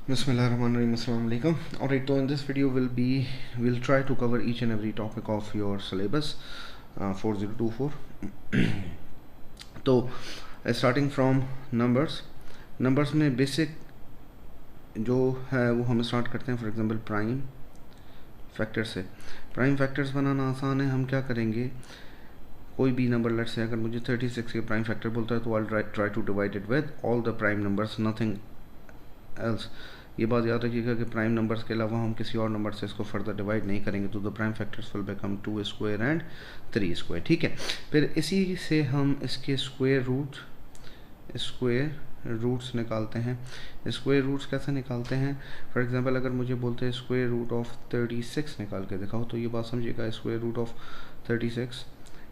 Bismillahirrahmanirrahim. Assalamu alaikum. Alright, so in this video we'll try to cover each and every topic of your syllabus 4024. तो starting from numbers में basic जो है वो हम start करते हैं. फॉर एग्जांपल प्राइम फैक्टर से. Prime factors बनाना आसान है. हम क्या करेंगे, कोई भी नंबर लेट से अगर मुझे 36 के प्राइम फैक्टर बोलता है तो I try to divide it with all the prime numbers, nothing else. ये बात याद रखिएगा कि प्राइम नंबर्स के अलावा हम किसी और नंबर से इसको फर्दर डिवाइड नहीं करेंगे. तो the prime factors will become 2 square and 3 square. ठीक है. फिर इसी से हम इसके स्क्वायर रूट्स निकालते हैं. स्क्वायर रूट्स कैसे निकालते हैं? फॉर एग्जांपल अगर मुझे बोलते हैं स्क्वायर रूट ऑफ 36 निकाल के दिखाओ, तो ये बात समझिएगा. स्क्वायर रूट ऑफ 36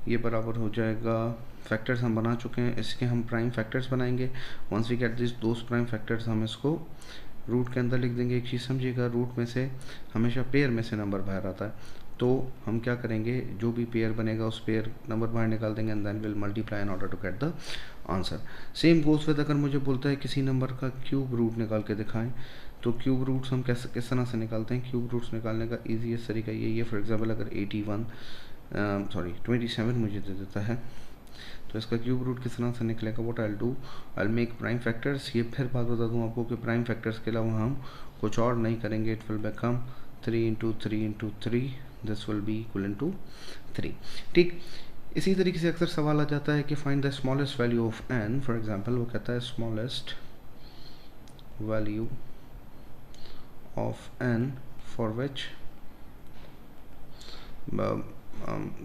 ये बराबर हो जाएगा, फैक्टर्स हम बना चुके हैं, इसके हम प्राइम फैक्टर्स बनाएंगे. Once we get this those prime factors हम इसको रूट के अंदर लिख देंगे. एक चीज़ समझिएगा, रूट में से हमेशा पेयर में से नंबर बाहर आता है. तो हम क्या करेंगे, जो भी पेयर बनेगा उस पेयर नंबर बाहर निकाल देंगे and then will multiply in order to get the answer. Same goes with अगर मुझे बोलता है किसी नंबर का क्यूब रूट निकाल के दिखाएं, तो क्यूब रूट्स हम किस तरह से निकालते हैं. क्यूब रूट्स निकालने का ईजीएस्ट तरीका यही है. फॉर एग्जाम्पल अगर 27 मुझे दे देता है, तो इसका क्यूब रूट किस तरह से निकलेगा. What I do, I make prime factors. ये फिर बात बता दूँ आपको कि प्राइम फैक्टर्स के अलावा हम कुछ और नहीं करेंगे. It will become 3 into 3 into 3, this will be equal to 3. ठीक. इसी तरीके से अक्सर सवाल आ जाता है कि find the smallest value of n. For example वो कहता है smallest value of n for which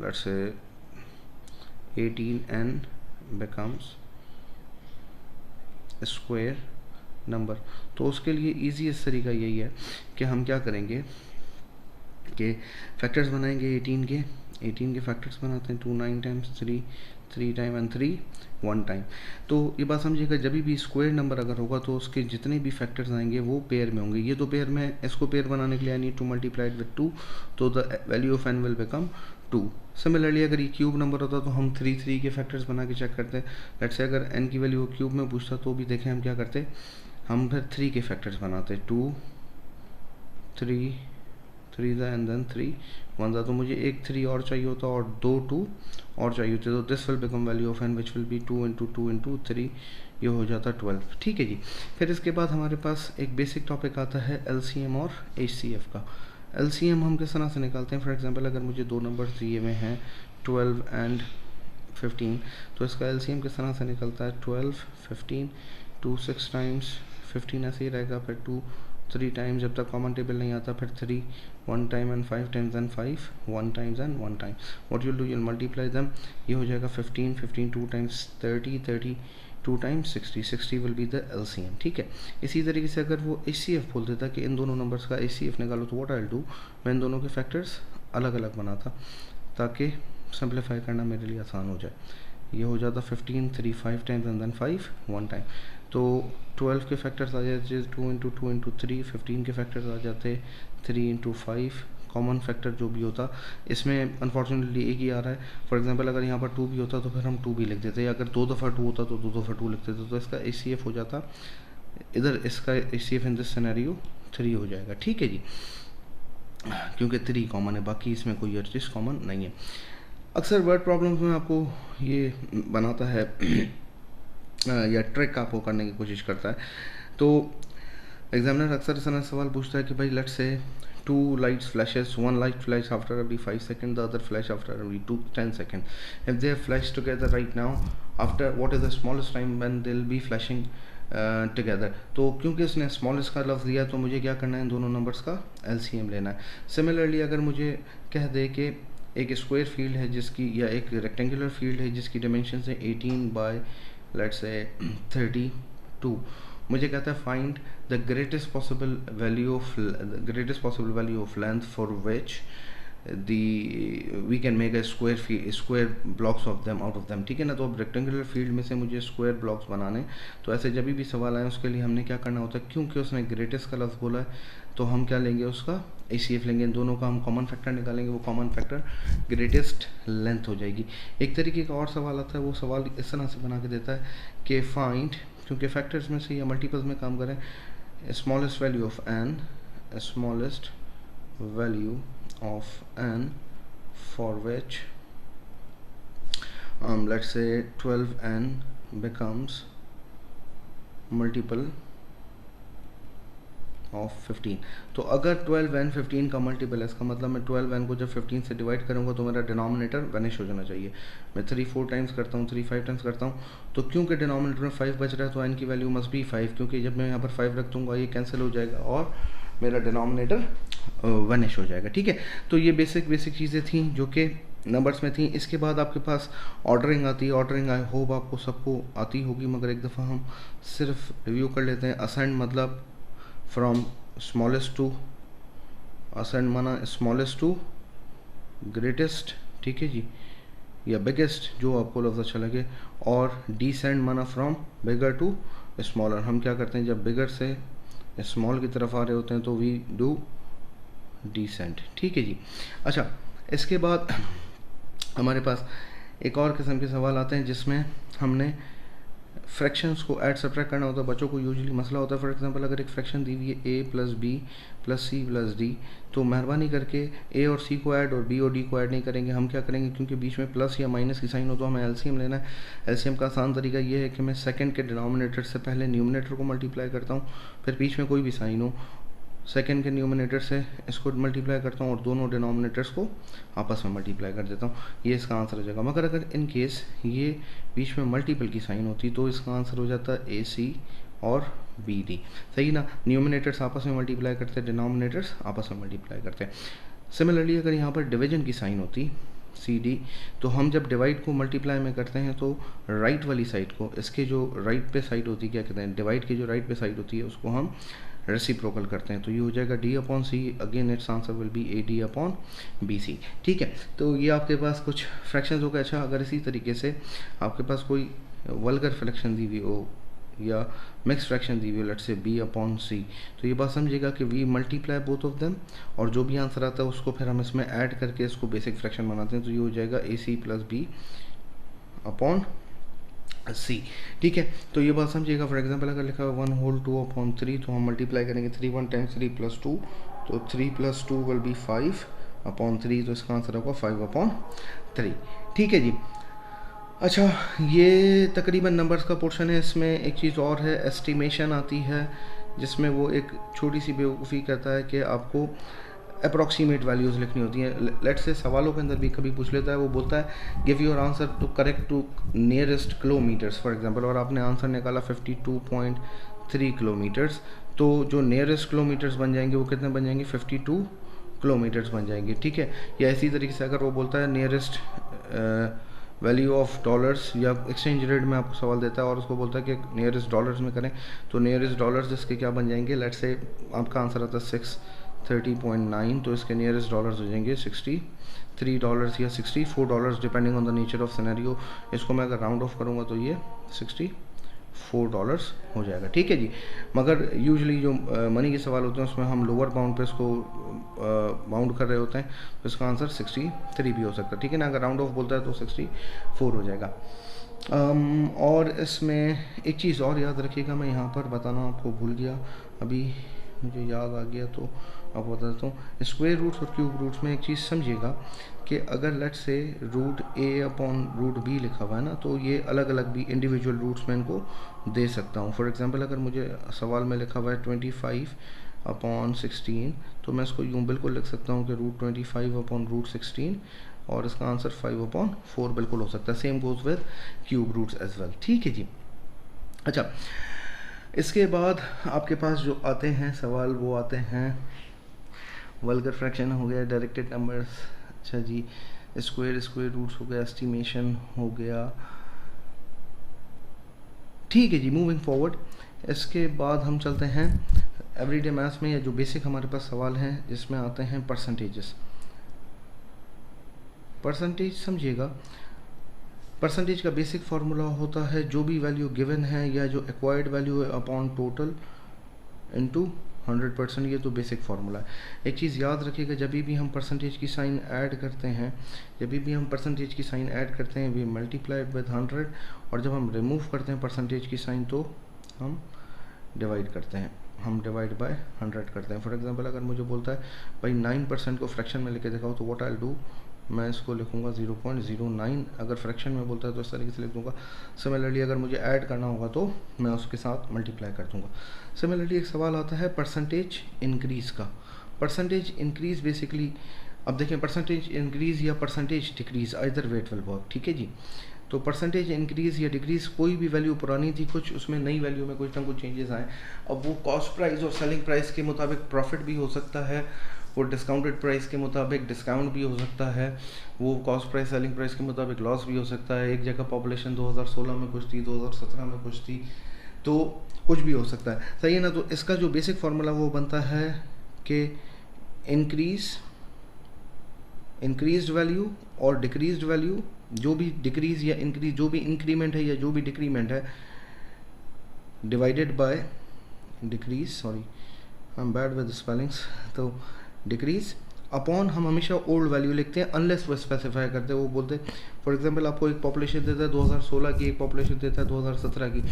let's say 18n becomes a square number. तो उसके लिए ईजीएस्ट तरीका यही है कि हम क्या करेंगे कि फैक्टर्स बनाएंगे 18 के फैक्टर्स बनाते हैं. 2 9 टाइम्स 3 टाइम एंड 3 1 टाइम. तो ये बात समझिएगा, जब भी स्क्वायर नंबर अगर होगा तो उसके जितने भी फैक्टर्स आएंगे वो पेयर में होंगे. ये तो पेयर में, इसको पेयर बनाने के लिए I need to multiply it with 2, तो the value of n will become 2. Similarly अगर ये क्यूब नंबर होता तो हम 3 के फैक्टर्स बना के चेक करते. लेट्स से अगर एन की वैल्यू क्यूब में पूछता तो भी देखें हम क्या करते, हम फिर 3 के फैक्टर्स बनाते. 2 3 था एंड देन 3 1 था. तो मुझे एक 3 और चाहिए होता और 2 2 और चाहिए होते. तो this will become value of n which will be 2 into 2 into 3, ये हो जाता 12. ठीक है जी. फिर इसके बाद हमारे पास एक बेसिक टॉपिक आता है एलसीएम और एचसीएफ का. एलसीएम हम किस तरह से निकालते हैं. फॉर एग्जांपल अगर मुझे दो नंबर्स दिए हुए हैं 12 एंड 15, तो इसका एलसीएम किस तरह से निकलता है. 12 15 2 6 टाइम्स 15 ऐसे ही रहेगा. फिर 2 3 टाइम्स, जब तक कॉमन टेबल नहीं आता. फिर 3 1 time and 5 times and 5 1 times and 1 time. What you'll do, you'll multiply them. ये हो जाएगा 15 15 2 times 30 30 2 times 60 will be the LCM. ठीक है. इसी तरीके से अगर वो एचसीएफ बोल देता कि इन दोनों नंबर्स का एचसीएफ निकालो, तो व्हाट आई डू, मैं इन दोनों के फैक्टर्स अलग अलग बनाता ताकि सिंप्लीफाई करना मेरे लिए आसान हो जाए. ये हो जाता 15 3 5 टाइम्स एंड देन 5 1 टाइम. तो 12 के फैक्टर्स आ जाते 2 इंटू 2 इंटू 3. 15 के फैक्टर्स आ जाते 3 इंटू 5. कॉमन फैक्टर जो भी होता, इसमें अनफॉर्चुनेटली एक ही आ रहा है. फॉर एग्जांपल अगर यहाँ पर 2 भी होता तो फिर हम 2 भी लिख देते, या अगर 2 दफ़ा 2 होता तो 2 दफ़ा 2 लिख देते. तो इसका एचसीएफ हो जाता, इधर इसका एचसीएफ इन दिस सिनेरियो 3 हो जाएगा. ठीक है जी, क्योंकि 3 कॉमन है, बाकी इसमें कोई और चीज़ कॉमन नहीं है. अक्सर वर्ड प्रॉब्लम्स में आपको ये बनाता है या ट्रिक आपको करने की कोशिश करता है. तो एग्जामिनर अक्सर इस तरह सवाल पूछता है कि भाई लेट्स से 2 lights flashes, one light flash after every 5 seconds, the other flash after every 10 seconds. If they flash together right now, after what is the smallest time when they'll be flashing together. तो क्योंकि इसने smallest का लफ्ज़ दिया तो मुझे क्या करना है, इन दोनों नंबर्स का एलसीएम लेना है. सिमिलरली अगर मुझे कह दे कि एक स्क्वायर फील्ड है जिसकी, या एक रेक्टेंगुलर फील्ड है जिसकी डायमेंशन है 18 बाय लेट्स से 32, मुझे कहता है find the greatest possible value of length for which we can make a square blocks of them out of them. ठीक है ना. तो अब रेक्टेंगुलर फील्ड में से मुझे स्क्वायर ब्लॉक्स बनाने, तो ऐसे जब भी सवाल आए उसके लिए हमने क्या करना होता है, क्योंकि उसने ग्रेटेस्ट का लफ्ज़ बोला है तो हम क्या लेंगे, उसका एचसीएफ लेंगे. इन दोनों का हम कॉमन फैक्टर निकालेंगे, वो कॉमन फैक्टर ग्रेटेस्ट लेंथ हो जाएगी. एक तरीके का और सवाल आता है, वो सवाल इस तरह से बना के देता है कि फाइंड, क्योंकि फैक्टर्स में से या मल्टीपल्स में काम करें, smallest value of n, smallest value of n for which let's say 12n becomes multiple of 15। तो अगर 12n 15 का मल्टीपल है, इसका मतलब मैं 12n को जब 15 से डिवाइड करूँगा तो मेरा डिनोमिनेटर वैनिश हो जाना चाहिए। मैं 3 4 टाइम्स करता हूँ, 3 5 टाइम्स करता हूँ, तो क्योंकि डिनोमिनेटर में 5 बच रहा है तो n की वैल्यू मस्ट बी 5, क्योंकि जब मैं यहाँ पर 5 रख दूँगा ये कैंसिल हो जाएगा और मेरा डिनोमिनेटर वैनिश हो जाएगा। ठीक है, तो ये बेसिक चीज़ें थी जो कि नंबर्स में थी। इसके बाद आपके पास ऑर्डरिंग आती है। ऑर्डरिंग आई होप आपको सबको आती होगी, मगर एक दफ़ा हम सिर्फ रिव्यू कर लेते हैं। असेंड मतलब फ्रॉम स्मॉलेस्ट टू, असेंड माना स्मॉलेस्ट टू ग्रेटेस्ट, ठीक है जी, या बिगेस्ट, जो आपको लफ्ज़ अच्छा लगे। और डिसेंड माना फ्रॉम बिगर टू स्मॉलर। हम क्या करते हैं, जब बिगर से स्मॉल की तरफ आ रहे होते हैं तो वी डू डिसेंड। ठीक है जी। अच्छा, इसके बाद हमारे पास एक और किस्म के सवाल आते हैं जिसमें हमने फ्रैक्शंस को ऐड सब्ट्रैक्ट करना होता है। बच्चों को यूजुअली मसला होता है, फॉर एग्जांपल अगर एक फ्रैक्शन दी हुई है a plus b plus c plus d, तो मेहरबानी करके a और c को ऐड और b और d को ऐड नहीं करेंगे। हम क्या करेंगे, क्योंकि बीच में प्लस या माइनस की साइन हो तो हमें एलसीएम लेना है। एलसीएम का आसान तरीका ये है कि मैं सेकंड के डिनोमिनेटर से पहले न्यूमरेटर को मल्टीप्लाई करता हूँ, फिर बीच में कोई भी साइन हो, सेकेंड के न्यूमिनेटर से इसको मल्टीप्लाई करता हूँ और दोनों डिनोमिनेटर्स को आपस में मल्टीप्लाई कर देता हूँ। ये इसका आंसर हो जाएगा। मगर अगर इन केस ये बीच में मल्टीपल की साइन होती तो इसका आंसर हो जाता ए सी और बी डी। सही ना, न्यूमिनेटर्स आपस में मल्टीप्लाई करते, डिनोमिनेटर्स आपस में मल्टीप्लाई करते। सिमिलरली अगर यहाँ पर डिवीजन की साइन होती सी डी, तो हम जब डिवाइड को मल्टीप्लाई में करते हैं तो राइट वाली साइड को, इसके जो राइट पे साइड होती है, क्या कहते हैं, डिवाइड की जो राइट पे साइड होती है उसको हम रेसिप्रोकल करते हैं। तो ये हो जाएगा d upon c, again it's answer will be a d upon b c. ठीक है, तो ये आपके पास कुछ फ्रैक्शंस हो गए। अच्छा, अगर इसी तरीके से आपके पास कोई वल्गर फ्रैक्शन दी हुई हो या मिक्स फ्रैक्शन दी हुई हो, लेट्स से बी अपॉन सी, तो ये बात समझिएगा कि we multiply both of them और जो भी आंसर आता है उसको फिर हम इसमें ऐड करके इसको बेसिक फ्रैक्शन बनाते हैं। तो ये हो जाएगा ए सी प्लस बी अपॉन सी। ठीक है, तो ये बात समझिएगा। फॉर एग्जांपल अगर लिखा है 1 होल 2 अपॉन 3, तो हम मल्टीप्लाई करेंगे 3 1 टाइम्स 3 प्लस 2, तो 3 प्लस 2 विल बी 5 अपॉन 3, तो इसका आंसर होगा 5 अपॉन 3। ठीक है जी। अच्छा, ये तकरीबन नंबर्स का पोर्शन है। इसमें एक चीज़ और है, एस्टिमेशन आती है, जिसमें वो एक छोटी सी बेवकूफ़ी कहता है कि आपको अप्रॉक्सीमेट वैल्यूज़ लिखनी होती हैं। लेट्स से सवालों के अंदर भी कभी पूछ लेता है, वो बोलता है give your answer to correct to nearest kilometres for example, और आपने आंसर निकाला 52.3 किलोमीटर्स, तो जो नियरेस्ट किलोमीटर्स बन जाएंगे वो कितने बन जाएंगे, 52 किलोमीटर्स बन जाएंगे। ठीक है, या इसी तरीके से अगर वो बोलता है नियरेस्ट वैल्यू ऑफ डॉलर्स, या एक्सचेंज रेट में आपको सवाल देता है और उसको बोलता है कि नियरेस्ट डॉलर्स में करें, तो नियरेस्ट डॉलर्स इसके क्या बन जाएंगे, लेट्स से आपका आंसर आता है 630.9, तो इसके नियरेस्ट डॉलर्स हो जाएंगे $63 या $64 depending on the nature of scenario. इसको मैं अगर राउंड ऑफ करूँगा तो ये $64 हो जाएगा। ठीक है जी। मगर यूजुअली जो मनी के सवाल होते हैं उसमें हम लोअर बाउंड पे इसको बाउंड कर रहे होते हैं, तो इसका आंसर 63 भी हो सकता है। ठीक है ना, अगर राउंड ऑफ बोलता है तो 64 हो जाएगा। और इसमें एक चीज़ और याद रखिएगा, मैं यहाँ पर बताना आपको भूल गया, अभी मुझे याद आ गया तो आपको बता देता हूँ। स्क्वायर रूट्स और क्यूब रूट्स में एक चीज़ समझिएगा कि अगर let's say root A upon root B लिखा हुआ है ना, तो ये अलग अलग भी इंडिविजुअल रूट्स में इनको दे सकता हूँ। फॉर एग्जांपल अगर मुझे सवाल में लिखा हुआ है 25 अपॉन 16, तो मैं इसको यूँ बिल्कुल लिख सकता हूँ कि रूट 25 अपॉन रूट 16, और इसका आंसर 5/4 बिल्कुल हो सकता है। Same goes with cube roots as well. ठीक है जी। अच्छा, इसके बाद आपके पास जो आते हैं सवाल वो आते हैं वल्गर फ्रैक्शन हो गया, डायरेक्टेड नंबर्स, अच्छा जी, स्क्वायर रूट्स हो गया, एस्टिमेशन हो गया। ठीक है जी, मूविंग फॉरवर्ड, इसके बाद हम चलते हैं एवरीडे मैथ्स में, या जो बेसिक हमारे पास सवाल हैं जिसमें आते हैं परसेंटेजेस। परसेंटेज समझिएगा, परसेंटेज का बेसिक फार्मूला होता है जो भी वैल्यू गिवन है या जो एक्वायर्ड वैल्यू है अपॉन टोटल इनटू 100%, ये तो बेसिक फार्मूला है। एक चीज़ याद रखिएगा, जब भी हम परसेंटेज की साइन ऐड करते हैं, वी मल्टीप्लाइड विद 100, और जब हम रिमूव करते हैं परसेंटेज की साइन तो हम डिवाइड करते हैं। हम डिवाइड बाय 100 करते हैं। फॉर एग्जांपल अगर मुझे बोलता है भाई 9% को फ्रैक्शन में लेके दिखाओ, तो व्हाट आई विल डू, मैं इसको लिखूंगा 0.09। अगर फ्रैक्शन में बोलता है तो इस तरीके से लिख दूंगा। सिमिलरली अगर मुझे ऐड करना होगा तो मैं उसके साथ मल्टीप्लाई कर दूंगा। सिमिलरली एक सवाल आता है परसेंटेज इंक्रीज़ का। परसेंटेज इंक्रीज़ बेसिकली, अब देखें परसेंटेज इंक्रीज़ या percentage decrease either way it will work, ठीक है जी। तो परसेंटेज इंक्रीज़ या डिक्रीज़, कोई भी वैल्यू पुरानी थी कुछ, उसमें नई वैल्यू में कुछ ना कुछ चेंजेस आए। अब वो कॉस्ट प्राइस और सेलिंग प्राइस के मुताबिक प्रॉफिट भी हो सकता है, वो डिस्काउंटेड प्राइस के मुताबिक डिस्काउंट भी हो सकता है, वो कॉस्ट प्राइस सेलिंग प्राइस के मुताबिक लॉस भी हो सकता है। एक जगह पॉपुलेशन 2016 में कुछ थी, 2017 में कुछ थी, तो कुछ भी हो सकता है, सही है ना। तो इसका जो बेसिक फार्मूला वो बनता है कि इंक्रीज्ड वैल्यू और डिक्रीज्ड वैल्यू, जो भी डिक्रीज या इंक्रीज, जो भी इंक्रीमेंट है या जो भी डिक्रीमेंट है, divided by decrease, sorry I am bad with spellings, तो डिक्रीज अपॉन, हम हमेशा ओल्ड वैल्यू लिखते हैं अनलेस वो स्पेसिफाई करते हैं। वो बोलते फॉर एग्जांपल आपको एक पॉपुलेशन देता है 2016 की, एक पॉपुलेशन देता है 2017 की,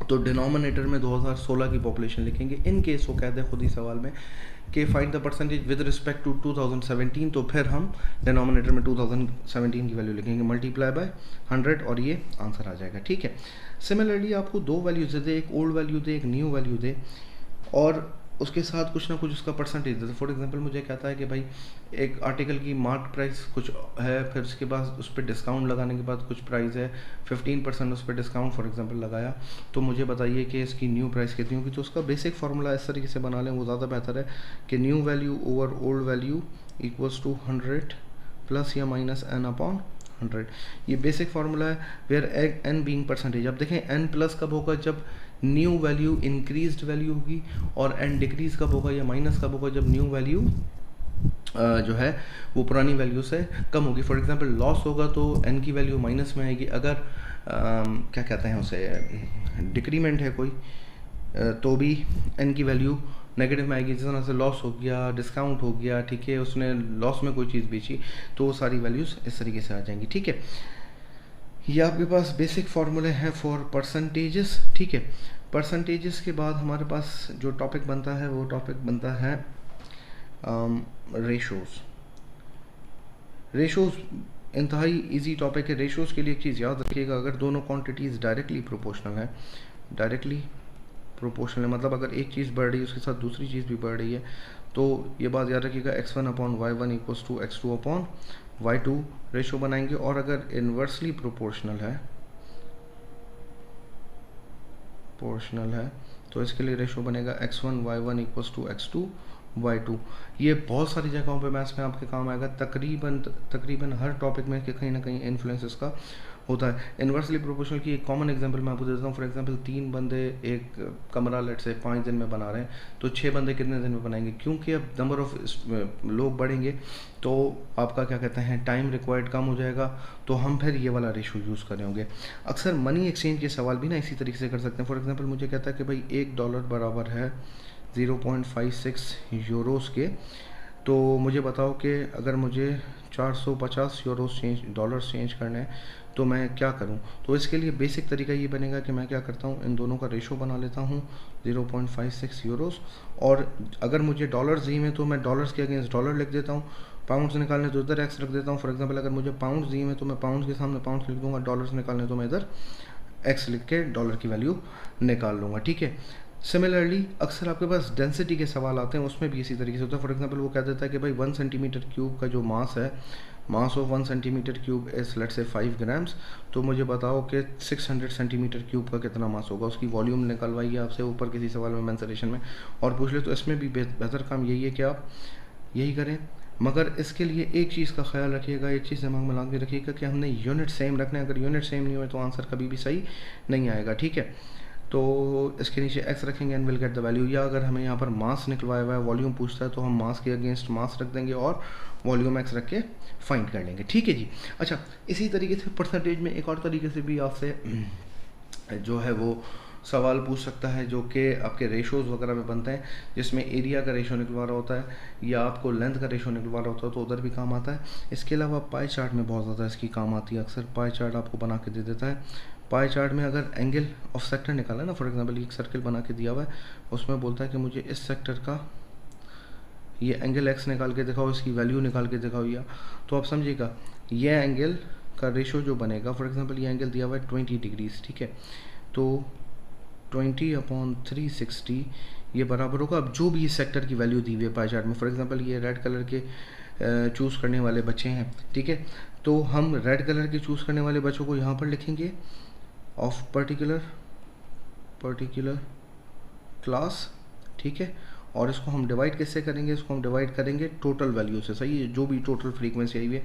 तो डिनोमिनेटर में 2016 की पॉपुलेशन लिखेंगे। इन केस वो कहते हैं खुद ही सवाल में कि find the percentage with respect to 2017, तो फिर हम डिनोमिनेटर में 2017 की वैल्यू लिखेंगे मल्टीप्लाई बाय 100 और ये आंसर आ जाएगा, ठीक है। सिमिलरली आपको दो वैल्यूज दे, एक ओल्ड वैल्यू दे, एक न्यू वैल्यू दे, और उसके साथ कुछ ना कुछ उसका परसेंटेज देते। फॉर एग्जांपल मुझे कहता है कि भाई एक आर्टिकल की मार्क प्राइस कुछ है, फिर उसके बाद उस पर डिस्काउंट लगाने के बाद कुछ प्राइस है, 15% उस पर डिस्काउंट फॉर एग्जांपल लगाया, तो मुझे बताइए कि इसकी न्यू प्राइस कितनी होगी। तो उसका बेसिक फार्मूला इस तरीके से बना लें, वो ज़्यादा बेहतर है कि new value over old value equals to 100 plus या माइनस n अपॉन 100। ये बेसिक फार्मूला है, वेयर n बीइंग परसेंटेज। अब देखें n प्लस कब होगा, जब न्यू वैल्यू इंक्रीज्ड वैल्यू होगी, और n डिक्रीज कब होगा या माइनस कब होगा, जब न्यू वैल्यू जो है वो पुरानी वैल्यू से कम होगी। फॉर एग्जांपल लॉस होगा तो n की वैल्यू माइनस में आएगी, अगर क्या कहते हैं उसे, डिक्रीमेंट है कोई, तो भी n की वैल्यू नेगेटिव में आएगी। जिस तरह से लॉस हो गया, डिस्काउंट हो गया, ठीक है, उसने लॉस में कोई चीज़ बेची, तो सारी वैल्यूज़ इस तरीके से आ जाएंगी, ठीक है। ये आपके पास बेसिक फार्मूले हैं फॉर परसेंटेजेस, ठीक है। परसेंटेजेस के बाद हमारे पास जो टॉपिक बनता है वो टॉपिक बनता है रेशोज़। रेशोज़ इंतहाई इजी टॉपिक है। रेशोज़ के लिए एक चीज़ याद रखिएगा, अगर दोनों क्वांटिटीज़ डायरेक्टली प्रोपोर्शनल है, डायरेक्टली प्रोपोर्शनल है मतलब अगर एक चीज़ बढ़ रही है उसके साथ दूसरी चीज़ भी बढ़ रही है, तो ये बात याद रखिएगा x1 upon y1 equals to x2 upon y2 ratio बनाएंगे। और अगर इन्वर्सली प्रोपोर्शनल है तो इसके लिए रेशो बनेगा x1 y1 equals to x2 y2। ये बहुत सारी जगहों पे मैथ्स में आपके काम आएगा, तकरीबन हर टॉपिक में कहीं ना कहीं इन्फ्लुएंस इसका होता है। इन्वर्सली प्रोपोर्शनल की एक कॉमन एग्जांपल मैं आपको देता हूँ। फॉर एग्जांपल 3 बंदे एक कमरा लेट से 5 दिन में बना रहे हैं, तो 6 बंदे कितने दिन में बनाएंगे, क्योंकि अब नंबर ऑफ लोग बढ़ेंगे तो आपका क्या कहते हैं टाइम रिक्वायर्ड कम हो जाएगा, तो हम फिर ये वाला रेशो यूज़ कर रहे होंगे। अक्सर मनी एक्सचेंज के सवाल भी ना इसी तरीके से कर सकते हैं। फॉर एग्जाम्पल मुझे कहता है कि भाई $1 बराबर है 0.56 यूरोस के, तो मुझे बताओ कि अगर मुझे 450 यूरोस डॉलर्स चेंज करने हैं तो मैं क्या करूं। तो इसके लिए बेसिक तरीका ये बनेगा कि मैं क्या करता हूं, इन दोनों का रेशो बना लेता हूं 0.56 यूरोस, और अगर मुझे डॉलर्स दी में तो मैं डॉलर्स के अगेंस्ट डॉलर लिख देता हूँ, पाउंड्स निकालने तो इधर एक्स रख देता हूँ। फॉर एग्जांपल अगर मुझे पाउंड्स दी में तो मैं पाउंड्स के सामने पाउंड्स लिख दूंगा, डॉलर्स निकालने तो मैं इधर एक्स लिख के डॉलर की वैल्यू निकाल लूँगा, ठीक है। सिमिलरली अक्सर आपके पास डेंसिटी के सवाल आते हैं, उसमें भी इसी तरीके से होता है। फॉर एग्जांपल वो कह देता है कि भाई 1 सेंटीमीटर क्यूब का जो मास है, mass of 1 centimetre cube is let's say 5 grams, तो मुझे बताओ कि 600 सेंटीमीटर क्यूब का कितना मास होगा। उसकी वॉल्यूम निकलवाइए आपसे ऊपर किसी सवाल में मेंसुरेशन में और पूछ ले, तो इसमें भी बेहतर काम यही है कि आप यही करें। मगर इसके लिए एक चीज़ का ख्याल रखिएगा, एक चीज़ दिमाग में लाके रखिएगा कि हमने यूनिट सेम रखना है। अगर यूनिट सेम नहीं हुए तो आंसर कभी भी सही नहीं आएगा, ठीक है। तो इसके नीचे x रखेंगे and will get the value, या अगर हमें यहाँ पर मास निकलवाया हुआ है, वॉल्यूम पूछता है, तो हम मास के अगेंस्ट मास रख देंगे और वॉल्यूम x रख के फाइंड कर लेंगे, ठीक है जी। अच्छा, इसी तरीके से परसेंटेज में एक और तरीके से भी आपसे जो है वो सवाल पूछ सकता है, जो कि आपके रेशोज़ वगैरह में बनते हैं, जिसमें एरिया का रेशो निकलवा रहा होता है या आपको लेंथ का रेशो निकलवा रहा होता है, तो उधर भी काम आता है। इसके अलावा पाई चार्ट में बहुत ज़्यादा इसकी काम आती है। अक्सर पाई चार्ट आपको बना के दे देता है, पाई चार्ट में अगर एंगल ऑफ सेक्टर निकाला ना, फॉर एग्जांपल एक सर्कल बना के दिया हुआ है, उसमें बोलता है कि मुझे इस सेक्टर का ये एंगल एक्स निकाल के दिखाओ, इसकी वैल्यू निकाल के दिखाओ, या तो आप समझिएगा ये एंगल का रेशो जो बनेगा, फॉर एग्जांपल ये एंगल दिया हुआ है 20 डिग्रीज, ठीक है, तो 20/360 ये बराबर होगा, अब जो भी इस सेक्टर की वैल्यू दी हुई है पाई चार्ट में, फॉर एग्जांपल ये रेड कलर के चूज़ करने वाले बच्चे हैं, ठीक है, तो हम रेड कलर के चूज़ करने वाले बच्चों को यहाँ पर लिखेंगे ऑफ पर्टिकुलर क्लास, ठीक है, और इसको हम डिवाइड किससे करेंगे, इसको हम डिवाइड करेंगे टोटल वैल्यू से, सही है, जो भी टोटल फ्रीक्वेंसी आई हुई है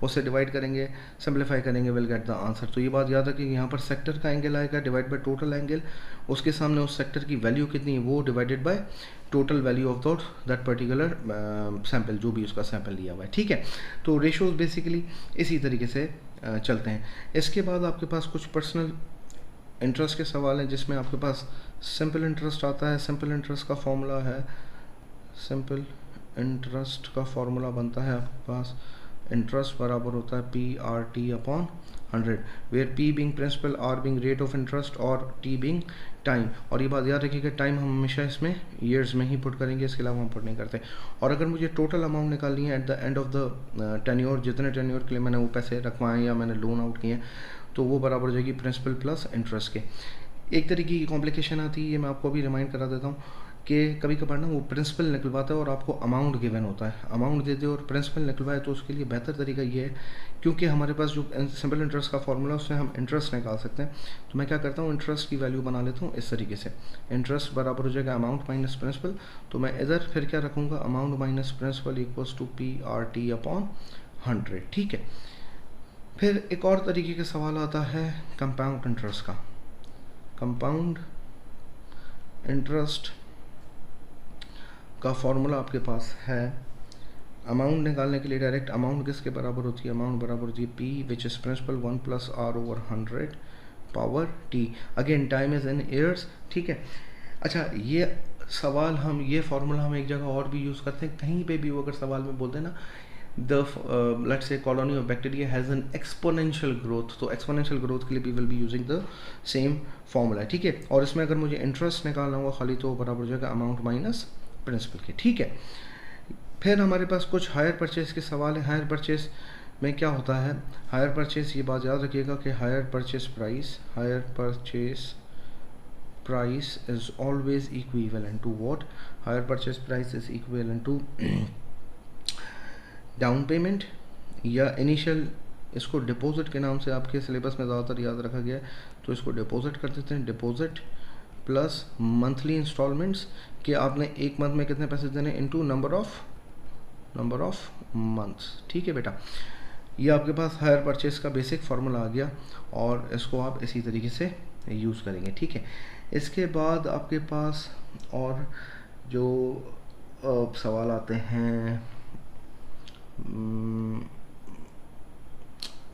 उससे डिवाइड करेंगे, सिंप्लीफाई करेंगे, विल गेट द आंसर। तो ये बात याद है कि यहाँ पर सेक्टर का एंगल आएगा डिवाइड बाय टोटल एंगल, उसके सामने उस सेक्टर की वैल्यू कितनी है वो divided by total value of that particular sample, जो भी उसका सैम्पल लिया हुआ है, ठीक है। तो रेशोज बेसिकली इसी तरीके से चलते हैं। इसके बाद आपके पास कुछ पर्सनल इंटरेस्ट के सवाल हैं, जिसमें आपके पास सिंपल इंटरेस्ट आता है। सिंपल इंटरेस्ट का फॉर्मूला है, सिंपल इंटरेस्ट का फॉर्मूला बनता है आपके पास, इंटरेस्ट बराबर होता है P/RT/100, where P being principal, R being rate of interest और T बिंग टाइम। और ये बात याद रखिएगा, टाइम हम हमेशा इसमें ईयर्स में ही पुट करेंगे, इसके अलावा हम पुट नहीं करते। और अगर मुझे टोटल अमाउंट निकालनी है at the end of the tenure, जितने टेन्योर के लिए मैंने वो पैसे रखवाए या मैंने लोन आउट किए हैं, तो वो बराबर हो जाएगी प्रिंसिपल प्लस इंटरेस्ट के। एक तरीके की कॉम्प्लिकेशन आती है, ये मैं आपको अभी रिमाइंड करा देता हूँ कि कभी कभार ना वो प्रिंसिपल निकलवाता है और आपको अमाउंट गिवन होता है, अमाउंट दे दे और प्रिंसिपल निकलवाए, तो उसके लिए बेहतर तरीका ये है, क्योंकि हमारे पास जो सिंपल इंटरेस्ट का फॉर्मूला उससे हम इंटरेस्ट निकाल सकते हैं। तो मैं क्या करता हूँ, इंटरेस्ट की वैल्यू बना लेता हूँ इस तरीके से, इंटरेस्ट बराबर हो जाएगा अमाउंट माइनस प्रिंसिपल, तो मैं इधर फिर क्या रखूँगा, amount minus principal equals to P/RT/100, ठीक है। फिर एक और तरीके का सवाल आता है कंपाउंड इंटरेस्ट का। कंपाउंड इंटरेस्ट का फॉर्मूला आपके पास है, अमाउंट निकालने के लिए डायरेक्ट अमाउंट किसके बराबर होती है, अमाउंट बराबर होती है P which is principal 1 + R/100 power T, again time is in years, ठीक है। अच्छा, ये सवाल हम, ये फॉर्मूला हम एक जगह और भी यूज़ करते हैं, कहीं पे भी वो अगर सवाल में बोलते हैं ना, let's say colony of bacteria has an exponential growth, तो exponential growth के लिए we will be using the same formula, ठीक है। और इसमें अगर मुझे इंटरेस्ट निकालना होगा खाली, तो बराबर हो जाएगा अमाउंट माइनस प्रिंसिपल के, ठीक है। फिर हमारे पास कुछ हायर परचेज के सवाल हैं। हायर परचेज में क्या होता है, हायर परचेज, ये बात याद रखिएगा कि hire purchase price is always equivalent to what, hire purchase price is equivalent to down payment या इनिशियल, इसको डिपॉजिट के नाम से आपके सिलेबस में ज़्यादातर याद रखा गया है, तो इसको डिपॉजिट कर देते हैं, डिपॉजिट प्लस मंथली इंस्टॉलमेंट्स, कि आपने एक मंथ में कितने पैसे देने इनटू नंबर ऑफ मंथ्स, ठीक है बेटा। ये आपके पास हायर परचेज का बेसिक फार्मूला आ गया, और इसको आप इसी तरीके से यूज़ करेंगे, ठीक है। इसके बाद आपके पास और जो सवाल आते हैं,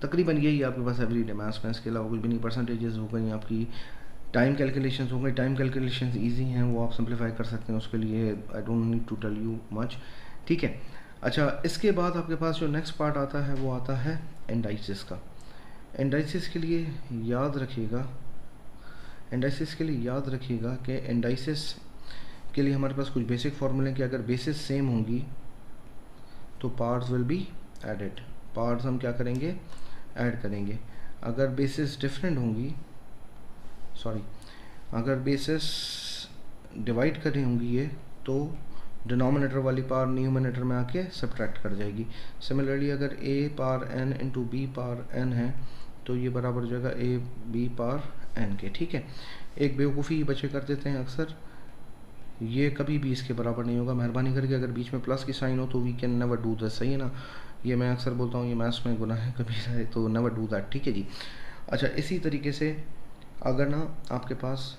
तकरीबन यही आपके पास एवरीडे मैथ्स में, इसके अलावा कुछ भी नहीं। परसेंटेजेस हो गई आपकी, टाइम कैलकुलेशंस हो गई, टाइम कैलकुलेशंस इजी हैं, वो आप सिंप्लीफाई कर सकते हैं, उसके लिए I don't need to tell you much, ठीक है। अच्छा, इसके बाद आपके पास जो नेक्स्ट पार्ट आता है वो आता है इंडाइसिस का। इंडाइसिस के लिए याद रखिएगा कि इंडाइसिस के लिए हमारे पास कुछ बेसिक फार्मूले कि अगर बेसिस सेम होंगी तो parts will be added, parts हम क्या करेंगे, ऐड करेंगे। अगर बेसिस डिफरेंट होंगी, अगर बेसिस डिवाइड कर रही होंगी ये, तो डिनोमिनेटर वाली पावर न्यूमिनेटर में आके सब्ट्रैक्ट कर जाएगी। सिमिलरली अगर A/n इंटू B/n है, तो ये बराबर हो जाएगा AB/n के, ठीक है। एक बेवकूफ़ी बच्चे कर देते हैं अक्सर, ये कभी भी इसके बराबर नहीं होगा, मेहरबानी करके अगर बीच में प्लस की साइन हो तो we can never do this, सही है ना। ये मैं अक्सर बोलता हूँ, ये मैथ्स में गुनाह है कभी रहे, तो नेवर डू दैट, ठीक है जी। अच्छा, इसी तरीके से अगर ना आपके पास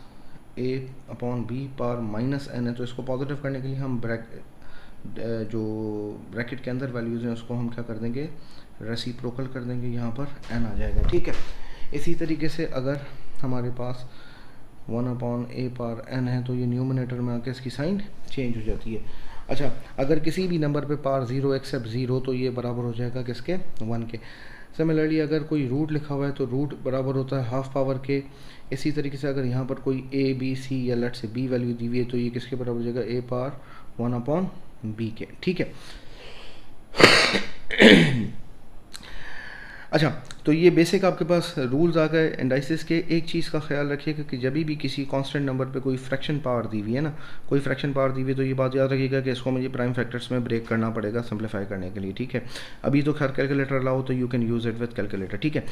A/B/n है, तो इसको पॉजिटिव करने के लिए हम जो ब्रैकेट के अंदर वैल्यूज़ हैं उसको हम क्या कर देंगे, रेसिप्रोकल कर देंगे, यहाँ पर n आ जाएगा, ठीक है। इसी तरीके से अगर हमारे पास 1/A/n है, तो ये न्यूमिनेटर में आके इसकी साइन चेंज हो जाती है। अच्छा, अगर किसी भी नंबर पे पावर 0 एक्सेप्ट 0, तो ये बराबर हो जाएगा किसके, 1 के। सिमिलरली अगर कोई रूट लिखा हुआ है तो रूट बराबर होता है हाफ पावर के। इसी तरीके से अगर यहाँ पर कोई ए बी सी या लेट से बी वैल्यू दी हुई है तो ये किसके बराबर हो जाएगा, ए पावर 1/b के। ठीक है। अच्छा, तो ये बेसिक आपके पास रूल्स आ गए इंडाइसिस के। एक चीज़ का ख्याल रखिएगा कि जब भी किसी कांस्टेंट नंबर पे कोई फ्रैक्शन पावर दी हुई है ना, कोई फ्रैक्शन पावर दी हुई है, तो ये बात याद रखिएगा कि इसको मुझे प्राइम फैक्टर्स में ब्रेक करना पड़ेगा सिंप्लीफाई करने के लिए। ठीक है। अभी तो खैर कैलकुलेटर लाओ तो you can use it with calculator. ठीक है।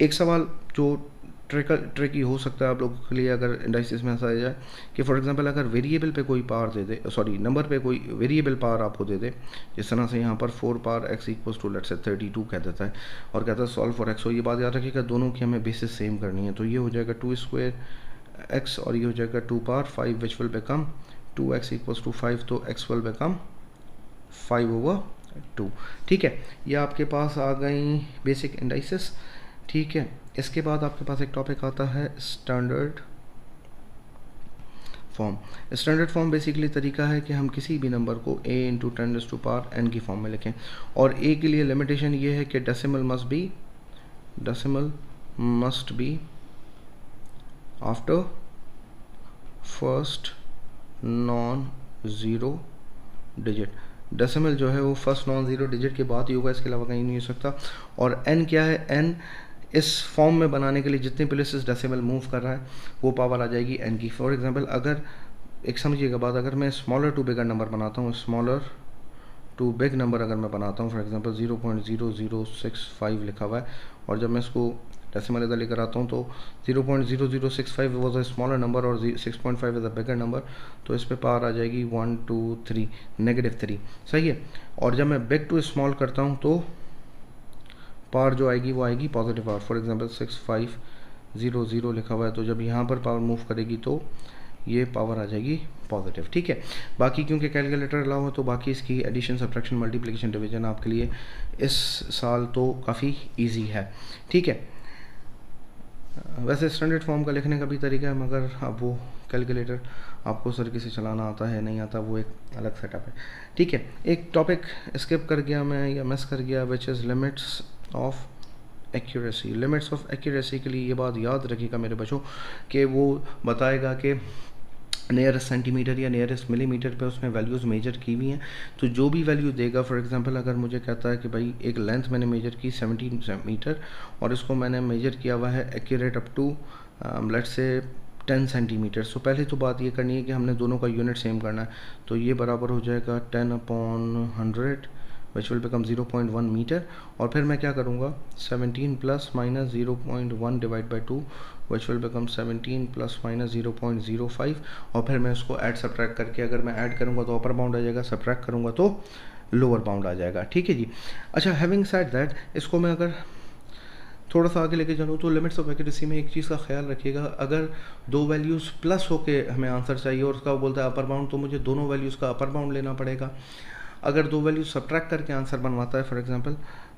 एक सवाल जो ट्रिकी हो सकता है आप लोगों के लिए अगर इंडाइसिस में ऐसा आ जाए कि फॉर एग्जांपल अगर वेरिएबल पे कोई पावर दे दे, सॉरी नंबर पे कोई वेरिएबल पावर आपको दे दे, जिस तरह से यहाँ पर 4 power x equals to let say 32 कह देता है और कहता है सॉल्व फॉर x। हो ये बात याद रखिएगा दोनों की हमें बेसिस सेम करनी है। तो ये हो जाएगा 2 स्क्वायर x और ये हो जाएगा 2 power 5 which will become 2x equals to 5, तो x विल बिकम 5/2। ठीक है। ये आपके पास आ गई बेसिक इंडाइसिस। ठीक है। इसके बाद आपके पास एक टॉपिक आता है standard form. Standard form basically तरीका है कि हम किसी भी नंबर को a इंटू 10⁻n की फॉर्म में लिखें। और a के लिए लिमिटेशन ये है कि decimal must be after first non zero digit. Decimal जो है वो फर्स्ट नॉन ज़ीरो डिजिट के बाद ही होगा, इसके अलावा कहीं नहीं हो सकता। और n क्या है, n इस फॉर्म में बनाने के लिए जितने प्लेसेस डेसिमल मूव कर रहा है वो पावर आ जाएगी n की। फॉर एग्जांपल अगर एक समझिएगा बात, अगर मैं स्मॉलर टू बिगर नंबर बनाता हूँ, स्मॉलर टू बिग नंबर अगर मैं बनाता हूँ, फॉर एग्जांपल 0.0065 लिखा हुआ है और जब मैं इसको डेसिमल इधर लेकर आता हूँ तो 0.0065 वॉज अ स्मॉलर नंबर और 6.5 इज़ अ बिगर नंबर, तो इस पर पावर आ जाएगी 1 2 3 -3। सही है। और जब मैं बिग टू स्मॉल करता हूँ तो पावर जो आएगी वो आएगी पॉजिटिव पावर। फॉर एग्जांपल 6500 लिखा हुआ है, तो जब यहाँ पर पावर मूव करेगी तो ये पावर आ जाएगी पॉजिटिव। ठीक है। बाकी क्योंकि कैलकुलेटर अलाउ है तो बाकी इसकी एडिशन सब्ट्रैक्शन मल्टीप्लिकेशन डिवीजन आपके लिए इस साल तो काफ़ी इजी है। ठीक है। वैसे स्टैंडर्ड फॉर्म का लिखने का भी तरीका है, मगर अब वो कैलकुलेटर आपको सर किसे चलाना आता है नहीं आता वो एक अलग सेटअप है। ठीक है। एक टॉपिक स्किप कर गया मैं या मिस कर गया, which is limits of accuracy. Limits of accuracy के लिए ये बात याद रखिएगा मेरे बच्चों कि वो बताएगा कि नियरेस्ट सेंटीमीटर या नियरेस्ट मिलीमीटर पे उसमें वैल्यूज़ मेजर की हुई हैं, तो जो भी वैल्यू देगा, फॉर एग्जांपल अगर मुझे कहता है कि भाई एक लेंथ मैंने मेजर की 17 मीटर और इसको मैंने मेजर किया हुआ है accurate up to let's say 10 centimetre, तो पहले तो बात ये करनी है कि हमने दोनों का यूनिट सेम करना है। तो ये बराबर हो जाएगा 10/100 विच विल बिकम 0.1 मीटर। और फिर मैं क्या करूँगा, 17 plus minus 0.1 divide by 2 which will become 17 plus minus 0.05 और फिर मैं उसको ऐड सब्ट्रैक्ट करके, अगर मैं ऐड करूँगा तो अपर बाउंड आ जाएगा, सब्ट्रैक्ट करूँगा तो लोअर बाउंड आ जाएगा। ठीक है जी। अच्छा, हैविंग सेड दैट, इसको मैं अगर थोड़ा सा आगे लेके चलूँ तो लिमिट्स ऑफ एक्यूरेसी में एक चीज़ का ख्याल रखिएगा, अगर दो वैल्यूज़ प्लस होके हमें आंसर चाहिए और उसका वो बोलता है अपर बाउंड, तो मुझे दोनों वैल्यूज़ का अपर बाउंड लेना पड़ेगा। अगर दो वैल्यूज सब्ट्रैक्ट करके आंसर बनवाता है, फॉर एग्जांपल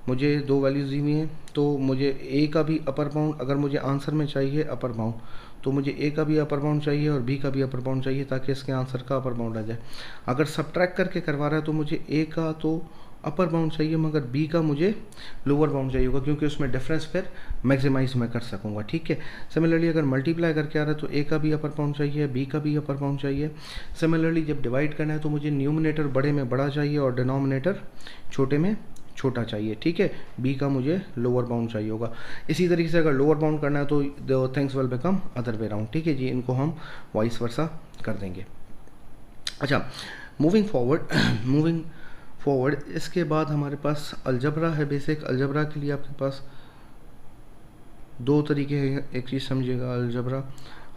मुझे दो वैल्यूज दी हुई हैं तो मुझे ए का भी अपर बाउंड, अगर मुझे आंसर में चाहिए अपर बाउंड तो मुझे ए का भी अपर बाउंड चाहिए और बी का भी अपर बाउंड चाहिए ताकि इसके आंसर का अपर बाउंड आ जाए। अगर सब्ट्रैक्ट करके करवा रहा है तो मुझे ए का तो अपर बाउंड चाहिए मगर बी का मुझे लोअर बाउंड चाहिए होगा, क्योंकि उसमें डिफरेंस फिर मैक्सिमाइज मैं कर सकूंगा। ठीक है। सिमिलरली अगर मल्टीप्लाई करके आ रहा है तो ए का भी अपर बाउंड चाहिए, बी का भी अपर बाउंड चाहिए। सिमिलरली जब डिवाइड करना है तो मुझे न्यूमिनेटर बड़े में बड़ा चाहिए और डिनोमिनेटर छोटे में छोटा चाहिए। ठीक है। बी का मुझे लोअर बाउंड चाहिए होगा। इसी तरीके से अगर लोअर बाउंड करना है तो the things will become other way round. ठीक है जी। इनको हम वाइस वर्सा कर देंगे। अच्छा, मूविंग फॉरवर्ड इसके बाद हमारे पास अलजबरा है। बेसिक अलजबरा के लिए आपके पास दो तरीके हैं। एक चीज़ समझिएगा,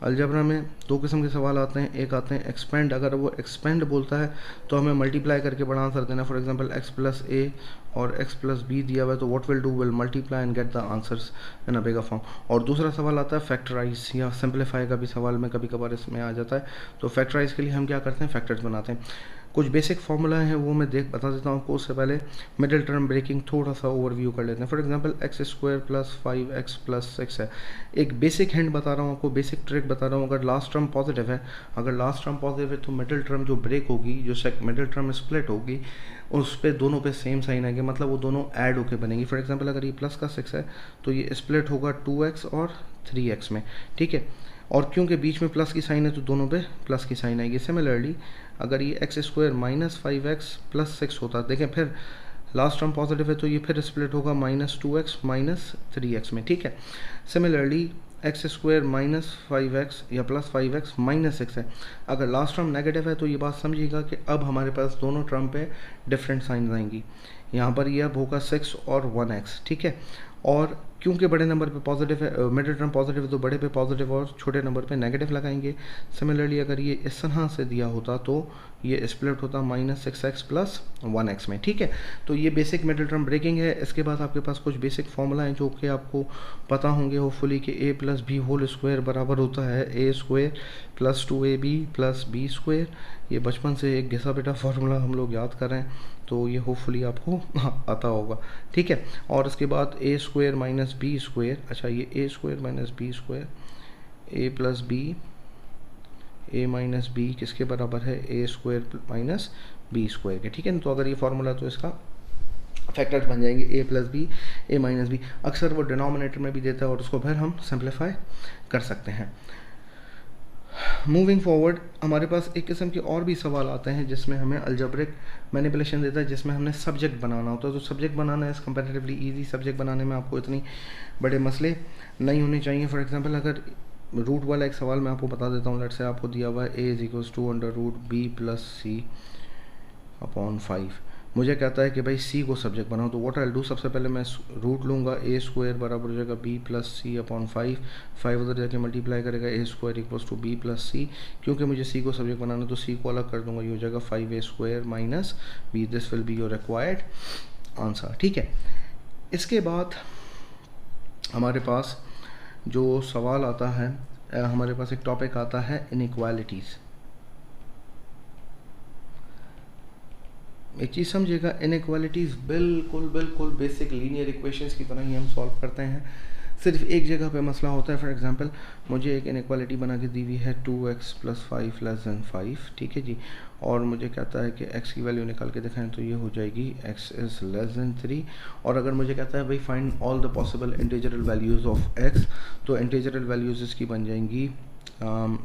अलजबरा में दो किस्म के सवाल आते हैं। एक आते हैं एक्सपेंड, अगर वो एक्सपेंड बोलता है तो हमें मल्टीप्लाई करके बड़ा आंसर देना। फॉर एग्जांपल x प्लस ए और x प्लस बी दिया हुआ है तो what will do, will multiply and get the answers in a bigger form. और दूसरा सवाल आता है फैक्टराइज या सिंप्लीफाई का भी सवाल में कभी कभार इसमें आ जाता है। तो फैक्टराइज के लिए हम क्या करते हैं, फैक्टर्स बनाते हैं। कुछ बेसिक फार्मूला हैं वो मैं बता देता हूँ आपको। उससे पहले मिडिल टर्म ब्रेकिंग थोड़ा सा ओवरव्यू कर लेते हैं। For example x square plus 5x plus 6 है। एक बेसिक हिंट बता रहा हूँ आपको, बेसिक ट्रिक बता रहा हूँ। अगर लास्ट टर्म पॉजिटिव है, अगर लास्ट टर्म पॉजिटिव है तो मिडिल टर्म जो ब्रेक होगी, जो मिडिल टर्म स्प्लिट होगी, उस पर दोनों पे सेम साइन आएंगे, मतलब वो दोनों ऐड होकर बनेंगी। फॉर एग्जांपल अगर ये प्लस का 6 है तो ये स्प्लिट होगा 2x और 3x में, ठीक है। और क्योंकि बीच में प्लस की साइन है तो दोनों पे प्लस की साइन आएगी। सिमिलरली अगर ये x square minus 5x plus 6 होता, देखें फिर लास्ट टर्म पॉजिटिव है तो ये फिर स्प्लिट होगा -2x माइनस 3x में, ठीक है। Similarly x square minus 5x या प्लस 5x माइनस 6 है। अगर लास्ट टर्म नेगेटिव है तो ये बात समझिएगा कि अब हमारे पास दोनों टर्म पे डिफरेंट साइन आएंगी। यहाँ पर ये अब होगा 6 और 1x, ठीक है। और क्योंकि बड़े नंबर पे पॉजिटिव है, मिडिल टर्म पॉजिटिव है, तो बड़े पे पॉजिटिव और छोटे नंबर पे नेगेटिव लगाएंगे। सिमिलरली अगर ये इस तरह से दिया होता तो ये स्प्लिट होता -6x प्लस 1x में, ठीक है। तो ये बेसिक मिडिल टर्म ब्रेकिंग है। इसके बाद आपके पास कुछ बेसिक फॉर्मूला हैं जो कि आपको पता होंगे होपफुली कि a plus B whole square बराबर होता है a स्क्वायर प्लस 2ab प्लस बी स्क्वायर। ये बचपन से एक घिसा पिटा फार्मूला हम लोग याद कर रहे हैं, तो ये होपफुली आपको आता होगा, ठीक है। और इसके बाद a square minus B square, अच्छा ये a square minus B square, a plus B a minus B किसके बराबर है, a square minus B square के, ठीक है। तो अगर ये फार्मूला तो इसका फैक्टर्स बन जाएंगे a plus B a minus B. अक्सर वो डिनोमिनेटर में भी देता है और उसको फिर हम सिंप्लीफाई कर सकते हैं। मूविंग फॉरवर्ड हमारे पास एक किस्म के और भी सवाल आते हैं जिसमें हमें अलजेब्रिक मैनिपुलेशन देता है, जिसमें हमने सब्जेक्ट बनाना होता है। तो सब्जेक्ट बनाना इस कंपैरेटिवली इजी, सब्जेक्ट बनाने में आपको इतनी बड़े मसले नहीं होने चाहिए। फॉर एग्जांपल अगर रूट वाला एक सवाल मैं आपको बता देता हूँ। लेट से आपको दिया हुआ है a is equals to under root B plus C upon 5। मुझे कहता है कि भाई c को सब्जेक्ट बनाओ, तो व्हाट आई विल डू, सबसे पहले मैं रूट लूँगा, a स्क्वायर बराबर हो जाएगा b प्लस सी अपॉन 5। 5 उधर जाके मल्टीप्लाई करेगा, a square equals to b plus C. क्योंकि मुझे c को सब्जेक्ट बनाना तो c को अलग कर दूंगा, ये हो जाएगा 5a square minus b। This will be your required answer, ठीक है। इसके बाद हमारे पास जो सवाल आता है, हमारे पास एक टॉपिक आता है इनइक्वालिटीज़। एक चीज़ समझिएगा, इनइक्वालिटीज़ बिल्कुल बेसिक लीनियर इक्वेशंस की तरह ही हम सॉल्व करते हैं। सिर्फ एक जगह पे मसला होता है। फॉर एग्जांपल मुझे एक इनइक्वालिटी बना के दी हुई है 2x प्लस 5 लेस दैन 5, ठीक है जी। और मुझे कहता है कि x की वैल्यू निकाल के दिखाएं तो ये हो जाएगी x इज़ लेस दैन 3। और अगर मुझे कहता है भाई find all the possible integral values of x, तो इंटीजरल वैल्यूज़ इसकी बन जाएंगी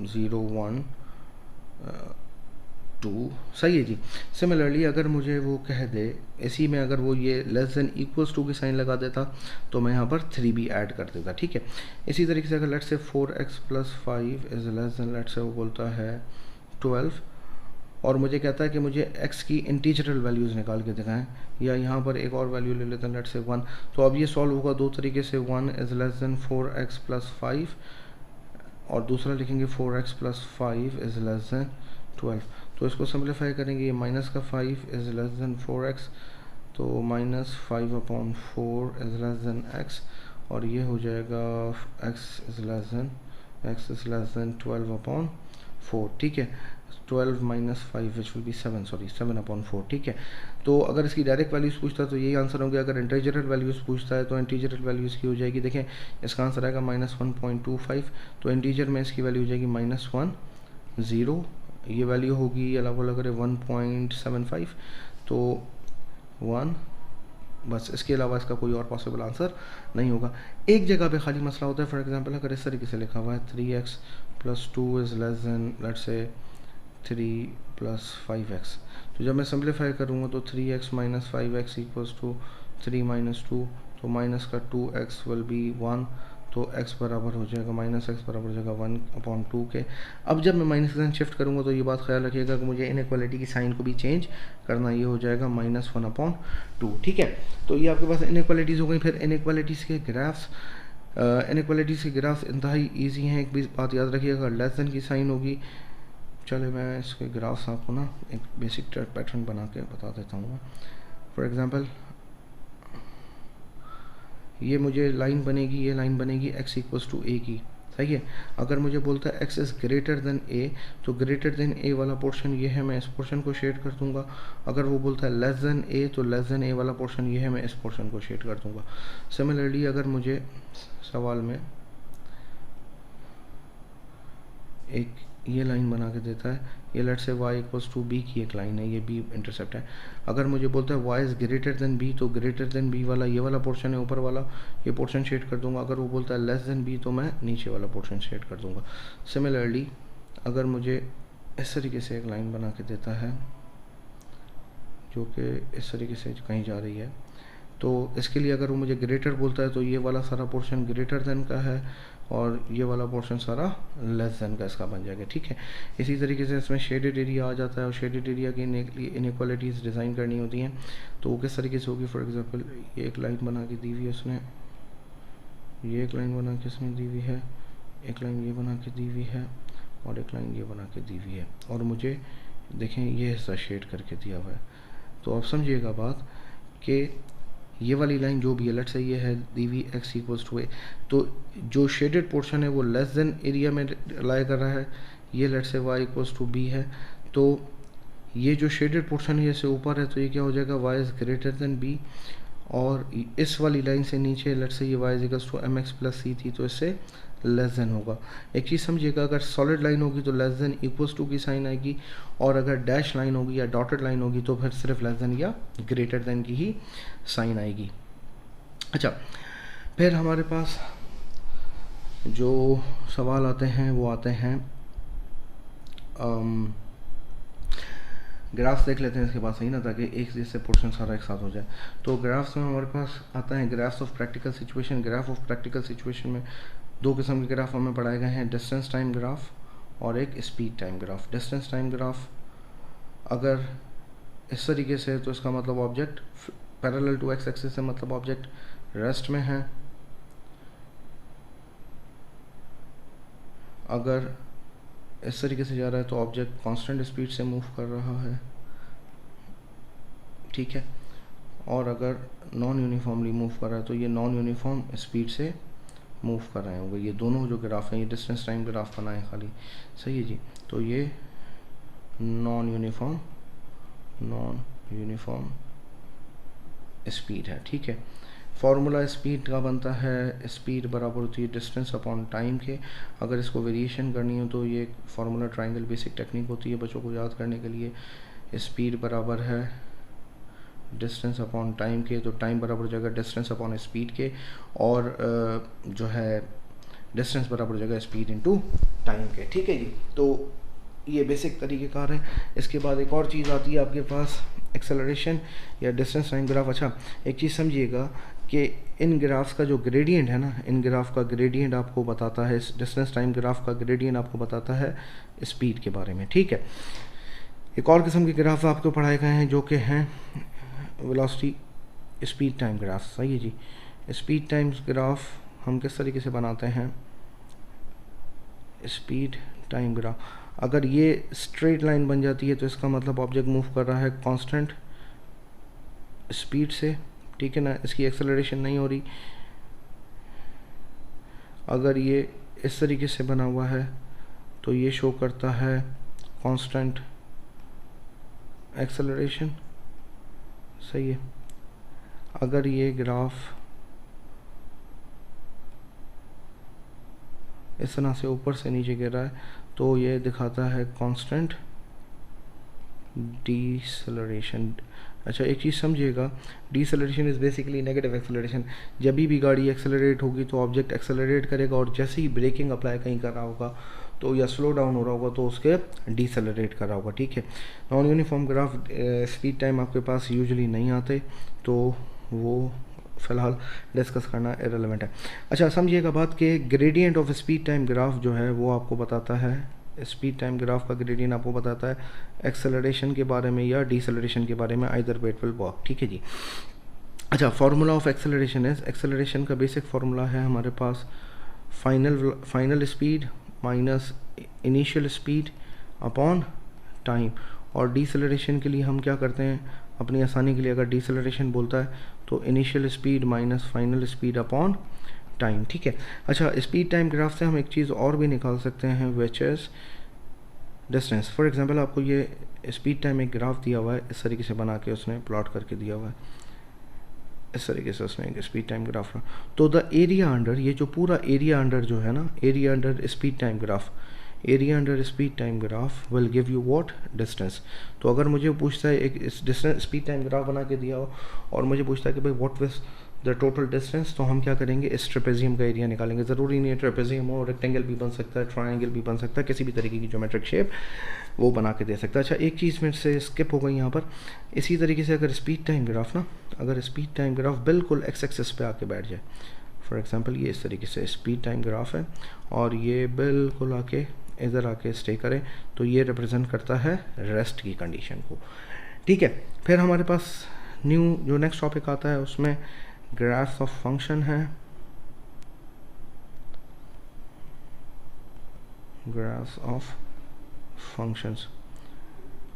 0 1 2, सही है जी। सिमिलरली अगर मुझे वो कह दे इसी में, अगर वो ये लेस देन इक्वल्स टू की साइन लगा देता तो मैं यहाँ पर 3 भी ऐड कर देता, ठीक है। इसी तरीके से अगर let say 4x plus 5 is less than, let say वो बोलता है 12, और मुझे कहता है कि मुझे x की इंटीजरल वैल्यूज़ निकाल के दिखाएं, या यहाँ पर एक और वैल्यू ले लेते हैं लेट से 1। तो अब ये सॉल्व होगा दो तरीके से, 1 is less than 4x plus 5 और दूसरा लिखेंगे 4x plus 5 is less than 12। तो इसको सिंप्लीफाई करेंगे, ये माइनस का 5 इज़ लेस देन 4x, तो minus 5 upon 4 is less than x, और ये हो जाएगा x is less than 12 upon 4, ठीक है। 12 minus 5 which will B 7 upon 4, ठीक है। तो अगर इसकी डायरेक्ट वैल्यूज़ पूछता है तो यही आंसर होंगे। अगर इंटीजरल वैल्यूज़ पूछता है तो इंटीजरल वैल्यूज़ की हो जाएगी, देखें इसका आंसर आएगा -1.25, तो इंटीजर में इसकी वैल्यू हो जाएगी -10, ये वैल्यू होगी अलावा लग रहे 1.75, तो 1, बस इसके अलावा इसका कोई और पॉसिबल आंसर नहीं होगा। एक जगह पे खाली मसला होता है। फॉर एग्जांपल अगर इस तरीके से लिखा हुआ है 3x plus 2 is less than let's say 3 plus 5x, तो जब मैं सिंप्लीफाई करूँगा तो 3x minus 5x equals to 3 minus 2, तो माइनस का 2x विल बी 1, तो x बराबर हो जाएगा -x बराबर हो जाएगा 1/2 के। अब जब मैं माइनस का साइन शिफ्ट करूँगा तो ये बात ख्याल रखिएगा कि मुझे इनइक्वालिटी की साइन को भी चेंज करना, ये हो जाएगा -1/2, ठीक है। तो ये आपके पास इनइक्वालिटीज़ हो गई। फिर इनइक्वालिटीज़ के ग्राफ्स इंतहाई ईजी हैं। एक भी बात याद रखिएगा, लेस देन की साइन होगी, चले मैं इसके ग्राफ्स आपको ना एक बेसिक पैटर्न बना के बता देता हूँ। फॉर एग्ज़ाम्पल ये मुझे लाइन बनेगी, ये लाइन बनेगी x इक्वल्स टू a की, सही है। अगर मुझे बोलता है x is greater than a, तो ग्रेटर देन a वाला पोर्शन ये है, मैं इस पोर्शन को शेड कर दूंगा। अगर वो बोलता है लेस देन a, तो लेस देन a वाला पोर्शन ये है, मैं इस पोर्शन को शेड कर दूंगा। सिमिलरली अगर मुझे सवाल में एक ये लाइन बना के देता है, ये let's say y equals to b की एक लाइन है, ये b इंटरसेप्ट है। अगर मुझे बोलता है y is greater than b, तो ग्रेटर देन b वाला ये वाला पोर्शन है ऊपर वाला, ये पोर्शन शेड कर दूंगा। अगर वो बोलता है लेस देन b, तो मैं नीचे वाला पोर्शन शेड कर दूंगा। सिमिलरली अगर मुझे इस तरीके से एक लाइन बना के देता है जो कि इस तरीके से कहीं जा रही है, तो इसके लिए अगर वो मुझे ग्रेटर बोलता है तो ये वाला सारा पोर्शन ग्रेटर देन का है और ये वाला पोर्शन सारा लेस देन का इसका बन जाएगा, ठीक है। इसी तरीके से इसमें शेडेड एरिया आ जाता है और शेडेड एरिया की इनइक्वालिटीज़ डिज़ाइन करनी होती हैं, तो वो किस तरीके से होगी। फॉर एग्जांपल ये एक लाइन बना के दी हुई है उसने, ये एक लाइन बना के इसमें दी हुई है, एक लाइन ये बना के दी हुई है और एक लाइन ये बना के दी हुई है, और मुझे देखें ये हिस्सा शेड करके दिया हुआ है। तो आप समझिएगा बात कि ये वाली लाइन जो भी है, लेट्स से ये है दी हुई x इक्वल्स टू a, तो जो शेडेड पोर्शन है वो लेस देन एरिया में लाई कर रहा है, ये let's say y equals to b है, तो ये जो शेडेड पोर्शन है जैसे ऊपर है तो ये क्या हो जाएगा y is greater than b, और इस वाली लाइन से नीचे लेट्स से ये y is equals to mx plus c थी, तो इससे लेस देन होगा। एक चीज़ समझिएगा, अगर सॉलिड लाइन होगी तो लेस देन इक्वल्स टू की साइन आएगी, और अगर डैश लाइन होगी या डॉटेड लाइन होगी तो फिर सिर्फ लेस देन या ग्रेटर देन की ही साइन आएगी। अच्छा, फिर हमारे पास जो सवाल आते हैं वो आते हैं ग्राफ्स देख लेते हैं इसके बाद, सही ना, ताकि एक जैसे पोर्शन सारा एक साथ हो जाए। तो ग्राफ्स में हमारे पास आता है graphs of practical situation. Graph of practical situation में दो किस्म के ग्राफ हमें पढ़ाए गए हैं, डिस्टेंस टाइम ग्राफ और एक speed time graph. Distance time graph अगर इस तरीके से तो इसका मतलब object parallel to X axis से मतलब ऑब्जेक्ट रेस्ट में है। अगर इस तरीके से जा रहा है तो ऑब्जेक्ट कांस्टेंट स्पीड से मूव कर रहा है, ठीक है। और अगर नॉन यूनिफॉर्मली मूव कर रहा है तो ये नॉन यूनिफॉर्म स्पीड से मूव कर रहे होंगे। ये दोनों जो ग्राफ हैं ये डिस्टेंस टाइम ग्राफ बनाए खाली, सही है जी। तो ये नॉन यूनिफॉर्म स्पीड है, ठीक है। फार्मूला स्पीड का बनता है, स्पीड बराबर होती है डिस्टेंस अपॉन टाइम के। अगर इसको वेरिएशन करनी हो तो ये फार्मूला ट्रायंगल बेसिक टेक्निक होती है बच्चों को याद करने के लिए। स्पीड बराबर है डिस्टेंस अपॉन टाइम के, तो टाइम बराबर हो जाएगा डिस्टेंस अपॉन स्पीड के, और जो है डिस्टेंस बराबर हो जाएगा स्पीड इनटू टाइम के, ठीक है जी। तो ये बेसिक तरीक़ेकार है। इसके बाद एक और चीज़ आती है आपके पास एक्सेलरेशन या डिस्टेंस टाइम ग्राफ। अच्छा, एक चीज़ समझिएगा कि इन ग्राफ्स का जो ग्रेडियंट है ना, इन ग्राफ का ग्रेडियंट आपको बताता है, डिस्टेंस टाइम ग्राफ का ग्रेडियंट आपको बताता है स्पीड के बारे में, ठीक है। एक और किस्म के ग्राफ आपको पढ़ाए गए हैं जो कि हैं वेलोसिटी स्पीड टाइम ग्राफ, सही है जी। स्पीड टाइम ग्राफ हम किस तरीके से बनाते हैं, स्पीड टाइम ग्राफ अगर ये स्ट्रेट लाइन बन जाती है तो इसका मतलब ऑब्जेक्ट मूव कर रहा है कांस्टेंट स्पीड से, ठीक है ना, इसकी एक्सेलरेशन नहीं हो रही। अगर ये इस तरीके से बना हुआ है तो ये शो करता है कांस्टेंट एक्सेलरेशन, सही है। अगर ये ग्राफ इस तरह से ऊपर से नीचे गिर रहा है तो ये दिखाता है कांस्टेंट डीसेलरेशन। अच्छा, एक चीज़ समझिएगा, deceleration is basically negative acceleration. जब भी गाड़ी एक्सेलरेट होगी तो ऑब्जेक्ट एक्सेलरेट करेगा, और जैसे ही ब्रेकिंग अप्लाई कहीं कर रहा होगा तो या स्लो डाउन हो रहा होगा तो उसके डीसेलरेट कर रहा होगा, ठीक है। Non uniform graph speed time आपके पास यूजुअली नहीं आते, तो वो फ़िलहाल डिस्कस करना इरेलेवेंट है। अच्छा, समझिएगा बात कि gradient of speed time graph जो है वो आपको बताता है, स्पीड टाइम ग्राफ का ग्रेडियंट आपको बताता है एक्सेलरेशन के बारे में या डीसेलरेशन के बारे में, either way it will work, ठीक है जी। अच्छा, फार्मूला ऑफ एक्सेलरेशन है, एक्सेलरेशन का बेसिक फार्मूला है हमारे पास final speed minus initial speed upon time. और डीसेलरेशन के लिए हम क्या करते हैं, अपनी आसानी के लिए अगर डीसेलरेशन बोलता है तो initial speed minus final speed upon time, ठीक है। अच्छा, स्पीड टाइम ग्राफ से हम एक चीज़ और भी निकाल सकते हैं, which is distance. For example आपको ये स्पीड टाइम एक ग्राफ दिया हुआ है, इस तरीके से बना के उसने प्लॉट करके दिया हुआ है, इस तरीके से उसने एक स्पीड टाइम ग्राफ रहा। तो द एरिया अंडर, ये जो पूरा एरिया अंडर जो है ना, area under speed time graph, area under speed time graph will give you what, distance. तो अगर मुझे पूछता है एक डिस्टेंस स्पीड टाइम ग्राफ बना के दिया हो और मुझे पूछता है कि भाई what is the total distance, तो हम क्या करेंगे, इस ट्रेपेजियम का एरिया निकालेंगे। ज़रूरी नहीं है ट्रेपेजियम हो, रेक्टेंगल भी बन सकता है, ट्रायंगल भी बन सकता है, किसी भी तरीके की ज्योमेट्रिक शेप वो बना के दे सकता है। अच्छा, एक चीज़ में से स्किप हो गई यहाँ पर, इसी तरीके से अगर स्पीड टाइम ग्राफ ना, अगर स्पीड टाइम ग्राफ बिल्कुल एक्स एक्सिस पे आके बैठ जाए, फॉर एग्जांपल ये इस तरीके से स्पीड टाइम ग्राफ है और ये बिल्कुल आके इधर आके स्टे करें, तो ये रिप्रेजेंट करता है रेस्ट की कंडीशन को, ठीक है। फिर हमारे पास न्यू जो नेक्स्ट टॉपिक आता है उसमें ग्राफ ऑफ फंक्शन है, ग्राफ ऑफ फंक्शंस।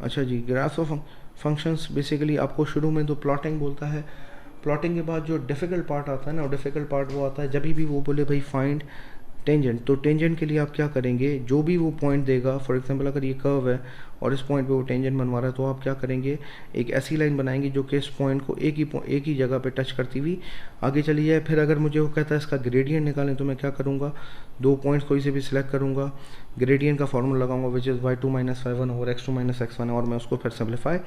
अच्छा जी, ग्राफ ऑफ फंक्शंस बेसिकली आपको शुरू में तो प्लॉटिंग बोलता है, प्लॉटिंग के बाद जो डिफ़िकल्ट पार्ट आता है ना, डिफ़िकल्ट पार्ट वो आता है जब भी वो बोले भाई फाइंड टेंजेंट। तो टेंजेंट के लिए आप क्या करेंगे, जो भी वो पॉइंट देगा, फॉर एग्जांपल अगर ये कर्व है और इस पॉइंट पे वो टेंजेंट बनवा रहा है, तो आप क्या करेंगे, एक ऐसी लाइन बनाएंगे जो कि इस पॉइंट को एक ही जगह पे टच करती हुई आगे चली जाए। फिर अगर मुझे वो कहता है इसका ग्रेडियंट निकालें, तो मैं क्या करूँगा, दो पॉइंट्स कोई से भी सिलेक्ट करूँगा, ग्रेडियंट का फॉर्मूला लगाऊंगा which is y2 - y1 over x2 - x1, और मैं उसको फिर सिंप्लीफाई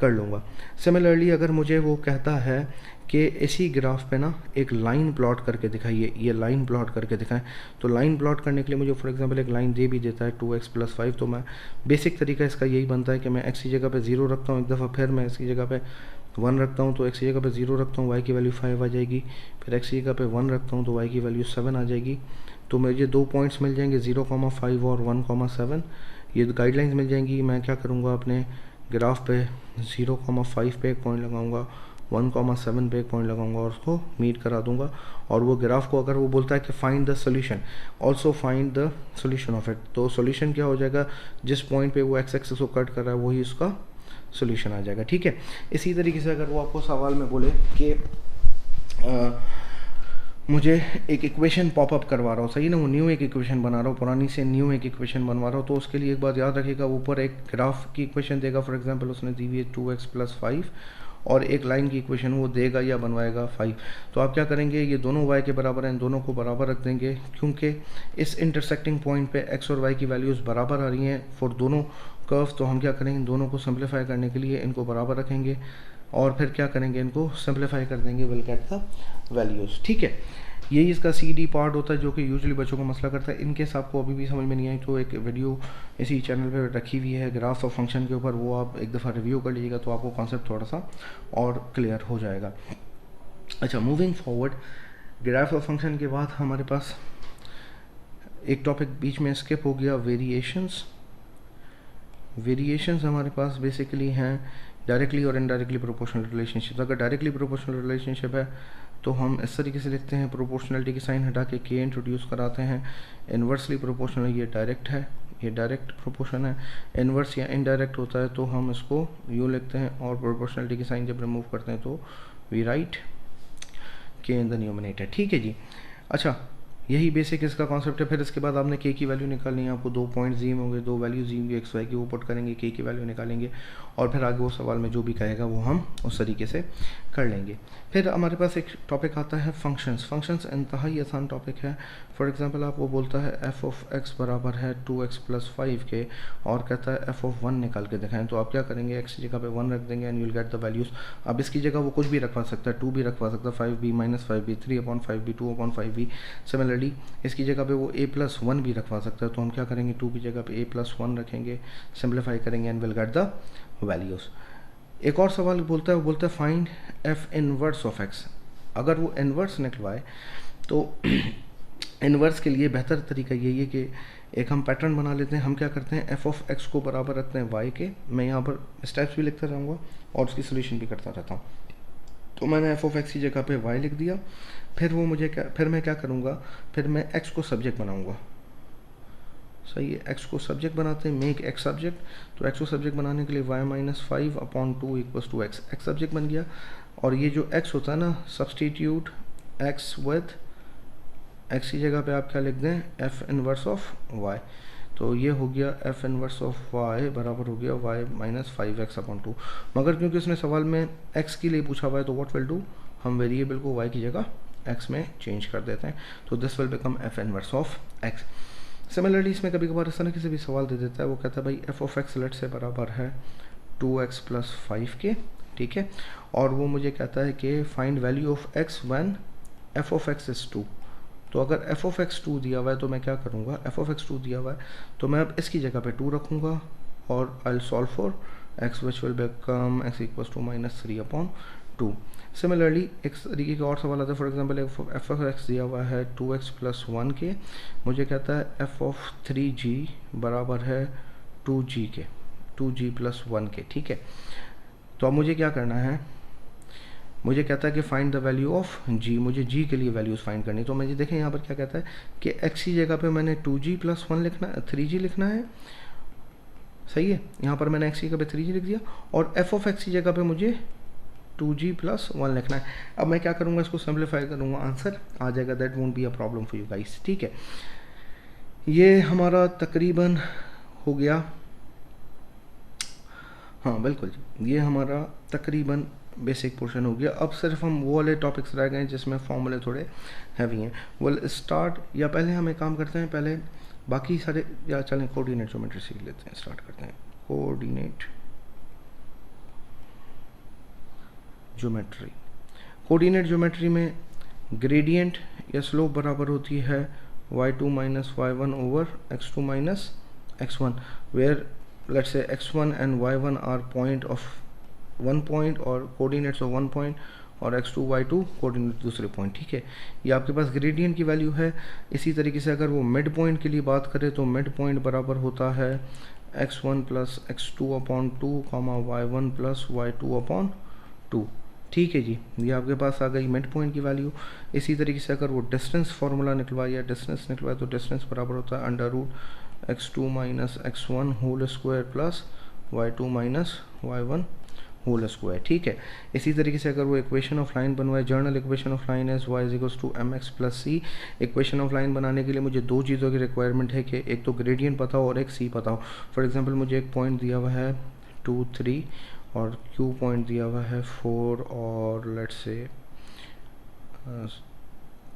कर लूँगा। सिमिलरली अगर मुझे वो कहता है कि इसी ग्राफ पे ना एक लाइन प्लॉट करके दिखाइए, ये लाइन प्लॉट करके दिखाएं, तो लाइन प्लॉट करने के लिए मुझे फॉर एग्जांपल एक लाइन दे भी देता है 2x + 5, तो मैं बेसिक तरीका इसका यही बनता है कि मैं x की जगह पे 0 रखता हूँ एक दफ़ा, फिर मैं इसकी जगह पे 1 रखता हूँ तो x की जगह पे 0 रखता हूँ, y की वैल्यू 5 आ जाएगी, फिर x की जगह पे 1 रखता हूँ तो y की वैल्यू 7 आ जाएगी। तो मुझे दो पॉइंट्स मिल जाएंगे 0,5 और 1,7, ये गाइडलाइंस मिल जाएंगी। मैं क्या करूँगा, अपने ग्राफ पे 0,5 पे एक पॉइंट लगाऊंगा, 1,7 पे एक पॉइंट लगाऊंगा और उसको मीट करा दूंगा। और वो ग्राफ को अगर वो बोलता है कि find the solution, also find the solution of it, तो सोल्यूशन क्या हो जाएगा, जिस पॉइंट पे वो एक्स एक्सिस को कट कर रहा है वही उसका सोल्यूशन आ जाएगा, ठीक है। इसी तरीके से अगर वो आपको सवाल में बोले कि मुझे एक इक्वेशन पॉपअप करवा रहा हूँ, सही ना, वो न्यू एक इक्वेशन बना रहा हूँ, पुरानी से न्यू एक इक्वेशन बनवा रहा हूँ, तो उसके लिए एक बात याद रखिएगा, ऊपर एक ग्राफ की इक्वेशन देगा, फॉर एग्जांपल उसने दी हुई है 2x + 5, और एक लाइन की इक्वेशन वो देगा या बनवाएगा 5। तो आप क्या करेंगे, ये दोनों y के बराबर हैं, इन दोनों को बराबर रख देंगे, क्योंकि इस इंटरसेक्टिंग पॉइंट पे x और y की वैल्यूज़ बराबर आ रही हैं फॉर दोनों कर्व। तो हम क्या करेंगे, इन दोनों को सिंप्लीफाई करने के लिए इनको बराबर रखेंगे और फिर क्या करेंगे, इनको सिंप्लीफाई कर देंगे, विल गेट द वैल्यूज़, ठीक है। यही इसका CD पार्ट होता है जो कि यूजुअली बच्चों को मसला करता है। इनकेस आपको अभी भी समझ में नहीं आई तो एक वीडियो इसी चैनल पे रखी हुई है ग्राफ ऑफ फंक्शन के ऊपर, वो आप एक दफ़ा रिव्यू कर लीजिएगा तो आपको कॉन्सेप्ट थोड़ा सा और क्लियर हो जाएगा। अच्छा, moving forward, graph of function के बाद हमारे पास एक टॉपिक बीच में स्किप हो गया, वेरिएशंस। वेरिएशंस हमारे पास बेसिकली हैं डायरेक्टली और इनडायरेक्टली प्रोपोर्शनल रिलेशनशिप। अगर डायरेक्टली प्रोपोर्शनल रिलेशनशिप है तो हम इस तरीके से लिखते हैं, प्रोपोर्शनलिटी की साइन हटा के के इंट्रोड्यूस कराते हैं। इन्वर्सली प्रोपोर्शनल, ये डायरेक्ट है, ये डायरेक्ट प्रोपोर्शन है। इन्वर्स या इनडायरेक्ट होता है तो हम इसको यूँ लिखते हैं, और प्रोपोर्शनलिटी की साइन जब रिमूव करते हैं तो वी राइट के इन द न्यूमरेटर, ठीक है जी। अच्छा, यही बेसिक इसका कॉन्सेप्ट है। फिर इसके बाद आपने के की वैल्यू निकालनी है, आपको दो पॉइंट जी होंगे, दो वैल्यू जी होंगी, एक्स वाई की, वो पुट करेंगे, के की वैल्यू निकालेंगे और फिर आगे वो सवाल में जो भी कहेगा वो हम उस तरीके से कर लेंगे। फिर हमारे पास एक टॉपिक आता है फंक्शंस। फंक्शंस इंतहाई आसान टॉपिक है। फॉर एग्जांपल आपको बोलता है एफ ऑफ एक्स बराबर है 2x + 5 के, और कहता है एफ ऑफ 1 निकाल के दिखाएं, तो आप क्या करेंगे, एक्स की जगह पे 1 रख देंगे and you will get the values. अब इसकी जगह वो कुछ भी रखवा सकता है, 2 भी रखवा सकता है, 5b - 5b, 3/5b, 2/5b। Similarly इसकी जगह पे वो a+1 भी रखवा सकता है, तो हम क्या करेंगे, 2 की जगह पे a+1 रखेंगे, सिंप्लीफाई करेंगे and will get the values. एक और सवाल बोलता है, वो बोलता है find F inverse of x. अगर वो इनवर्स निकलवाए तो इनवर्स के लिए बेहतर तरीका यही है कि एक हम पैटर्न बना लेते हैं। हम क्या करते हैं, एफ ऑफ एक्स को बराबर रखते हैं वाई के। मैं यहाँ पर स्टेप्स भी लिखता रहूँगा और उसकी सोल्यूशन भी करता रहता हूँ। तो मैंने एफ ऑफ एक्स की जगह पे वाई लिख दिया। फिर वो मुझे क्या, फिर मैं क्या करूँगा, फिर मैं एक्स को सब्जेक्ट बनाऊँगा, सही है। एक्स को सब्जेक्ट बनाते हैं, मेक एक्स सब्जेक्ट। तो एक्स को सब्जेक्ट बनाने के लिए y - 5/2 = x, एक्स सब्जेक्ट बन गया। और ये जो x होता है ना, सब्सटीट्यूट x विद एक्स की जगह पे आप क्या लिख दें, एफ इनवर्स ऑफ वाई। तो ये हो गया एफ इनवर्स ऑफ वाई बराबर हो गया वाई माइनस 5x/2। मगर क्योंकि उसने सवाल में एक्स के लिए पूछा हुआ है तो व्हाट विल डू, हम वेरिएबल को वाई की जगह एक्स में चेंज कर देते हैं। तो this will become F inverse of x. Similarly इसमें कभी कभार इस तरह किसी भी सवाल दे देता है, वो कहता है भाई एफ ऑफ एक्स लेट से बराबर है 2x + 5 के, ठीक है, और वो मुझे कहता है कि find value of x when F of x is 2। तो अगर एफ ऑफ एक्स 2 दिया हुआ है तो मैं क्या करूँगा, एफ ऑफ एक्स 2 दिया हुआ है तो मैं अब इसकी जगह पे 2 रखूँगा और I solve for X which will become x equals to -3/2। Similarly एक तरीके का और सवाल आता है, for example F of X दिया हुआ है 2x + 1 के, मुझे कहता है एफ ऑफ 3g बराबर है 2g के, 2g + 1 के, ठीक है। तो अब मुझे क्या करना है, मुझे कहता है कि find the value of g, मुझे g के लिए वैल्यूज़ फाइंड करनी। तो मुझे देखें यहाँ पर क्या कहता है कि x की जगह पे मैंने 2g + 1 लिखना, 3g लिखना है, सही है। यहाँ पर मैंने x की जगह पे 3g लिख दिया और f ऑफ x की जगह पे मुझे 2g + 1 लिखना है। अब मैं क्या करूँगा, इसको सिंप्लीफाई करूँगा, आंसर आ जाएगा। That won't be a problem for you guys, ठीक है। ये हमारा तकरीबन हो गया, हाँ बिल्कुल जी, ये हमारा तकरीबन बेसिक पोर्शन हो गया। अब सिर्फ हम वो वाले टॉपिक्स रह गए जिसमें फॉर्मूले थोड़े हैवी हैं। वेल स्टार्ट, या पहले हम एक काम करते हैं, पहले बाकी सारे, या चलें कोऑर्डिनेट ज्योमेट्री सीख लेते हैं, स्टार्ट करते हैं कोऑर्डिनेट ज्योमेट्री। कोऑर्डिनेट ज्योमेट्री में ग्रेडियंट या स्लोप बराबर होती है y2 - y1 over x2 - x1, where let's say x1 and y1 are point of one point और coordinates of one point, और x2 y2 कोऑर्डिनेट दूसरे पॉइंट, ठीक है। ये आपके पास ग्रेडियंट की वैल्यू है। इसी तरीके से अगर वो मिड पॉइंट के लिए बात करें तो मिड पॉइंट बराबर होता है x1 + x2/2, y1 + y2/2, ठीक है जी। ये आपके पास आ गई मिड पॉइंट की वैल्यू। इसी तरीके से अगर वो डिस्टेंस फार्मूला निकलवाए या डिस्टेंस निकलवाए तो डिस्टेंस बराबर होता है √x2 - x1 whole square plus y2 - y1 whole square, ठीक है। इसी तरीके से अगर वो इक्वेशन ऑफ लाइन बनवाए, जर्नल इक्वेशन ऑफ लाइन है y = mx + c। Equation of line बनाने के लिए मुझे दो चीज़ों की रिक्वायरमेंट है कि एक तो ग्रेडियंट पता हो और एक c पता हो। फॉर एग्जांपल मुझे एक पॉइंट दिया हुआ है 2, 3 और q पॉइंट दिया हुआ है 4 और लेट्स से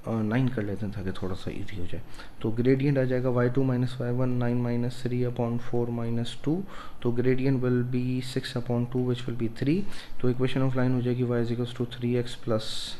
9 कर लेते हैं ताकि थोड़ा सा इजी हो जाए। तो ग्रेडियंट आ जाएगा y2 - y1 9 - 3/4 - 2। तो gradient will be 6/2 which will B 3। तो इक्वेशन ऑफ लाइन हो जाएगी y = 3x +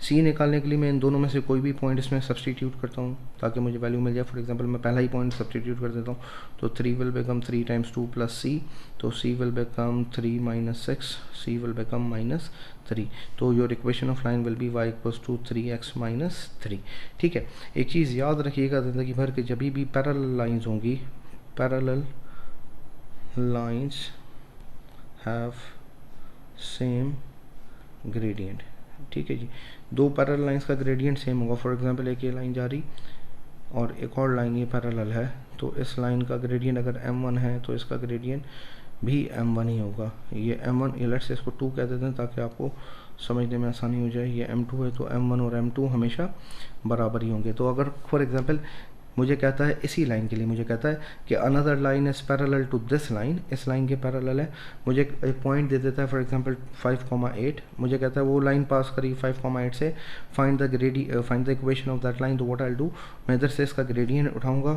c निकालने के लिए मैं इन दोनों में से कोई भी पॉइंट इसमें सब्सटीट्यूट करता हूँ ताकि मुझे वैल्यू मिल जाए। फॉर एग्जांपल मैं पहला ही पॉइंट सब्सटीट्यूट कर देता हूँ, तो 3 विल बिकम 3 × 2 + c, तो c will become 3 - 6, c will become -3। तो your equation of line will be y = 3x - 3, ठीक है। एक चीज़ याद रखिएगा ज़िंदगी भर के, जब भी पैरेलल लाइंस होंगी, parallel lines have same gradient, ठीक है जी। दो पैरेलल लाइंस का ग्रेडियंट सेम होगा। फॉर एग्जांपल एक ये लाइन जा रही और एक और लाइन ये पैरेलल है, तो इस लाइन का ग्रेडियंट अगर m1 है तो इसका ग्रेडियंट भी m1 ही होगा। ये m1, ये लेट्स से इसको 2 कह देते हैं ताकि आपको समझने में आसानी हो जाए। ये m2 है तो m1 और m2 हमेशा बराबर ही होंगे। तो अगर फॉर एग्जांपल मुझे कहता है इसी लाइन के लिए, मुझे कहता है कि another line is parallel to this line, इस लाइन के पैरेलल है, मुझे एक पॉइंट दे देता है फॉर एग्जांपल 5,8, मुझे कहता है वो लाइन पास करी 5,8 से, find the equation of that line. तो व्हाट आई डू, मैं इधर से इसका ग्रेडियंट उठाऊंगा,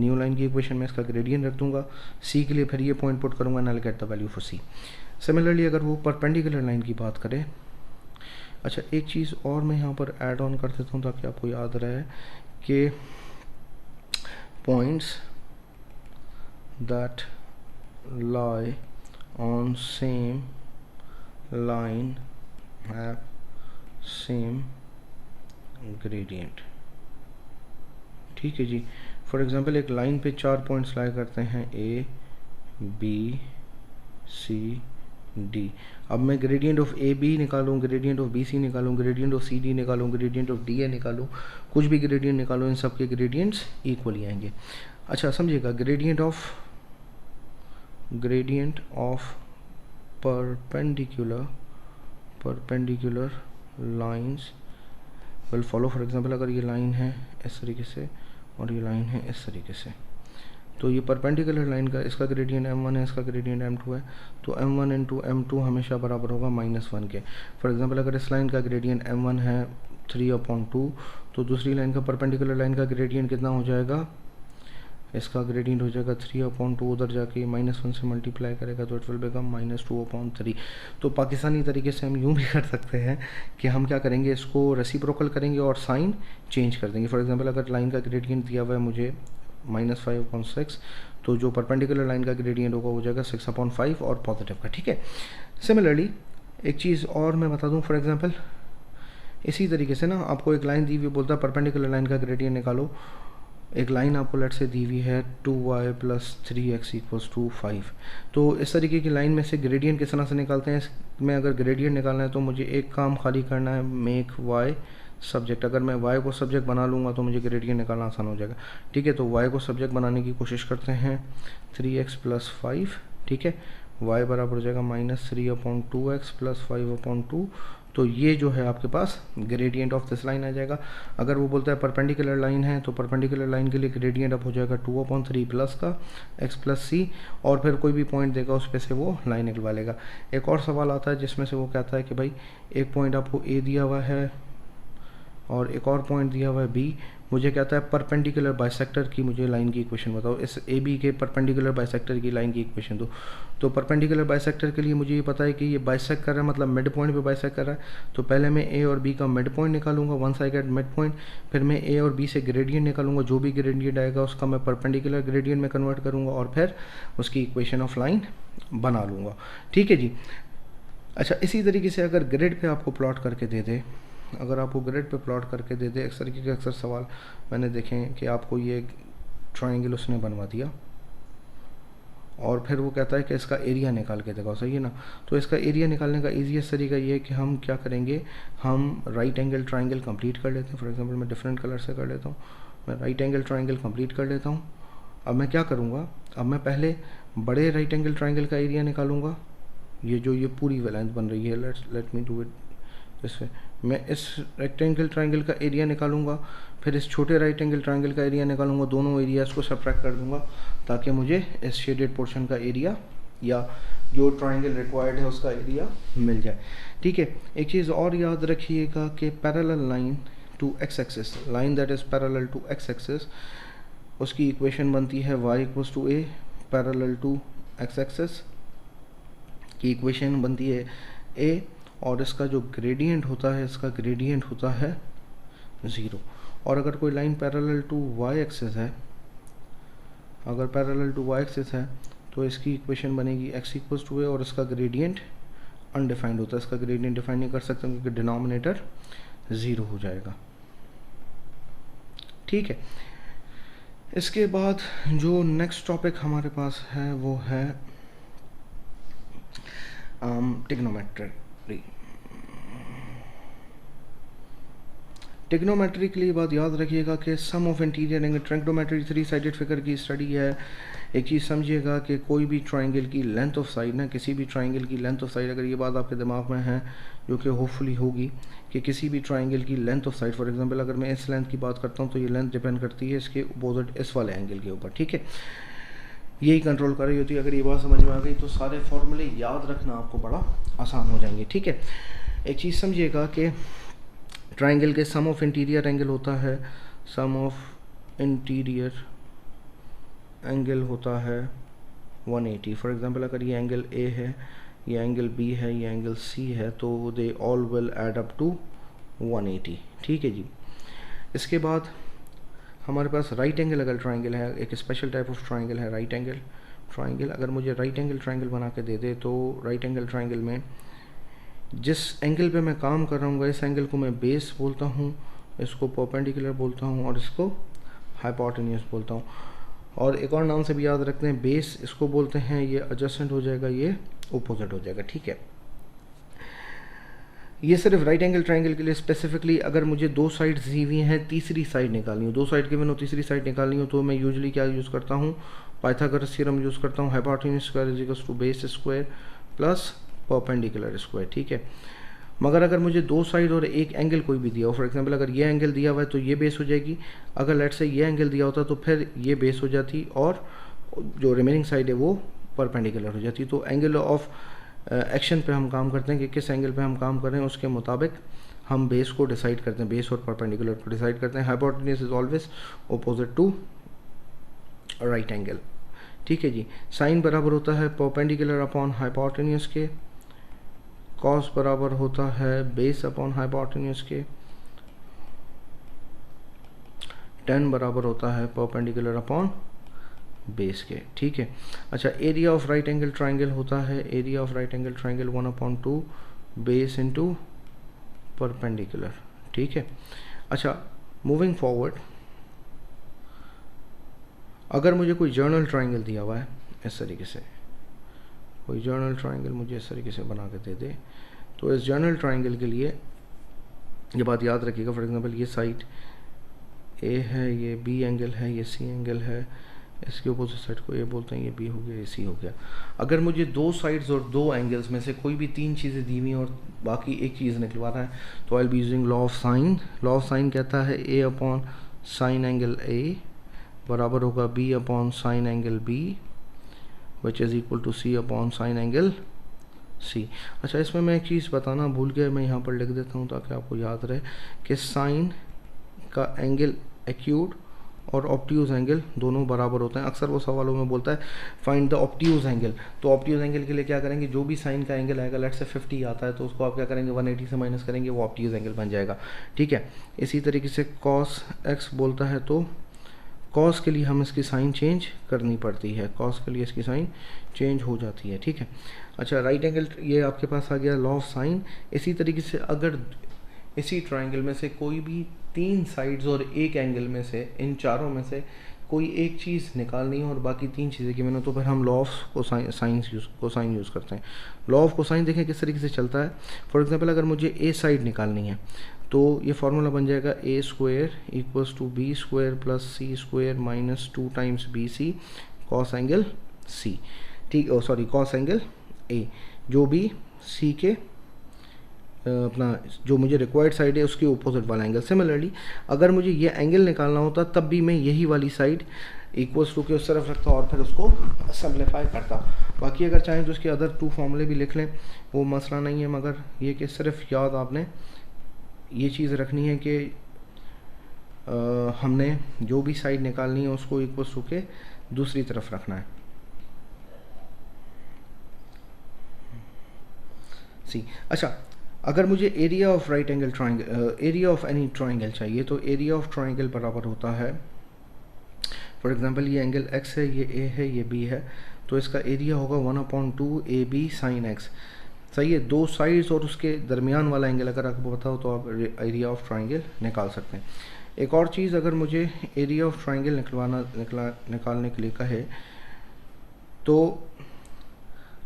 न्यू लाइन की इक्वेशन में इसका ग्रेडियंट रख दूंगा, सी के लिए फिर ये पॉइंट पुट करूँगा, and I will get the value for C. Similarly अगर वो परपेंडिकुलर लाइन की बात करें, अच्छा एक चीज़ और मैं यहाँ पर ऐड ऑन कर देता हूँ ताकि आपको याद रहे कि points that lie on same line have same gradient, ठीक है जी। फॉर एग्जांपल एक लाइन पे 4 पॉइंट्स लाई करते हैं A, B, C, D। अब मैं ग्रेडियंट ऑफ ए बी निकालूँ, ग्रेडियंट ऑफ बी सी निकालूँ, ग्रेडियंट ऑफ सी डी निकालूँ, ग्रेडियंट ऑफ डी ए निकालूँ, कुछ भी ग्रेडियंट निकालूँ, इन सब के ग्रेडियंट्स इक्वली आएंगे। अच्छा समझिएगा, gradient of perpendicular lines will follow. For example अगर ये लाइन है इस तरीके से और ये लाइन है इस तरीके से, तो ये परपेंडिकुलर लाइन का इसका ग्रेडियंट m1 है, इसका ग्रेडियंट m2 है, तो m1 इंटू m2 हमेशा बराबर होगा -1 के। फॉर एग्जांपल अगर इस लाइन का ग्रेडियंट m1 है 3/2, तो दूसरी लाइन का परपेंडिकुलर लाइन का ग्रेडियंट कितना हो जाएगा, इसका ग्रेडियंट हो जाएगा 3/2, उधर जाके -1 से मल्टीप्लाई करेगा तो इट विल बिकम -2/3। तो पाकिस्तानी तरीके से हम यूँ भी कर सकते हैं कि हम क्या करेंगे, इसको रेसिप्रोकल करेंगे और साइन चेंज कर देंगे। फॉर एग्जांपल अगर लाइन का ग्रेडियंट दिया हुआ है मुझे -5/6, तो जो परपेंडिकुलर लाइन का ग्रेडियंट होगा हो जाएगा 6/5 और पॉजिटिव का, ठीक है। सिमिलरली एक चीज़ और मैं बता दूं, फॉर एग्जांपल इसी तरीके से ना आपको एक लाइन दी हुई बोलता है परपेंडिकुलर लाइन का ग्रेडियंट निकालो। एक लाइन आपको लेट से दी हुई है 2y + 3x = 5। तो इस तरीके की लाइन में से ग्रेडियंट किस तरह से निकालते हैं, इसमें अगर ग्रेडियंट निकालना है तो मुझे एक काम खाली करना है, मेक y सब्जेक्ट। अगर मैं y को सब्जेक्ट बना लूँगा तो मुझे ग्रेडियंट निकालना आसान हो जाएगा, ठीक है। तो y को सब्जेक्ट बनाने की कोशिश करते हैं, 3x + 5, ठीक है। y बराबर हो जाएगा -3/2x + 5/2। तो ये जो है आपके पास ग्रेडियंट ऑफ दिस लाइन आ जाएगा। अगर वो बोलता है परपेंडिकुलर लाइन है तो परपेंडिकुलर लाइन के लिए ग्रेडियंट अब हो जाएगा 2/3 प्लस का x + c, और फिर कोई भी पॉइंट देगा उस पे से वो लाइन निकलवा लेगा। एक और सवाल आता है जिसमें से वो कहता है कि भाई एक पॉइंट आपको a दिया हुआ है और एक और पॉइंट दिया हुआ है b, मुझे कहता है परपेंडिकुलर बाइसेक्टर की मुझे लाइन की इक्वेशन बताओ, इस ए बी के परपेंडिकुलर बाइसेक्टर की लाइन की इक्वेशन दो। तो परपेंडिकुलर बाइसेक्टर के लिए मुझे ये पता है कि ये बाइसेक्ट कर रहा है, मतलब मिड पॉइंट पे बाइसेक्ट कर रहा है। तो पहले मैं ए और बी का मिड पॉइंट निकालूंगा, once I get mid point, फिर मैं ए और बी से ग्रेडियंट निकालूंगा, जो भी ग्रेडियंट आएगा उसका मैं परपेंडिकुलर ग्रेडियंट में कन्वर्ट करूँगा और फिर उसकी इक्वेशन ऑफ लाइन बना लूँगा, ठीक है जी। अच्छा, इसी तरीके से अगर ग्रिड पे आपको प्लॉट करके दे दे, अगर आपको ग्रिड पे प्लॉट करके दे दे, इस तरीके के अक्सर सवाल मैंने देखे हैं कि आपको ये ट्रायंगल उसने बनवा दिया और फिर वो कहता है कि इसका एरिया निकाल के देगा, सही है ना। तो इसका एरिया निकालने का ईजीएस्ट तरीका ये है कि हम क्या करेंगे, हम राइट एंगल ट्रायंगल कंप्लीट कर लेते हैं। फॉर एग्जांपल मैं डिफरेंट कलर से कर लेता हूँ, मैं राइट एंगल ट्रायंगल कंप्लीट कर लेता हूँ। अब मैं क्या करूँगा, अब मैं पहले बड़े राइट एंगल ट्रायंगल का एरिया निकालूंगा, ये जो ये पूरी लेंथ बन रही है, let me do it this way. मैं इस रेक्टेंगल ट्रायंगल का एरिया निकालूंगा, फिर इस छोटे राइट एंगल ट्रायंगल का एरिया निकालूंगा, दोनों एरियाज़ को सब्ट्रैक्ट कर दूंगा ताकि मुझे इस शेडेड पोर्शन का एरिया या जो ट्रायंगल रिक्वायर्ड है उसका एरिया मिल जाए, ठीक है। एक चीज़ और याद रखिएगा कि parallel line to X axis, line that is parallel to X axis, उसकी इक्वेशन बनती है y = a parallel to X axis की इक्वेशन बनती है a, और इसका जो ग्रेडियंट होता है, इसका ग्रेडियंट होता है 0। और अगर कोई line parallel to y axis है, अगर पैरेलल टू y एक्सिस है तो इसकी इक्वेशन बनेगी x = a और इसका ग्रेडियंट अनडिफाइंड होता है, इसका ग्रेडियंट डिफाइन नहीं कर सकते क्योंकि डिनोमिनेटर 0 हो जाएगा, ठीक है। इसके बाद जो नेक्स्ट टॉपिक हमारे पास है वो है ट्रिग्नोमेट्री। ट्रिग्नोमेट्री के लिए बात याद रखिएगा कि sum of interior angle, trigonometry 3 sided figure की स्टडी है। एक चीज़ समझिएगा कि कोई भी ट्रायंगल की लेंथ ऑफ साइड ना, किसी भी ट्रायंगल की लेंथ ऑफ साइड, अगर ये बात आपके दिमाग में है जो कि होपफुली होगी, कि किसी भी ट्रायंगल की length of side, for example अगर मैं इस लेंथ की बात करता हूँ तो ये लेंथ डिपेंड करती है इसके अपोजिट इस वाले एंगल के ऊपर, ठीक है। यही कंट्रोल कर रही होती है। अगर ये बात समझ में आ गई तो सारे फॉर्मूले याद रखना आपको बड़ा आसान हो जाएंगे, ठीक है। एक चीज़ समझिएगा कि ट्रायंगल के सम ऑफ इंटीरियर एंगल होता है, सम ऑफ इंटीरियर एंगल होता है 180। फॉर एग्जांपल अगर ये एंगल A है, ये एंगल B है, ये एंगल C है, तो they all will add up to 180, ठीक है जी। इसके बाद हमारे पास राइट एंगल अगर ट्रायंगल है, एक स्पेशल टाइप ऑफ ट्रायंगल है राइट एंगल ट्रायंगल। अगर मुझे राइट एंगल ट्रायंगल बना के दे दे तो राइट एंगल ट्रायंगल में जिस एंगल पे मैं काम कर रहा हूँ इस एंगल को मैं बेस बोलता हूँ, इसको परपेंडिकुलर बोलता हूँ और इसको हाइपोटेन्यूस बोलता हूँ। और एक और नाम से भी याद रखते हैं, बेस इसको बोलते हैं, ये एडजेसेंट हो जाएगा, ये ओपोजिट हो जाएगा, ठीक है। ये सिर्फ राइट एंगल ट्रायंगल के लिए स्पेसिफिकली। अगर मुझे दो साइड्स दी हुई हैं, तीसरी साइड निकालनी हो, दो साइड गिवन हो, तीसरी साइड निकालनी हो, तो मैं यूजुअली क्या यूज़ करता हूँ, पाइथागोरस थ्योरम यूज़ करता हूँ। Hypotenuse square is equals to base square plus perpendicular square, ठीक है। मगर अगर मुझे दो साइड और एक एंगल कोई भी दिया हो, फॉर एग्जांपल अगर ये एंगल दिया हुआ है तो ये बेस हो जाएगी, अगर लेट से ये एंगल दिया होता तो फिर ये बेस हो जाती और जो रिमेनिंग साइड है वो परपेंडिकुलर हो जाती। तो एंगल ऑफ एक्शन पे हम काम करते हैं कि किस एंगल पे हम काम कर रहे हैं, उसके मुताबिक हम बेस को डिसाइड करते हैं, बेस और परपेंडिकुलर को डिसाइड करते हैं। Hypotenuse is always opposite to right angle. ठीक है जी। साइन बराबर होता है परपेंडिकुलर अपॉन हाइपोटेन्यूज के, कॉस बराबर होता है बेस अपॉन हाइपोटेन्यूज के, tan बराबर होता है परपेंडिकुलर अपॉन बेस के। ठीक है। अच्छा, area of right angle triangle होता है, area of right angle triangle 1/2 base into perpendicular. ठीक है। अच्छा, मूविंग फॉरवर्ड, अगर मुझे कोई जर्नल ट्राइंगल दिया हुआ है इस तरीके से, कोई जर्नल ट्राइंगल मुझे इस तरीके से बना के दे दे, तो इस जर्नल ट्राइंगल के लिए ये बात याद रखिएगा, फॉर एग्जांपल ये साइड ए है, ये बी एंगल है, ये सी एंगल है, इसके अपोजिट साइड को ये बोलते हैं, ये बी हो गया, ये सी हो गया। अगर मुझे दो साइड्स और दो एंगल्स में से कोई भी तीन चीज़ें दी हुई और बाकी एक चीज़ निकलवाना है तो I will be using law of sine. Law of sine कहता है A upon sine angle A बराबर होगा B upon sine angle B which is equal to C upon sine angle C. अच्छा, इसमें मैं एक चीज़ बताना भूल गया, मैं यहाँ पर लिख देता हूँ ताकि आपको याद रहे कि साइन का एंगल एक्यूट और ऑब्ट्यूज एंगल दोनों बराबर होते हैं। अक्सर वो सवालों में बोलता है फाइंड द ऑब्ट्यूज एंगल, तो ऑब्ट्यूज एंगल के लिए क्या करेंगे, जो भी साइन का एंगल आएगा, लेट से 50 आता है तो उसको आप क्या करेंगे 180 से माइनस करेंगे, वो ऑब्ट्यूज एंगल बन जाएगा। ठीक है। इसी तरीके से कॉस एक्स बोलता है तो कॉस के लिए हम इसकी साइन चेंज करनी पड़ती है, कॉस के लिए इसकी साइन चेंज हो जाती है। ठीक है। अच्छा, राइट एंगल ये आपके पास आ गया लॉ ऑफ साइन। इसी तरीके से अगर इसी ट्राइंगल में से कोई भी तीन साइड्स और एक एंगल में से, इन चारों में से कोई एक चीज़ निकालनी है और बाकी तीन चीज़ें की मैंने, तो फिर हम लॉ ऑफ कोसाइन यूज़ करते हैं। लॉ ऑफ कोसाइन देखें किस तरीके से चलता है। फॉर एग्जांपल अगर मुझे ए साइड निकालनी है तो ये फार्मूला बन जाएगा A square equals to B square plus C square minus 2 times B C cos angle C. ठीक, सॉरी कॉस एंगल ए, जो भी सी के अपना जो मुझे रिक्वायर्ड साइड है उसके अपोजिट वाला एंगल। सिमिलरली अगर मुझे ये एंगल निकालना होता तब भी मैं यही वाली साइड इक्वल्स टू के उस तरफ रखता और फिर उसको सिंप्लीफाई करता। बाकी अगर चाहें तो उसके अदर 2 फॉर्मूले भी लिख लें, वो मसला नहीं है, मगर ये कि सिर्फ याद आपने ये चीज़ रखनी है कि हमने जो भी साइड निकालनी है उसको इक्वल्स टू के दूसरी तरफ रखना है। सी। अच्छा, अगर मुझे area of right angle triangle, area of any triangle चाहिए तो एरिया ऑफ ट्राइंगल बराबर होता है, फॉर एग्जांपल ये एंगल x है, ये a है, ये b है, तो इसका एरिया होगा 1/2 AB साइन x। सही है। दो साइड्स और उसके दरमियान वाला एंगल अगर आपको बताओ तो आप एरिया ऑफ ट्राइंगल निकाल सकते हैं। एक और चीज़, अगर मुझे एरिया ऑफ ट्राइंगल निकालने के लिए कहे तो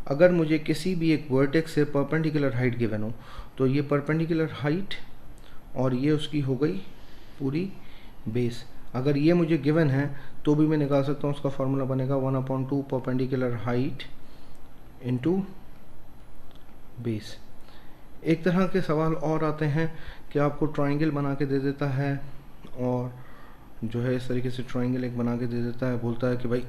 अगर मुझे किसी भी एक वर्टेक्स से परपेंडिकुलर हाइट गिवन हो तो ये परपेंडिकुलर हाइट और ये उसकी हो गई पूरी बेस। अगर ये मुझे गिवन है तो भी मैं निकाल सकता हूँ, उसका फार्मूला बनेगा 1/2 परपेंडिकुलर हाइट इनटू बेस। एक तरह के सवाल और आते हैं कि आपको ट्राइंगल बना के दे देता है और जो है इस तरीके से ट्राइंगल एक बना के दे देता है, बोलता है कि भाई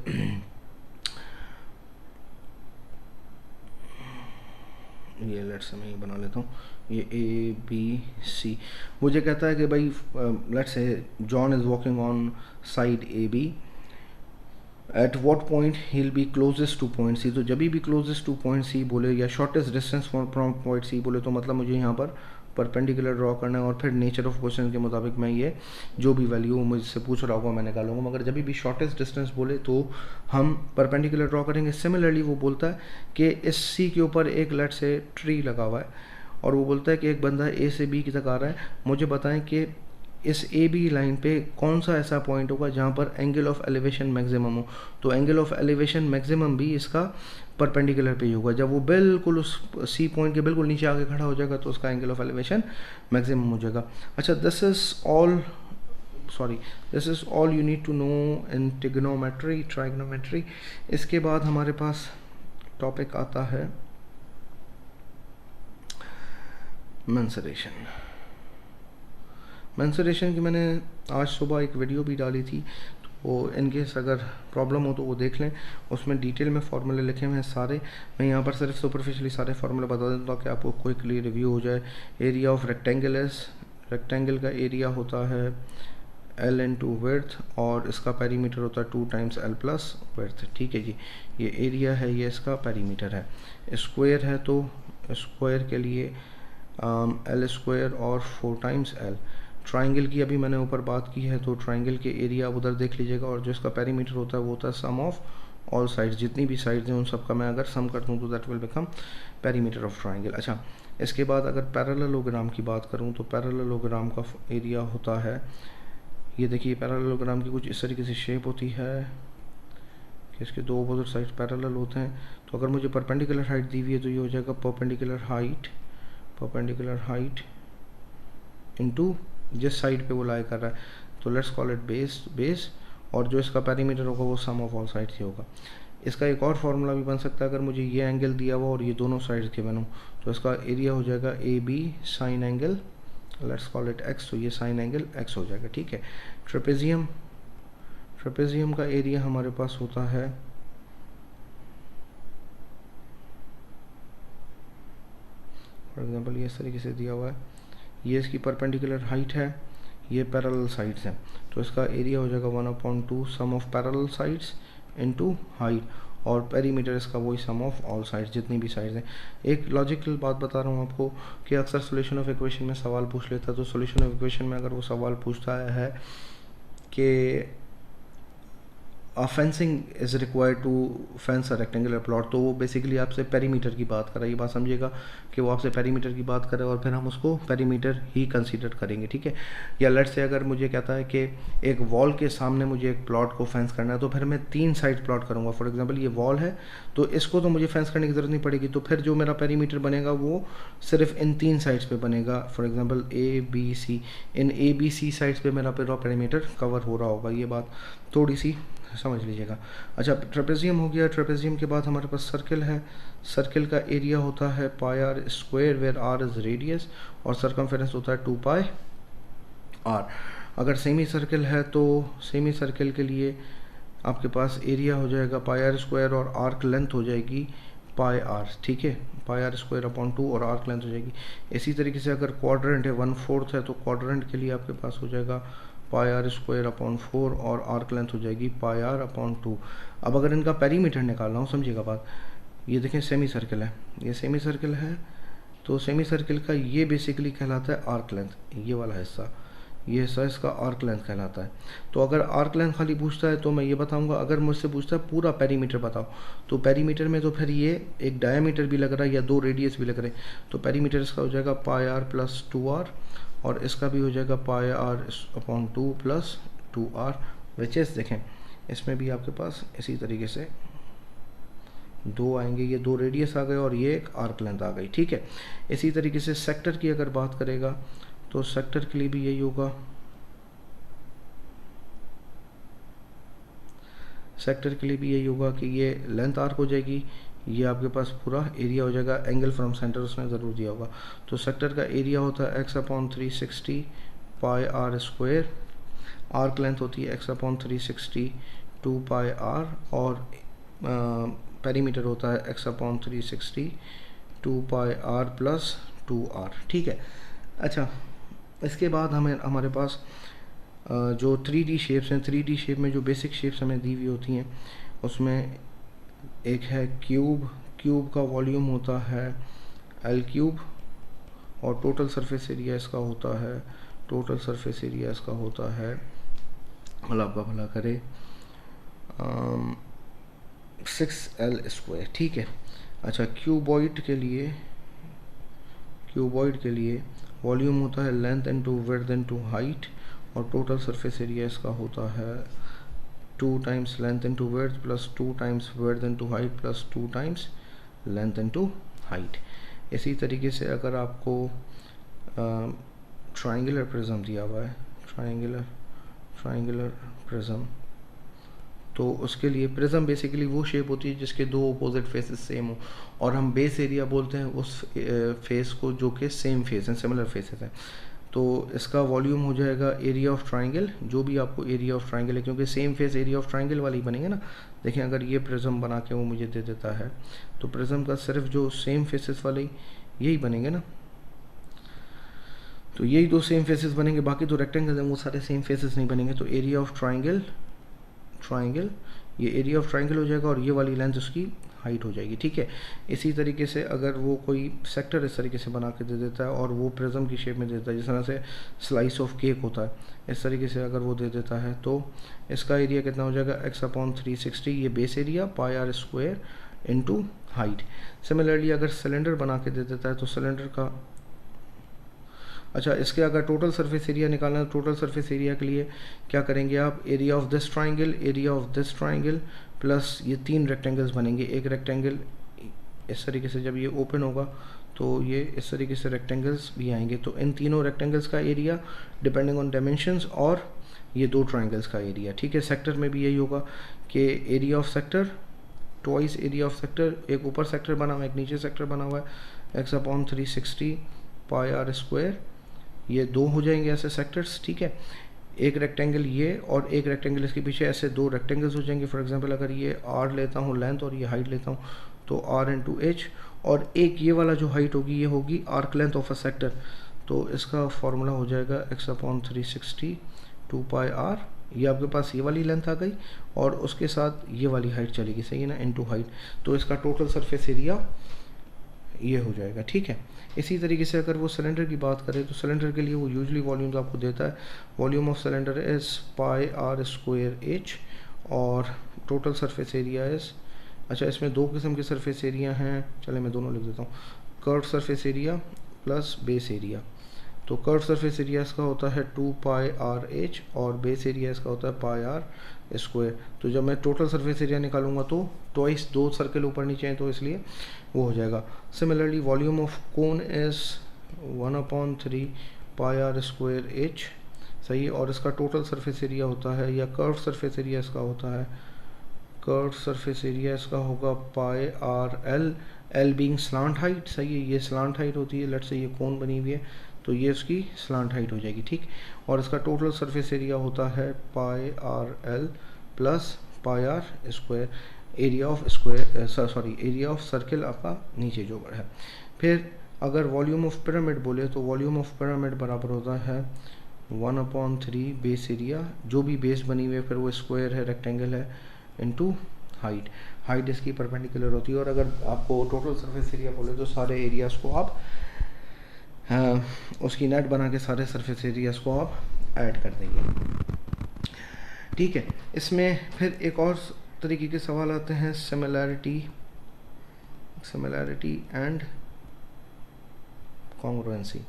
ये लेट्स से मैं ये बना लेता हूँ, ये ए बी सी, मुझे कहता है कि भाई let's say John is walking on side A B, at what point he will be closest to point C. तो जब भी क्लोजेस्ट टू पॉइंट सी बोले या shortest distance from point C बोले तो मतलब मुझे यहाँ पर परपेंडिकुलर ड्रॉ करना है और फिर नेचर ऑफ क्वेश्चन के मुताबिक मैं ये जो भी वैल्यू मुझसे पूछ रहा होगा मैं निकालूंगा। मगर जब भी शॉर्टेस्ट डिस्टेंस बोले तो हम परपेंडिकुलर ड्रॉ करेंगे। सिमिलरली वो बोलता है कि इस सी के ऊपर एक लेट से ट्री लगा हुआ है और वो बोलता है कि एक बंदा ए से बी की तक आ रहा है, मुझे बताएं कि इस ए बी लाइन पे कौन सा ऐसा पॉइंट होगा जहाँ पर एंगल ऑफ एलिवेशन मैक्सिमम हो। तो एंगल ऑफ एलिवेशन मैक्सिमम भी इसका परपेंडिकुलर पे ही होगा। जब वो बिल्कुल उस सी पॉइंट के बिल्कुल नीचे आके खड़ा हो जाएगा तो उसका एंगल ऑफ एलिवेशन मैक्सिमम हो जाएगा। अच्छा, this is all you need to know in trigonometry. इसके बाद हमारे पास टॉपिक आता है मेंसुरेशन की मैंने आज सुबह एक वीडियो भी डाली थी, तो इनकेस अगर प्रॉब्लम हो तो वो देख लें, उसमें डिटेल में फार्मूले लिखे हुए हैं सारे। मैं यहाँ पर सिर्फ सुपरफिशियली सारे फार्मूले बता देता हूँ ताकि आपको क्विकली रिव्यू हो जाए। एरिया ऑफ रेक्टेंगल का एरिया होता है L इंटू विड्थ, और इसका पेरीमीटर होता है 2 टाइम्स L प्लस विड्थ। ठीक है जी, ये एरिया है, ये इसका पेरीमीटर है। स्क्वायर है तो स्क्वायर के लिए L स्क्वायर और 4 टाइम्स L। ट्राइंगल की अभी मैंने ऊपर बात की है, तो ट्राइंगल के एरिया उधर देख लीजिएगा, और जो इसका पेरीमीटर होता है वो होता है सम ऑफ ऑल साइड्स, जितनी भी साइड्स हैं उन सब का मैं अगर सम कर दूँ तो that will become perimeter of triangle. अच्छा, इसके बाद अगर पैरेललोग्राम की बात करूँ तो पैरेललोग्राम का एरिया होता है, ये देखिए पैरेललोग्राम की कुछ इस तरीके से शेप होती है कि इसके दो अपोजिट साइड पैरेलल होते हैं। तो अगर मुझे परपेंडिकुलर हाइट दी हुई है तो ये हो जाएगा परपेंडिकुलर हाइट इनटू जिस साइड पे वो लाई कर रहा है, तो लेट्स कॉल इट बेस, और जो इसका पेरीमीटर होगा वो सम ऑफ ऑल साइड्स ही होगा। इसका एक और फार्मूला भी बन सकता है, अगर मुझे ये एंगल दिया हुआ और ये दोनों साइड्स के बनूँ तो इसका एरिया हो जाएगा AB sign angle, let's call it x, तो ये साइन एंगल x हो जाएगा। ठीक है, ट्रेपेजियम का एरिया हमारे पास होता है फॉर एग्जांपल ये इस तरीके से दिया हुआ है, ये इसकी परपेंडिकुलर हाइट है, ये पैरेलल साइड्स हैं, तो इसका एरिया हो जाएगा 1/2 sum of parallel sides into height, और पेरीमीटर इसका वही सम ऑफ ऑल साइड्स, जितनी भी साइड्स हैं। एक लॉजिकल बात बता रहा हूँ आपको कि अक्सर सॉल्यूशन ऑफ इक्वेशन में सवाल पूछ लेता है, तो सॉल्यूशन ऑफ इक्वेशन में अगर वो सवाल पूछता है कि fencing is required to fence a rectangular plot, तो वो बेसिकली आपसे पेरीमीटर की बात कर रहा है। ये बात समझिएगा कि वो आपसे पेरीमीटर की बात करे और फिर हम उसको पेरीमीटर ही कंसीडर करेंगे। ठीक है, या लेट्स से अगर मुझे कहता है कि एक वॉल के सामने मुझे एक प्लॉट को फेंस करना है, तो फिर मैं 3 साइड प्लॉट करूँगा। फॉर एग्जाम्पल ये वॉल है, तो इसको तो मुझे फेंस करने की ज़रूरत नहीं पड़ेगी, तो फिर जो मेरा पेरीमीटर बनेगा वो सिर्फ इन 3 साइड्स पर बनेगा। For example ABC, in ABC sides पर मेरा पूरा पेरीमीटर कवर हो रहा होगा। ये बात थोड़ी सी समझ लीजिएगा। अच्छा, ट्रेपेजियम हो गया। ट्रेपेजियम के बाद हमारे पास सर्किल है। सर्किल का एरिया होता है pi R square, where R is radius, और सरकमफेरेंस होता है 2 पाई आर। अगर सेमी सर्किल है तो सेमी सर्किल के लिए आपके पास एरिया हो जाएगा पाई आर स्क्वायर, और आर्क लेंथ हो जाएगी पाई आर। ठीक है, पाई आर स्क्वायर अपॉन 2 और आर्क लेंथ हो जाएगी। इसी तरीके से अगर क्वाड्रेंट है 1/4 है, तो क्वाड्रेंट के लिए आपके पास हो जाएगा पाई आर स्क्वायर अपॉन 4, और आर्क लेंथ हो जाएगी पाई आर अपॉन 2। अब अगर इनका पेरीमीटर निकालना हो, समझिएगा बात, ये देखें सेमी सर्किल है, ये सेमी सर्किल है, तो सेमी सर्किल का ये बेसिकली कहलाता है आर्क लेंथ, ये वाला हिस्सा, ये हिस्सा इसका आर्क लेंथ कहलाता है। तो अगर आर्क लेंथ खाली पूछता है तो मैं ये बताऊंगा, अगर मुझसे पूछता है पूरा पेरीमीटर बताओ, तो पेरीमीटर में तो फिर ये एक डायमीटर भी लग रहा है या 2 रेडियस भी लग रहे हैं, तो पेरीमीटर इसका हो जाएगा पाई आर प्लस 2r, और इसका भी हो जाएगा pi R upon 2 plus 2r, which is देखें इसमें भी आपके पास इसी तरीके से 2 आएंगे, ये 2 रेडियस आ गए और ये एक आर्क लेंथ आ गई। ठीक है, इसी तरीके से सेक्टर की अगर बात करेगा तो सेक्टर के लिए भी यही होगा। सेक्टर के लिए भी यही होगा कि ये लेंथ आर्क हो जाएगी, ये आपके पास पूरा एरिया हो जाएगा, एंगल फ्रॉम सेंटर उसने ज़रूर दिया होगा। तो सेक्टर का एरिया होता है x/360 pi R square, arc length होती है x/360 2 पाई आर, और पेरीमीटर होता है x/360 2 pi are plus 2r। ठीक है, अच्छा इसके बाद हमारे पास जो 3D शेप्स हैं, 3D शेप में जो बेसिक शेप्स हमें दी हुई होती हैं उसमें एक है क्यूब का वॉल्यूम होता है L3, और टोटल सरफेस एरिया इसका होता है अल्लाह आपका भला करे 6L स्क्वायर। ठीक है, अच्छा क्यूबॉइड के लिए वॉल्यूम होता है length into width into height, और टोटल सरफेस एरिया इसका होता है 2 times length into width plus 2 times width into height plus 2 times length into height. इसी तरीके से अगर आपको ट्राइंगुलर प्रिज्म दिया हुआ है, ट्राइंगुलर प्रिज्म, तो उसके लिए प्रिज्म बेसिकली वो शेप होती है जिसके दो अपोजिट फेसेस सेम हो, और हम बेस एरिया बोलते हैं उस फेस को जो कि सेम फेस हैं, सिमिलर फेसेस हैं। तो इसका वॉल्यूम हो जाएगा एरिया ऑफ ट्राइंगल, जो भी आपको एरिया ऑफ ट्राइंगल है, क्योंकि same face area of triangle वाले ही बनेंगे ना। देखें अगर ये प्रिज्म बना के वो मुझे दे देता है तो प्रिज्म का सिर्फ जो सेम फेसेस वाले यही बनेंगे ना, तो यही दो सेम फेसेस बनेंगे, बाकी तो रेक्टेंगल हैं वो सारे सेम फेसेस नहीं बनेंगे। तो एरिया ऑफ ट्राइंगल ये एरिया ऑफ ट्राइंगल हो जाएगा और ये वाली लेंथ उसकी हाइट हो जाएगी, ठीक है। इसी तरीके से अगर वो कोई सेक्टर इस तरीके से बना के दे देता है और वो प्रिज्म की शेप में देता है, जिस तरह से स्लाइस ऑफ केक होता है, इस तरीके से अगर वो दे देता है तो इसका एरिया कितना हो जाएगा x/360, ये base area πr² into height. Similarly अगर सिलेंडर बना के दे देता है तो सिलेंडर का, अच्छा इसके अगर टोटल सरफेस एरिया निकालना है, टोटल सरफेस एरिया के लिए क्या करेंगे आप, area of this triangle plus ये तीन रेक्टेंगल्स बनेंगे। एक रेक्टेंगल इस तरीके से जब ये ओपन होगा तो ये इस तरीके से रेक्टेंगल्स भी आएंगे, तो इन तीनों रेक्टेंगल्स का एरिया डिपेंडिंग ऑन डायमेंशंस और ये दो ट्राइंगल्स का एरिया, ठीक है। सेक्टर में भी यही होगा कि area of sector twice area of sector, एक ऊपर सेक्टर बना हुआ है एक नीचे सेक्टर बना हुआ है, x/360 πr², ये दो हो जाएंगे ऐसे सेक्टर्स, ठीक है। एक रेक्टेंगल ये और एक रेक्टेंगल इसके पीछे, ऐसे दो रेक्टेंगल्स हो जाएंगे। फॉर एग्जांपल अगर ये r लेता हूँ लेंथ और ये हाइट लेता हूँ तो r इंटू एच, और एक ये वाला जो हाइट होगी ये होगी arc length of a sector, तो इसका फॉर्मूला हो जाएगा x/360 2πr, ये आपके पास ये वाली लेंथ आ गई और उसके साथ ये वाली हाइट चलेगी, सही है ना, इंटू हाइट, तो इसका टोटल सरफेस एरिया ये हो जाएगा, ठीक है। इसी तरीके से अगर वो सिलेंडर की बात करें तो सिलेंडर के लिए वो यूजली वॉल्यूम्स आपको देता है, volume of cylinder is πr²h और टोटल सरफेस एरिया इज, अच्छा इसमें दो किस्म के सरफेस एरिया हैं, चले मैं दोनों लिख देता हूँ, curve surface area plus base area. तो कर्व सरफेस एरिया इसका होता है 2πrh और बेस एरिया इसका होता है πr²। तो जब मैं टोटल सरफेस एरिया निकालूंगा तो ट्वाइस दो सर्कल ऊपर नीचे हैं तो इसलिए वो हो जाएगा। Similarly volume of cone is 1/3 πr²h, सही है, और इसका टोटल सरफेस एरिया होता है, या कर्व सरफेस एरिया इसका होता है, कर्व सरफेस एरिया इसका होगा πrl, l being slant height, सही है, ये स्लांट हाइट होती है, लेट्स से ये कोन बनी हुई है तो ये उसकी स्लांट हाइट हो जाएगी, ठीक। और इसका टोटल सरफेस एरिया होता है πrl plus πr², area of square area of circle आपका नीचे जो है। फिर अगर वॉल्यूम ऑफ पिरामिड बोले तो वॉल्यूम ऑफ पिरामिड बराबर होता है 1/3 बेस एरिया, जो भी बेस बनी हुई है फिर वो स्क्वायर है रेक्टेंगल है, इंटू हाइट, हाइट इसकी परपेंडिकुलर होती है। और अगर आपको टोटल सरफेस एरिया बोले तो सारे एरियाज़ को आप उसकी नेट बना के सारे सरफेस एरियाज़ को आप ऐड कर देंगे, ठीक है। इसमें फिर एक और तरीके के सवाल आते हैं, similarity and congruency.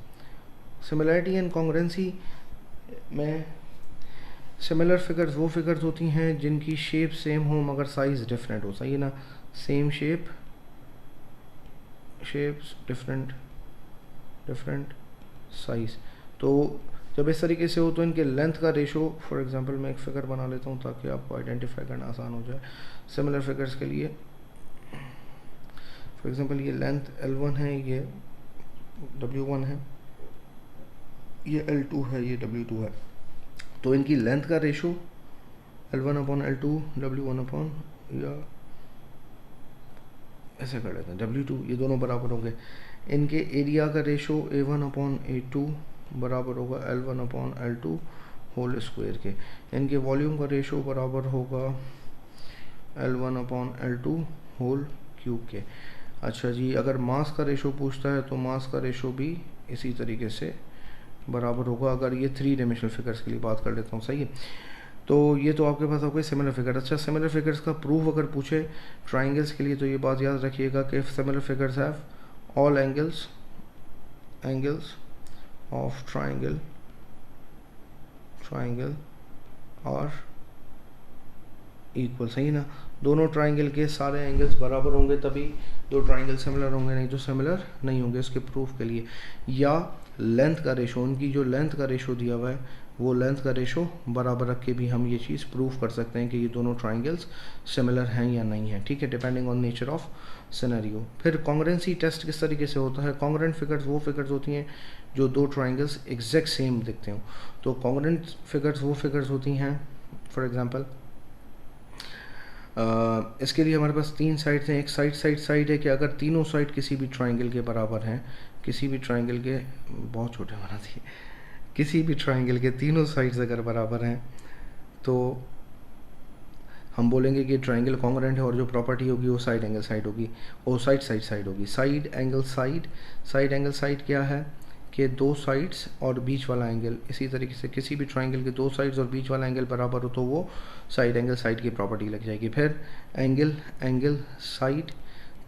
Similarity and congruency में सिमिलर फिगर्स वो फिगर्स होती हैं जिनकी शेप सेम हो मगर साइज़ डिफरेंट हो, सही है ना, सेम शेप्स डिफरेंट साइज़। तो जब इस तरीके से हो तो इनके लेंथ का रेशो, फॉर एग्जांपल मैं एक फिगर बना लेता हूँ ताकि आपको आइडेंटिफाई करना आसान हो जाए। सिमिलर फिगर्स के लिए फॉर एग्जांपल ये लेंथ L1 है, ये W1 है, ये L2 है, ये W2 है, तो इनकी लेंथ का रेशो L1/L2 W1 या ऐसे कर लेते हैं W2, ये दोनों बराबर होंगे। इनके एरिया का रेशो A1/A2 बराबर होगा L1/L2 होल स्क्वायर के। इनके वॉल्यूम का रेशो बराबर होगा L1/L2 होल क्यूब के। अच्छा जी, अगर मास का रेशो पूछता है तो मास का रेशो भी इसी तरीके से बराबर होगा, अगर ये 3 डायमेंशनल फिगर्स के लिए बात कर लेता हूँ, सही है। तो ये तो आपके पास हो गए सिमिलर फिगर। अच्छा, सिमिलर फिगर्स का प्रूफ अगर पूछे ट्राइंगल्स के लिए तो ये बात याद रखिएगा कि similar figures have all angles of triangle are equal, सही ना, दोनों ट्राइंगल के सारे एंगल्स बराबर होंगे तभी दो ट्राइंगल सिमिलर होंगे, नहीं तो सिमिलर नहीं होंगे इसके प्रूफ के लिए। या लेंथ का रेशो, उनकी जो लेंथ का रेशो दिया हुआ है वो लेंथ का रेशो बराबर रख के भी हम ये चीज़ प्रूव कर सकते हैं कि ये दोनों ट्राइंगल्स सिमिलर हैं या नहीं हैं, ठीक है, depending on nature of scenario. फिर कॉन्ग्रुएंसी टेस्ट किस तरीके से होता है? कॉन्ग्रुएंट फिगर्स वो फिगर्स होती हैं जो दो ट्राइंगल्स एग्जैक्ट सेम दिखते हो। तो कॉन्ग्रुएंट फिगर्स वो फिगर्स होती हैं, फॉर एग्जांपल इसके लिए हमारे पास तीन साइड्स हैं। एक साइड है कि अगर तीनों साइड किसी भी ट्राइंगल के बराबर हैं, किसी भी ट्राइंगल के, बहुत छोटे बना दिए, किसी भी ट्राइंगल के तीनों साइड्स अगर बराबर हैं तो हम बोलेंगे कि ट्राइंगल कॉन्ग्रुएंट है, और जो प्रॉपर्टी होगी वो साइड एंगल साइड होगी, और साइड होगी। साइड एंगल साइड क्या है कि दो साइड्स और बीच वाला एंगल, इसी तरीके से किसी भी ट्राइंगल के दो साइड्स और बीच वाला एंगल बराबर हो तो वो साइड एंगल साइड की प्रॉपर्टी लग जाएगी। फिर एंगल साइड,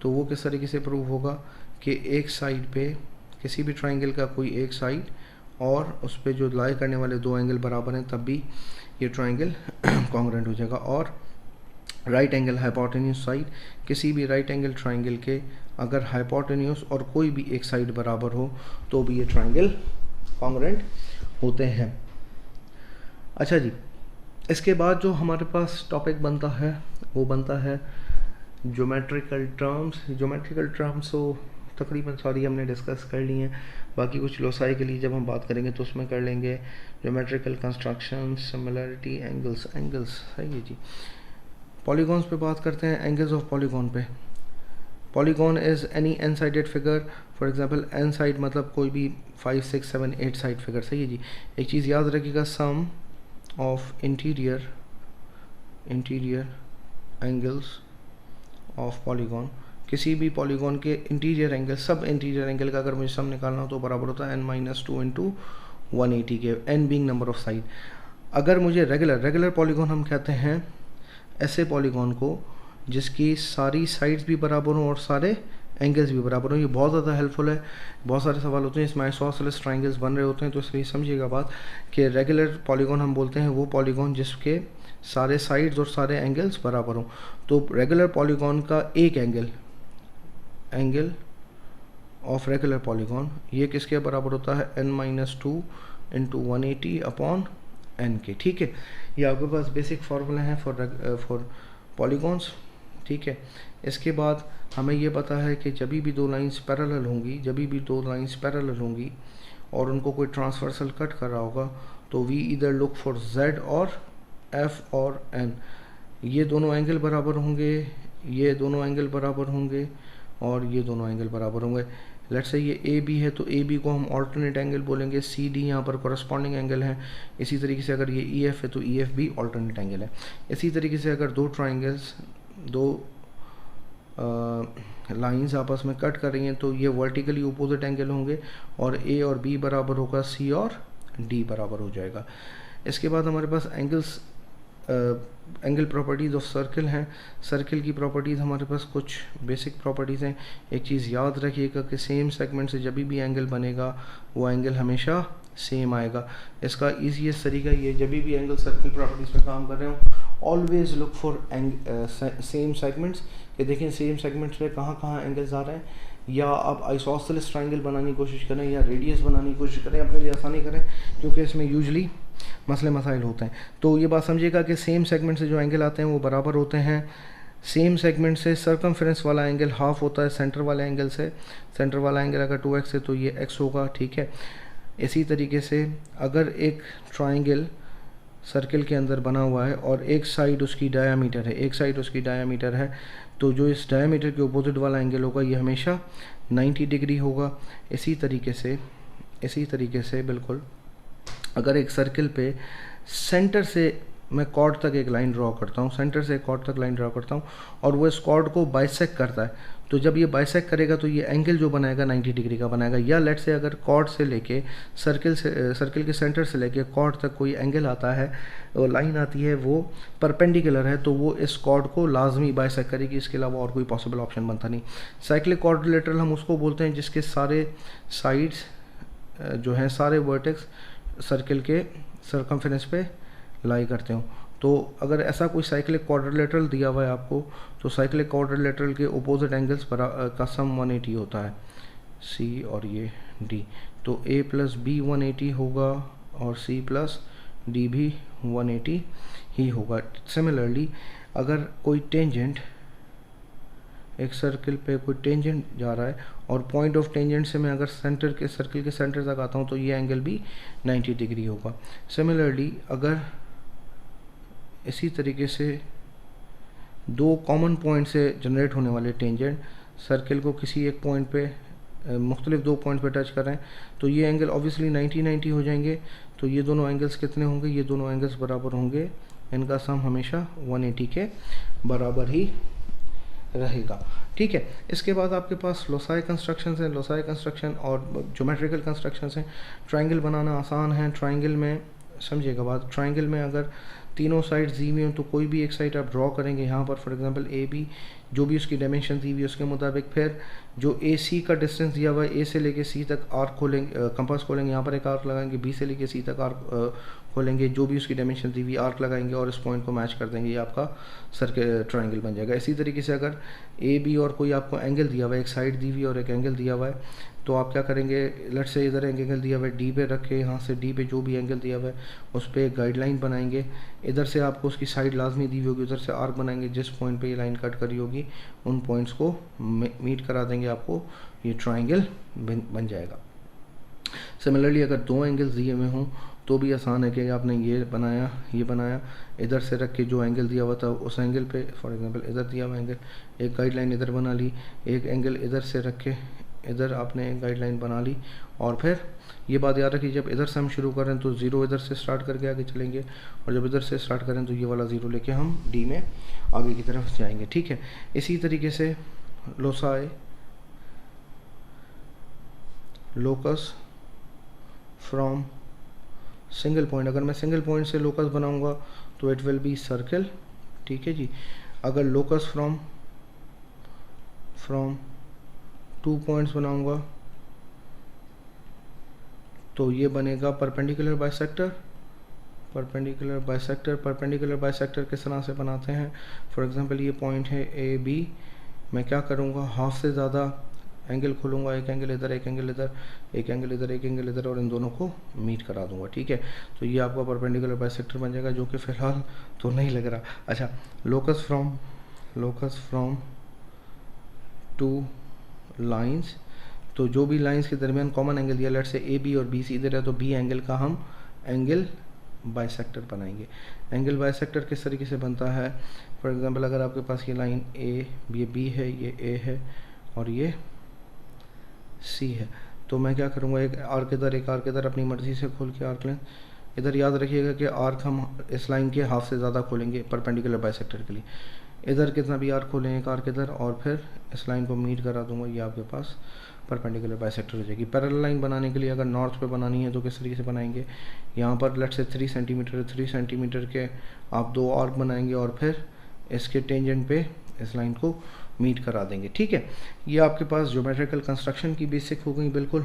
तो वो किस तरीके से प्रूव होगा कि एक साइड पे किसी भी ट्राइंगल का कोई एक साइड और उस पर जो लाई करने वाले दो एंगल बराबर हैं तब भी ये ट्राइंगल कॉन्ग्रुएंट हो जाएगा। और राइट एंगल हाइपोटेन्यूस साइड, किसी भी राइट एंगल ट्राइंगल के अगर हाइपोटेन्यूस और कोई भी एक साइड बराबर हो तो भी ये ट्राइंगल कॉन्ग्रुएंट होते हैं। अच्छा जी, इसके बाद जो हमारे पास टॉपिक बनता है वो बनता है ज्योमेट्रिकल टर्म्स। तो तकरीबन सारी हमने डिस्कस कर ली हैं, बाकी कुछ लोसाई के लिए जब हम बात करेंगे तो उसमें कर लेंगे ज्योमेट्रिकल कंस्ट्रक्शन, सिमिलरिटी, एंगल्स सही है जी। पॉलीगॉन्स पे बात करते हैं, एंगल्स ऑफ पॉलीगॉन पे। Polygon is any N sided figure, for example N side मतलब कोई भी 5, 6, 7, 8 साइड फिगर, सही है जी। एक चीज़ याद रखिएगा, sum of interior angles of polygon, किसी भी पॉलीगॉन के इंटीरियर एंगल, सब इंटीरियर एंगल का अगर मुझे सम निकालना हो तो बराबर होता है n-2 इंटू 180 के, n being number of side. अगर मुझे रेगुलर पॉलीगॉन हम कहते हैं ऐसे पॉलीगॉन को जिसकी सारी साइड्स भी बराबर हों और सारे एंगल्स भी बराबर हों। ये बहुत ज़्यादा हेल्पफुल है, बहुत सारे सवाल होते हैं इसमें आइसोसेलेस ट्राइंगल्स बन रहे होते हैं, तो इसलिए समझिएगा बात कि रेगुलर पॉलीगॉन हम बोलते हैं वो पॉलीगॉन जिसके सारे साइड्स और सारे एंगल्स बराबर हों। तो रेगुलर पॉलीगॉन का एक एंगल ऑफ रेगुलर पॉलीगॉन ये किसके बराबर होता है? n-2 इंटू 180 अपॉन n के, ठीक है। ये आपके पास बेसिक फार्मूला है फॉर पॉलीगॉन्स, ठीक है। इसके बाद हमें ये पता है कि जब भी दो लाइंस पैरेलल होंगी और उनको कोई ट्रांसवर्सल कट कर रहा होगा तो वी इधर लुक फॉर z और f और n। ये दोनों एंगल बराबर होंगे, ये दोनों एंगल बराबर होंगे और ये दोनों एंगल बराबर होंगे। लेट्स से ये ए बी है तो ए बी को हम ऑल्टरनेट एंगल बोलेंगे, सी डी यहाँ पर कॉरस्पॉन्डिंग एंगल है। इसी तरीके से अगर ये ई एफ है तो ई एफ भी ऑल्टरनेट एंगल है। इसी तरीके से अगर दो ट्राइंगल्स, दो लाइंस आपस में कट कर रही हैं तो ये वर्टिकली अपोजिट एंगल होंगे और ए और बी बराबर होगा सी और डी बराबर हो जाएगा। इसके बाद हमारे पास एंगल प्रॉपर्टीज़ ऑफ सर्किल हैं। सर्किल की प्रॉपर्टीज़ हमारे पास कुछ बेसिक प्रॉपर्टीज़ हैं। एक चीज़ याद रखिएगा कि सेम सेगमेंट से जब भी एंगल बनेगा वो एंगल हमेशा सेम आएगा। इसका ईजीएस्ट तरीका ये, जब भी एंगल सर्किल प्रॉपर्टीज़ पे काम कर रहे हो always look for same segments, कि देखें सेम सेगमेंट्स पे कहाँ एंगल्स आ रहे हैं, या आप आइसोसेलेस ट्राइंगल बनाने की कोशिश करें या रेडियस बनाने की कोशिश करें, अपने लिए आसानी करें क्योंकि इसमें यूजली मसले मसाइल होते हैं। तो ये बात समझिएगा कि सेम सेगमेंट से जो एंगल आते हैं वो बराबर होते हैं। सेम सेगमेंट से सर्कमफ्रेंस वाला एंगल हाफ होता है सेंटर वाले एंगल से। सेंटर वाला एंगल अगर 2x है तो ये x होगा, ठीक है। इसी तरीके से अगर एक ट्राइंगल सर्किल के अंदर बना हुआ है और एक साइड उसकी डायामीटर है, तो जो इस डायामीटर के अपोजिट वाला एंगल होगा ये हमेशा 90 डिग्री होगा। इसी तरीके से बिल्कुल अगर एक सर्किल पे सेंटर से मैं कॉर्ड तक एक लाइन ड्रॉ करता हूँ, और वो इस कॉर्ड को बाइसेक्ट करता है, तो जब ये बाइसेक्ट करेगा तो ये एंगल जो बनाएगा 90 डिग्री का बनाएगा। या लेट से अगर कॉर्ड से लेके सर्किल के सेंटर से लेके कॉर्ड तक कोई एंगल आता है, लाइन आती है, वो परपेंडिकुलर है तो वो इस कॉर्ड को लाजमी बाइसेक्ट करेगी, इसके अलावा और कोई पॉसिबल ऑप्शन बनता नहीं। साइक्लिक क्वाड्रिलेटरल हम उसको बोलते हैं जिसके सारे साइड्स जो हैं, सारे वर्टेक्स सर्किल के सर्कमफ्रेंस पे लाई करते हो। तो अगर ऐसा कोई साइक्लिक क्वाड्रिलेटरल दिया हुआ है आपको, तो साइक्लिक क्वाड्रिलेटरल के अपोजिट एंगल्स का सम 180 होता है, सी और ये डी, तो ए प्लस बी 180 होगा और सी प्लस डी भी 180 ही होगा। सिमिलरली अगर कोई टेंजेंट, एक सर्किल पे कोई टेंजेंट जा रहा है और पॉइंट ऑफ टेंजेंट से मैं अगर सेंटर के सर्किल के सेंटर तक आता हूँ तो ये एंगल भी 90 डिग्री होगा। सिमिलरली अगर इसी तरीके से दो कॉमन पॉइंट से जनरेट होने वाले टेंजेंट सर्किल को किसी एक पॉइंट पे मुख्तलिफ दो पॉइंट पे टच कर रहे हैं तो ये एंगल ऑब्वियसली 90 हो जाएंगे। तो ये दोनों एंगल्स कितने होंगे, ये दोनों एंगल्स बराबर होंगे, इनका सम हमेशा 180 के बराबर ही रहेगा। ठीक है, इसके बाद आपके पास लोसाई कंस्ट्रक्शन है। लोसाई कंस्ट्रक्शन और ज्योमेट्रिकल कंस्ट्रक्शन है। ट्राइंगल बनाना आसान है। ट्राइंगल में समझिएगा बात, ट्राइंगल में अगर तीनों साइड दी हुई हो तो कोई भी एक साइड आप ड्रॉ करेंगे यहाँ पर, फॉर एग्जांपल ए बी, जो भी उसकी डायमेंशन दी हुई है उसके मुताबिक, फिर जो ए सी का डिस्टेंस दिया हुआ है, ए से लेके सी तक आर्क खोलेंगे, कंपास खोलेंगे, यहाँ पर एक आर्क लगाएंगे, बी से लेके सी तक आर्क खोलेंगे, जो भी उसकी डायमेंशन दी हुई आर्क लगाएंगे और इस पॉइंट को मैच कर देंगे, ये आपका सर्कल ट्राइंगल बन जाएगा। इसी तरीके से अगर ए बी और कोई आपको एंगल दिया हुआ है, एक साइड दी हुई और एक एंगल दिया हुआ है, तो आप क्या करेंगे, लेट्स से इधर एंगल दिया हुआ है डी पे रख के, यहाँ से डी पे जो भी एंगल दिया हुआ है उस पर एक गाइडलाइन बनाएंगे। इधर से आपको उसकी साइड लाजमी दी हुई होगी, उधर से आर्क बनाएंगे, जिस पॉइंट पे ये लाइन कट करी होगी उन पॉइंट्स को मीट करा देंगे, आपको ये ट्राइंगल बन जाएगा। सिमिलरली अगर दो एंगल्स दिए हुए हों तो भी आसान है कि आपने ये बनाया, इधर से रख के जो एंगल दिया हुआ था उस एंगल पे, फॉर एग्जांपल इधर दिया हुआ एंगल, एक गाइडलाइन इधर बना ली, एक एंगल इधर से रख के इधर आपने एक गाइडलाइन बना ली, और फिर ये बात याद रखिए जब इधर से हम शुरू करें तो ज़ीरो इधर से स्टार्ट करके आगे चलेंगे, और जब इधर से स्टार्ट करें तो ये वाला ज़ीरो लेके हम डी में आगे की तरफ जाएंगे। ठीक है, इसी तरीके से loci, locus from single point, अगर मैं सिंगल पॉइंट से लोकस बनाऊंगा तो इट विल बी सर्कल। ठीक है जी, अगर लोकस फ्रॉम 2 पॉइंट्स बनाऊंगा तो ये बनेगा परपेंडिकुलर बाइसेक्टर। परपेंडिकुलर बाइसेक्टर किस तरह से बनाते हैं, फॉर एग्जांपल ये पॉइंट है ए बी, मैं क्या करूँगा, हाफ से ज़्यादा एंगल खोलूँगा, एक एंगल इधर, एक एंगल इधर, एक एंगल इधर, एक एंगल इधर, और इन दोनों को मीट करा दूंगा। ठीक है, तो ये आपका परपेंडिकुलर बाइसेक्टर बन जाएगा, जो कि फ़िलहाल तो नहीं लग रहा। अच्छा, लोकस फ्रॉम 2 लाइंस, तो जो भी लाइंस के दरमियान कॉमन एंगल दिया, लेट से ए बी और बी सी इधर है तो बी एंगल का हम एंगल बाइसेक्टर बनाएंगे। एंगल बाइसेक्टर किस तरीके से बनता है, फॉर एग्जांपल अगर आपके पास ये लाइन ए, ये बी है, ये ए है और ये सी है, तो मैं क्या करूँगा, एक आर्क इधर अपनी मर्ज़ी से खोल के आर्क लें। इधर याद रखिएगा कि आर्क हम इस लाइन के हाफ से ज़्यादा खोलेंगे परपेंडिकुलर बाइसेक्टर के लिए। इधर कितना भी आर्क खोलें, एक आर्क इधर, और फिर इस लाइन को मीट करा दूंगा, ये आपके पास परपेंडिकुलर बाइसेक्टर हो जाएगी। पैरेलल लाइन बनाने के लिए अगर नॉर्थ पे बनानी है तो किस तरीके से बनाएंगे, यहाँ पर लेट से 3 सेंटीमीटर के आप 2 आर्क बनाएंगे और फिर इसके टेंजेंट पे इस लाइन को मीट करा देंगे। ठीक है, ये आपके पास ज्योमेट्रिकल कंस्ट्रक्शन की बेसिक हो गई बिल्कुल।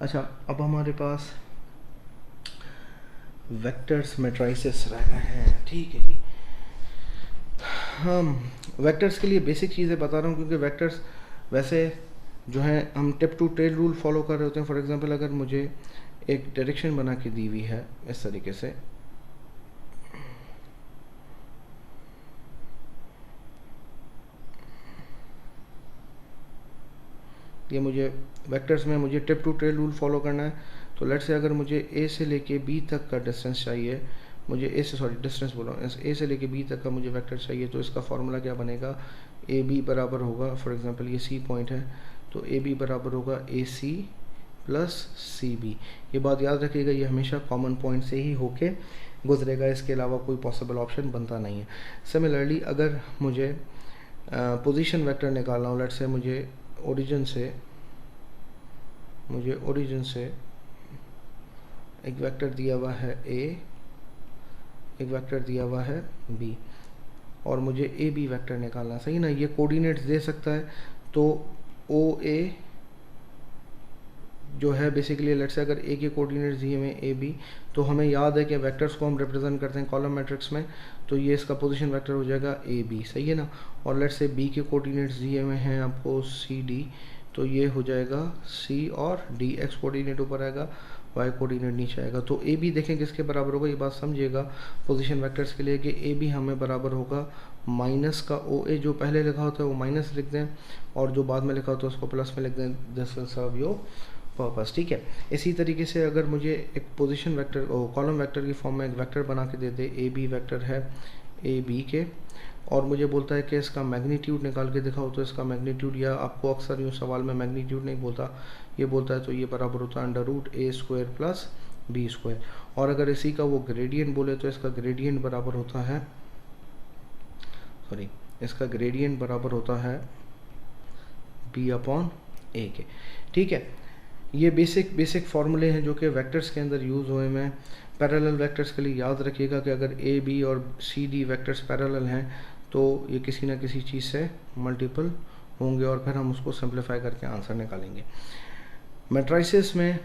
अच्छा, अब हमारे पास वेक्टर्स मैट्रिसेस रह गए हैं। ठीक है जी, हम वेक्टर्स के लिए बेसिक चीज़ें बता रहा हूँ क्योंकि वेक्टर्स वैसे जो है हम tip to tail rule follow कर रहे होते हैं। फॉर एग्जांपल अगर मुझे एक डायरेक्शन बना के दी हुई है इस तरीके से, ये मुझे वेक्टर्स में मुझे tip to tail rule follow करना है, तो लेट्स से अगर मुझे ए से लेके बी तक का डिस्टेंस चाहिए, मुझे डिस्टेंस बोला, ए से लेके बी तक का मुझे वेक्टर चाहिए, तो इसका फॉर्मूला क्या बनेगा, ए बी बराबर होगा, फॉर एग्जांपल ये सी पॉइंट है तो ए बी बराबर होगा ए सी प्लस सी बी। ये बात याद रखिएगा, ये हमेशा कॉमन पॉइंट से ही होके गुजरेगा, इसके अलावा कोई पॉसिबल ऑप्शन बनता नहीं है। सिमिलरली अगर मुझे पोजीशन वेक्टर निकालना हो, लेट्स से मुझे ओरिजिन से एक वेक्टर दिया हुआ है ए, एक वेक्टर दिया हुआ है बी, और मुझे ए बी वेक्टर निकालना, सही ना, ये कोऑर्डिनेट्स दे सकता है। तो ओ ए जो है बेसिकली लेट्स से अगर ए के कोऑर्डिनेट्स दिए हुए ए बी, तो हमें याद है कि वेक्टर्स को हम रिप्रेजेंट करते हैं कॉलम मैट्रिक्स में, तो ये इसका पोजीशन वेक्टर हो जाएगा ए बी, सही है ना। और लेट्स से बी के कोऑर्डिनेट्स दिए हुए हैं आपको सी डी, तो ये हो जाएगा C और D, x कोऑर्डिनेट ऊपर आएगा, y कोऑर्डिनेट नीचे आएगा। तो ए बी देखें किसके बराबर होगा, ये बात समझिएगा पोजीशन वेक्टर्स के लिए कि ए बी हमें बराबर होगा माइनस का ओ ए, जो पहले लिखा होता है वो माइनस लिख दें और जो बाद में लिखा होता है उसको प्लस में लिख दें, this will serve your purpose. ठीक है, इसी तरीके से अगर मुझे एक पोजीशन वेक्टर कॉलम वेक्टर की फॉर्म में एक वेक्टर बना के दे दे, ए बी वेक्टर है ए बी के, और मुझे बोलता है कि इसका मैग्नीट्यूड निकाल के दिखाओ, तो इसका मैग्नीट्यूड, या आपको अक्सर यूँ सवाल में मैग्नीट्यूड नहीं बोलता, ये बोलता है तो ये बराबर होता है √a² प्लस b²। और अगर इसी का वो ग्रेडियंट बोले तो इसका ग्रेडियंट बराबर होता है, सॉरी, इसका ग्रेडियंट बराबर होता है b/a के। ठीक है, ये बेसिक फार्मूले हैं जो कि वेक्टर्स के अंदर यूज़ हुए हैं। पैरेलल वेक्टर्स के लिए याद रखिएगा कि अगर ए बी और सी डी वेक्टर्स पैरेलल हैं तो ये किसी ना किसी चीज़ से मल्टीपल होंगे और फिर हम उसको सिंप्लीफाई करके आंसर निकालेंगे। मैट्रिसेस में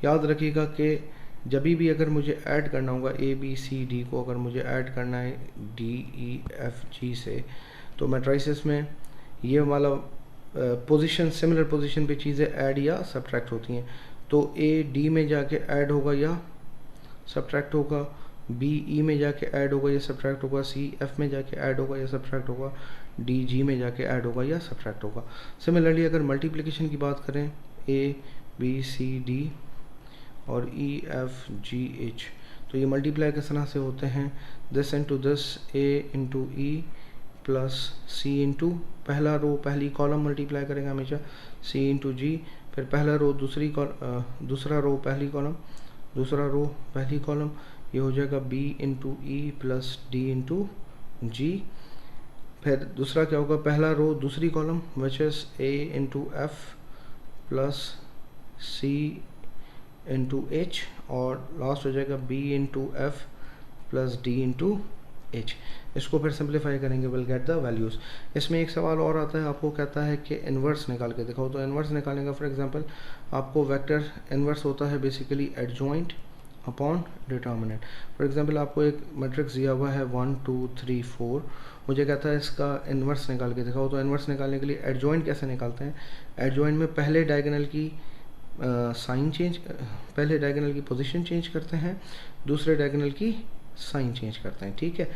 याद रखिएगा कि जब भी अगर मुझे ऐड करना होगा ए बी सी डी को, अगर मुझे ऐड करना है डी ई एफ जी से, तो मैट्रिसेस में ये वाला पोजीशन, सिमिलर पोजीशन पे चीज़ें ऐड या सब्ट्रैक्ट होती हैं। तो ए डी में जाके ऐड होगा या सब्ट्रैक्ट होगा, बी ई में जाके ऐड होगा या सब्ट्रैक्ट होगा, सी एफ में जाके ऐड होगा या सब्ट्रैक्ट होगा, डी जी में जाके ऐड होगा या सब्ट्रैक्ट होगा। सिमिलरली अगर मल्टीप्लिकेशन की बात करें, ए बी सी डी और ई एफ जी एच, तो ये मल्टीप्लाई किस तरह से होते हैं, this into this, A into E plus C into पहला रो पहली कॉलम मल्टीप्लाई करेंगे हमेशा, सी इंटू जी, फिर पहला रो दूसरा रो पहली कॉलम, दूसरा रो पहली कॉलम, ये हो जाएगा B into E plus D into G. फिर दूसरा क्या होगा, पहला रो दूसरी column which is A into F plus C into H, और लास्ट हो जाएगा B into F plus D into H. इसको फिर सिंप्लीफाई करेंगे, विल गेट द वैल्यूज़। इसमें एक सवाल और आता है, आपको कहता है कि इन्वर्स निकाल के दिखाओ। तो इन्वर्स निकालेंगे, फॉर एग्जांपल आपको वेक्टर इन्वर्स होता है basically adjoint upon determinant. For example आपको एक मैट्रिक्स दिया हुआ है 1 2 3 4, मुझे कहता है इसका इन्वर्स निकाल के दिखाओ। तो इन्वर्स निकालने के लिए एडजॉइंट कैसे निकालते हैं, एडजॉइंट में पहले डायगोनल की साइन चेंज, पहले डायगोनल की पोजीशन चेंज करते हैं, दूसरे डायगोनल की साइन चेंज करते हैं। ठीक है,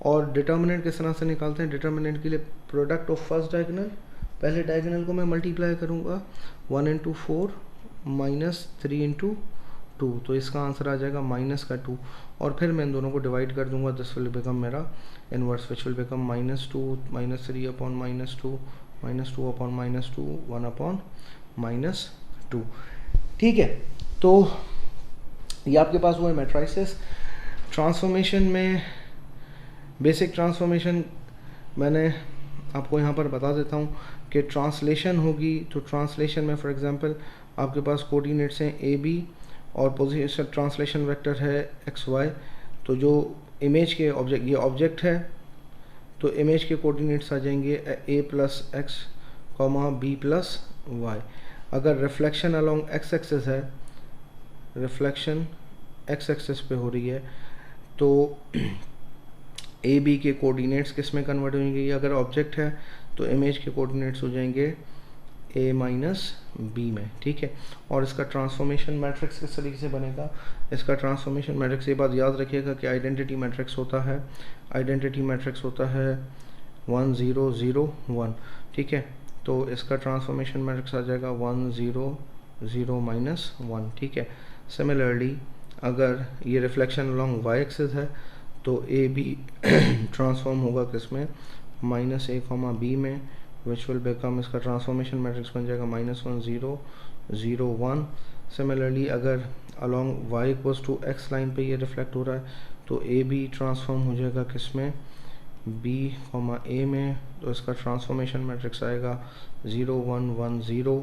और डिटर्मिनेंट किस तरह से निकालते हैं, डिटर्मिनेंट के लिए प्रोडक्ट ऑफ फर्स्ट डायगोनल, पहले डायगोनल को मैं मल्टीप्लाई करूँगा 1 इंटू 4 माइनस 3 इंटू 2, तो इसका आंसर आ जाएगा माइनस का 2, और फिर मैं इन दोनों को डिवाइड कर दूंगा, दिस विल बिकम मेरा inverse which will become -2 -3 upon -2 -2 upon -2 1 upon -2। ठीक है, तो ये आपके पास हुआ है मैट्रिसेस। ट्रांसफॉर्मेशन में बेसिक ट्रांसफॉर्मेशन मैंने आपको यहाँ पर बता देता हूँ कि ट्रांसलेशन होगी, तो ट्रांसलेशन में फॉर एग्जांपल आपके पास कोऑर्डिनेट्स हैं ए बी और पोजीशन ट्रांसलेशन वेक्टर है एक्स वाई। तो जो इमेज के ऑब्जेक्ट, ये ऑब्जेक्ट है, तो इमेज के कोऑर्डिनेट्स आ जाएंगे A plus X comma B plus Y. अगर रिफ्लेक्शन अलोंग एक्स एक्सिस है, रिफ्लेक्शन एक्स एक्सिस पे हो रही है, तो ए बी के कोऑर्डिनेट्स किस में कन्वर्ट हो जाएंगे, अगर ऑब्जेक्ट है तो इमेज के कोऑर्डिनेट्स हो जाएंगे ए माइनस बी में। ठीक है, और इसका ट्रांसफॉर्मेशन मैट्रिक्स किस तरीके से बनेगा, इसका ट्रांसफॉर्मेशन मैट्रिक्स, ये बात याद रखिएगा कि आइडेंटिटी मैट्रिक्स होता है, आइडेंटिटी मैट्रिक्स होता है 1 0 0 1। ठीक है, तो इसका ट्रांसफॉर्मेशन मैट्रिक्स आ जाएगा 1 0 0 -1। ठीक है, सिमिलरली अगर ये रिफ्लेक्शन अलोंग वाई एक्सिस है तो ए बी ट्रांसफॉर्म होगा किसमें, -a, b में, विच विल बिकम, इसका ट्रांसफॉर्मेशन मैट्रिक्स बन जाएगा -1 0 0 1। सिमिलरली अगर along y equals to x line पे ये रिफ्लेक्ट हो रहा है तो ए बी ट्रांसफॉर्म हो जाएगा किसमें, b, a में, तो इसका ट्रांसफॉर्मेशन मैट्रिक्स आएगा 0 1 1 0।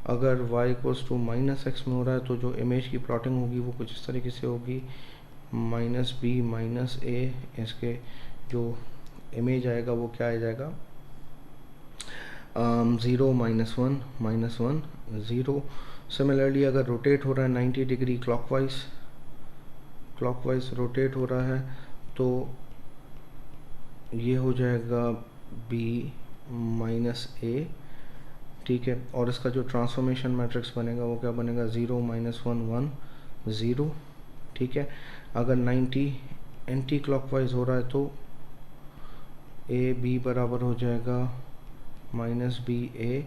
अगर y इक्वल्स टू -x में हो रहा है तो जो इमेज की प्लॉटिंग होगी वो कुछ इस तरीके से होगी, -b -a, इसके जो इमेज आएगा वो क्या आ जाएगा 0 -1 -1 0। सिमिलरली अगर रोटेट हो रहा है 90 डिग्री क्लॉकवाइज रोटेट हो रहा है तो ये हो जाएगा b -a। ठीक है। और इसका जो ट्रांसफॉर्मेशन मैट्रिक्स बनेगा वो क्या बनेगा, 0 -1 1 0, ठीक है। अगर 90 एंटी क्लॉकवाइज हो रहा है तो ए बी बराबर हो जाएगा -BA,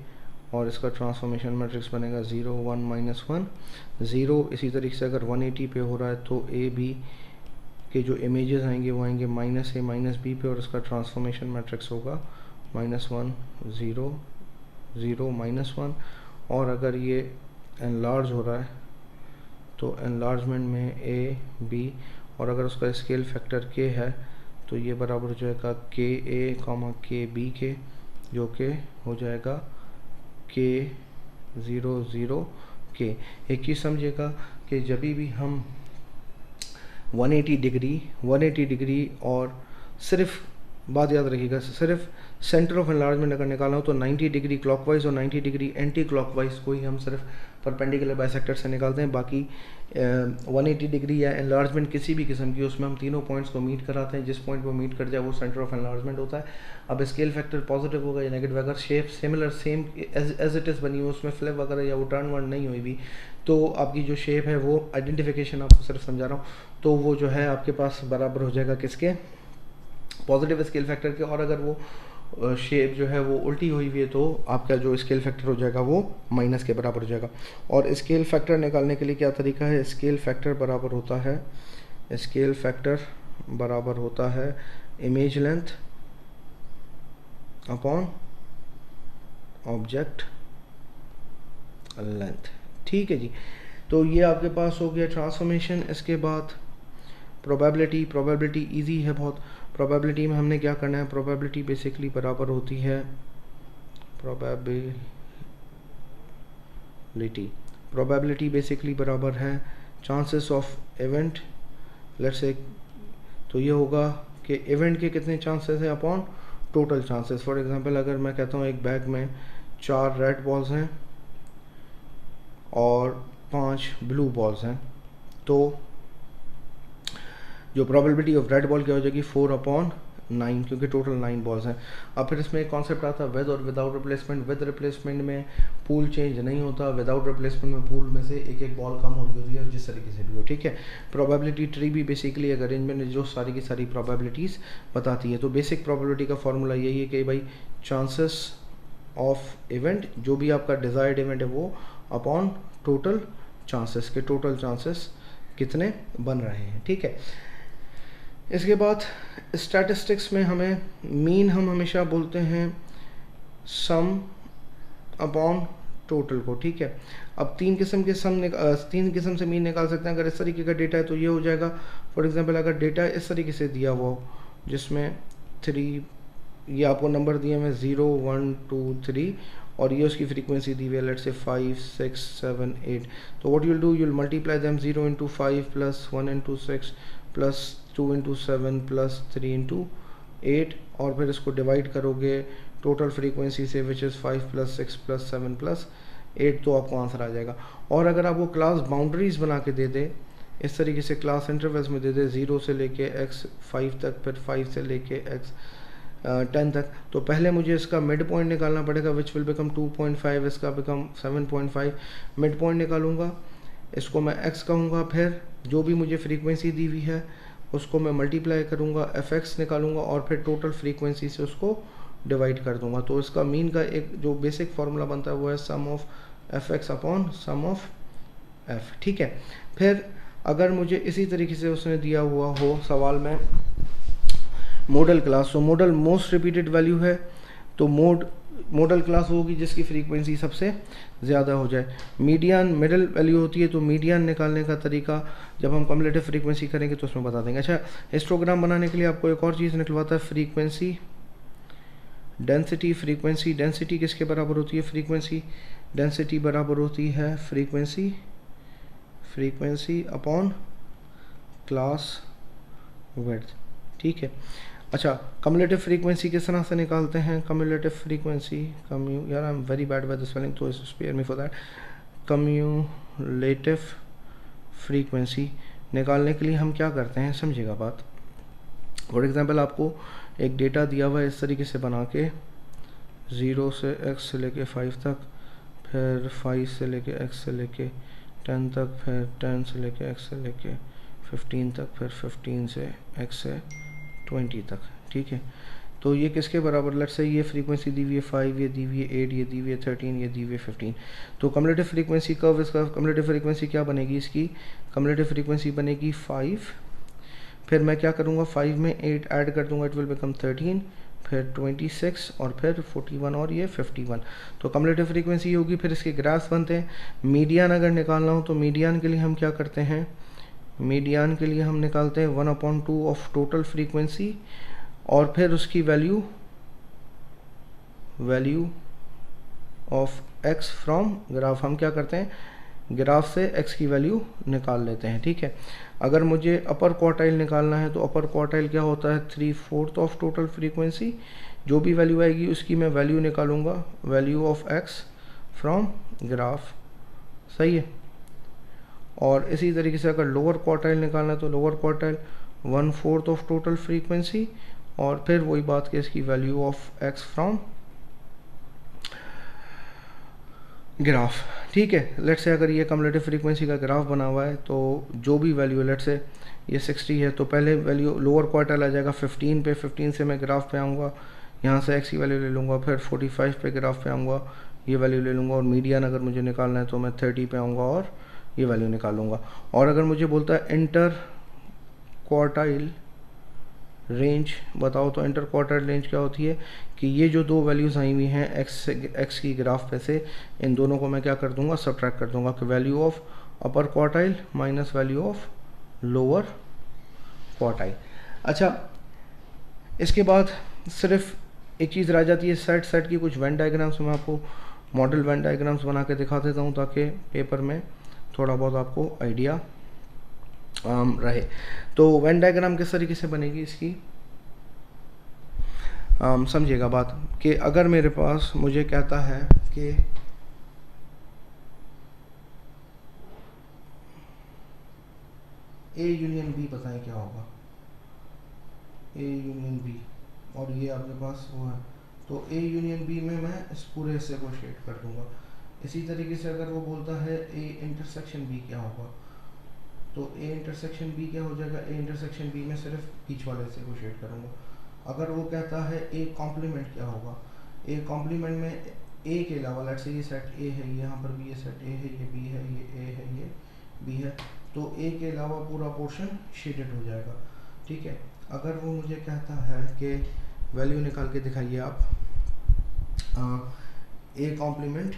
और इसका ट्रांसफॉर्मेशन मैट्रिक्स बनेगा 0 1 -1 0। इसी तरीके से अगर 180 पे हो रहा है तो ए बी के जो इमेजेस आएंगे वो आएंगे -A -B पे, और इसका ट्रांसफॉर्मेशन मैट्रिक्स होगा -1 0 0 -1। और अगर ये एनलार्ज हो रहा है तो एनलार्जमेंट में ए बी, और अगर उसका स्केल फैक्टर k है तो ये बराबर हो जाएगा KA, KB के, जो कि हो जाएगा K0 0 K। एक चीज़ समझिएगा कि जब भी हम 180 डिग्री और सिर्फ बात याद रखिएगा, सिर्फ सेंटर ऑफ एनलार्जमेंट अगर निकालना हो तो 90 डिग्री क्लॉकवाइज और 90 डिग्री एंटी क्लॉकवाइज को ही हम सिर्फ परपेंडिकुलर बाइसेक्टर से निकालते हैं। बाकी 180 डिग्री या एनलार्जमेंट किसी भी किस्म की, उसमें हम तीनों पॉइंट्स को मीट कराते हैं। जिस पॉइंट को मीट कर जाए वो सेंटर ऑफ एनलार्जमेंट होता है। अब स्केल फैक्टर पॉजिटिव होगा या नेगेटिव, अगर shape similar same as it is बनी हो, उसमें फ्लिप वगैरह या वो टर्न वर्न नहीं हुई भी, तो आपकी जो शेप है वो आइडेंटिफिकेशन आपको सिर्फ समझा रहा हूँ, तो वो जो है आपके पास बराबर हो जाएगा किसके, पॉजिटिव स्केल फैक्टर के। और अगर वो शेप जो है वो उल्टी हुई हुई है तो आपका जो स्केल फैक्टर हो जाएगा वो माइनस के बराबर हो जाएगा। और स्केल फैक्टर निकालने के लिए क्या तरीका है, स्केल फैक्टर बराबर होता है image length upon object length, ठीक है जी। तो ये आपके पास हो गया ट्रांसफॉर्मेशन। इसके बाद प्रोबेबिलिटी इजी है बहुत। प्रोबेबिलिटी में हमने क्या करना है, प्रोबेबिलिटी बेसिकली बराबर होती है प्रोबेबिलिटी बेसिकली बराबर है chances of event, let's say, तो ये होगा कि इवेंट के कितने चांसेस हैं upon total chances. For example अगर मैं कहता हूँ एक बैग में 4 रेड बॉल्स हैं और 5 ब्लू बॉल्स हैं, तो जो प्रोबेबिलिटी ऑफ रेड बॉल क्या हो जाएगी 4/9, क्योंकि टोटल 9 बॉल्स हैं। अब फिर इसमें एक कॉन्सेप्ट आता है विद और विदाउट रिप्लेसमेंट। विद रिप्लेसमेंट में पूल चेंज नहीं होता, विदाउट रिप्लेसमेंट में पूल में से एक एक बॉल कम हो रही होती है, जिस तरीके से भी हो, ठीक है। प्रोबेबिलिटी ट्री भी बेसिकली एक अरेंजमेंट है जो सारी की सारी प्रोबेबिलिटीज़ बताती है। तो बेसिक प्रोबेबिलिटी का फॉर्मूला यही है कि भाई चांसेस ऑफ इवेंट, जो भी आपका डिज़ायर्ड इवेंट है वो अपॉन टोटल चांसेस के, टोटल चांसेस कितने बन रहे हैं, ठीक है। इसके बाद स्टैटिस्टिक्स में हमें मीन हम हमेशा बोलते हैं सम अपॉन टोटल को, ठीक है। अब तीन किस्म से मीन निकाल सकते हैं। अगर इस तरीके का डेटा है तो ये हो जाएगा, फॉर एग्जांपल अगर डेटा इस तरीके से दिया हुआ हो जिसमें 3, ये आपको नंबर दिए हैं 0 1 2 3 और ये उसकी फ्रीक्वेंसी दी हुई है लेट्स से 5 6 7 8, तो what you will do, you will multiply them 0 × 5 plus 1 × 6 plus 2 × 7 plus 3 × 8 और फिर इसको डिवाइड करोगे टोटल फ्रीक्वेंसी से विच इज़ 5 + 6 + 7 + 8, तो आपको आंसर आ जाएगा। और अगर आपको क्लास बाउंड्रीज बना के दे दे, इस तरीके से क्लास इंटरवल्स में दे दे 0 से लेके x 5 तक, फिर 5 से लेके x 10 तक, तो पहले मुझे इसका मिड पॉइंट निकालना पड़ेगा विच विल बिकम 2.5, इसका बिकम 7.5। मिड पॉइंट निकालूंगा, इसको मैं x कहूँगा, फिर जो भी मुझे फ्रीक्वेंसी दी हुई है उसको मैं मल्टीप्लाई करूँगा, fx निकालूंगा और फिर टोटल फ्रीक्वेंसी से उसको डिवाइड कर दूंगा। तो इसका मीन का एक जो बेसिक फार्मूला बनता है वो है sum of fx upon sum of f, ठीक है। फिर अगर मुझे इसी तरीके से उसने दिया हुआ हो सवाल में मॉडल क्लास, तो मॉडल मोस्ट रिपीटेड वैल्यू है, तो मॉडल क्लास होगी जिसकी फ्रीक्वेंसी सबसे ज़्यादा हो जाए। मीडियन मिडिल वैल्यू होती है, तो मीडियन निकालने का तरीका जब हम कम्युलेटिव फ्रीक्वेंसी करेंगे तो उसमें बता देंगे। अच्छा, हिस्टोग्राम बनाने के लिए आपको एक और चीज़ निकलवाता है फ्रीक्वेंसी डेंसिटी। फ्रीक्वेंसी डेंसिटी किसके बराबर होती है, फ्रीक्वेंसी डेंसिटी बराबर होती है फ्रीक्वेंसी अपॉन क्लास विड्थ, ठीक है। अच्छा, कम्युलेटिव फ्रीक्वेंसी किस तरह से निकालते हैं, कम्युलेटिव फ्रीक्वेंसी यार I am very bad by the spelling, तो spare me for that. Cumulative frequency निकालने के लिए हम क्या करते हैं, समझिएगा बात। फॉर एग्जांपल आपको एक डेटा दिया हुआ है इस तरीके से बना के 0 से x से लेके 5 तक, फिर 5 से लेके x से लेके 10 तक, फिर 10 से लेके x से लेके 15 तक, फिर 15 से x से 20 तक। ठीक है, तो ये किसके बराबर, लेट्स से ये फ्रीक्वेंसी दी हुई है 5, ये दी हुई है 8, ये दी हुई है 13, ये दी हुई है 15। तो कम्युलेटिव फ्रीक्वेंसी कर्व, इसका कम्युलेटिव फ्रीक्वेंसी क्या बनेगी, इसकी कम्युलेटिव फ्रीक्वेंसी बनेगी 5। फिर मैं क्या करूँगा, 5 में 8 ऐड कर दूंगा, इट विल बिकम 13, फिर 26 और फिर 41 और ये 51। तो कम्युलेटिव फ्रीक्वेंसी होगी। फिर इसके ग्राफ्स बनते हैं। मीडियन अगर निकालना हो तो मीडियन के लिए हम क्या करते हैं, मीडियन के लिए हम निकालते हैं 1/2 ऑफ टोटल फ्रीक्वेंसी और फिर उसकी value of x from graph. हम क्या करते हैं, ग्राफ से x की वैल्यू निकाल लेते हैं। ठीक है, अगर मुझे अपर क्वार्टाइल निकालना है तो अपर क्वार्टाइल क्या होता है, 3/4 ऑफ टोटल फ्रीक्वेंसी। जो भी वैल्यू आएगी उसकी मैं वैल्यू निकालूंगा, value of x from graph. सही है। और इसी तरीके से अगर लोअर क्वार्टाइल निकालना है तो lower quartile 1/4 of total frequency और फिर वही बात कि इसकी value of x from graph. ठीक है, लेट्स से अगर ये कम्युलेटिव फ्रीक्वेंसी का ग्राफ बना हुआ है तो जो भी वैल्यू है, लेट्स से ये 60 है तो पहले वैल्यू लोअर क्वार्टाइल आ जाएगा 15 पे, 15 से मैं ग्राफ पे आऊँगा, यहाँ से x की वैल्यू ले लूँगा, फिर 45 पे ग्राफ पे आऊँगा, ये वैल्यू ले लूँगा और मीडियन अगर मुझे निकालना है तो मैं 30 पे आऊँगा और ये वैल्यू निकालूँगा। और अगर मुझे बोलता है इंटर क्वार्टाइल रेंज बताओ, तो इंटर क्वार्टाइल रेंज क्या होती है कि ये जो दो वैल्यूज़ आई हुई हैं x की ग्राफ पे से, इन दोनों को मैं क्या कर दूंगा, सब्ट्रैक्ट कर दूंगा कि value of upper quartile minus value of lower quartile. अच्छा, इसके बाद सिर्फ एक चीज़ रह जाती है, सेट की कुछ वेन डायग्राम्स मैं आपको मॉडल वेन डायग्राम्स बना के दिखा देता हूँ ताकि पेपर में थोड़ा बहुत आपको आइडिया रहे। तो वेन डायग्राम किस तरीके से बनेगी इसकी, समझिएगा बात कि अगर मेरे पास मुझे कहता है कि A यूनियन B बताएं क्या होगा, A यूनियन B और ये आपके पास वो है, तो A यूनियन B में मैं इस पूरे हिस्से को शेड कर दूंगा। इसी तरीके से अगर वो बोलता है A इंटरसेक्शन B क्या होगा, तो A इंटरसेक्शन B क्या हो जाएगा, A इंटरसेक्शन B में सिर्फ बीच वाले हिस्से को शेड करूँगा। अगर वो कहता है A कॉम्प्लीमेंट क्या होगा, A कॉम्प्लीमेंट में A के अलावा लेट्स से ये सेट A है, यहाँ पर भी ये सेट A है, ये B है, ये A है, ये B है, तो A के अलावा पूरा पोर्शन शेडेड हो जाएगा। ठीक है, अगर वो मुझे कहता है कि वैल्यू निकाल के दिखाइए आप A कॉम्प्लीमेंट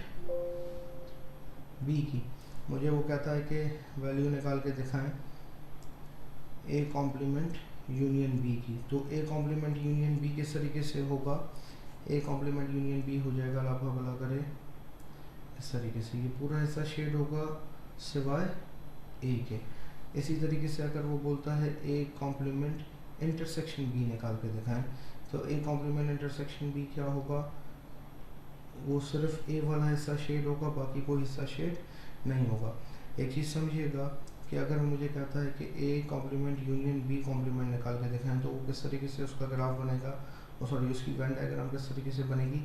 B की, मुझे वो कहता है कि वैल्यू निकाल के दिखाएं A कॉम्प्लीमेंट यूनियन B की, तो A कॉम्प्लीमेंट यूनियन B किस तरीके से होगा, A कॉम्प्लीमेंट यूनियन B हो जाएगा, लाभा भला करे इस तरीके से, ये पूरा हिस्सा शेड होगा सिवाय A के। इसी तरीके से अगर वो बोलता है A कॉम्प्लीमेंट इंटरसेक्शन B निकाल के दिखाएं, तो A कॉम्प्लीमेंट इंटरसेक्शन B क्या होगा, वो सिर्फ A वाला हिस्सा शेड होगा, बाकी कोई हिस्सा शेड नहीं होगा। एक चीज़ समझिएगा कि अगर मुझे कहता है कि A complement union B complement निकाल के दिखाएं, तो वो किस तरीके से उसका ग्राफ बनेगा, सॉरी उसकी वेन डायग्राम किस तरीके से बनेगी,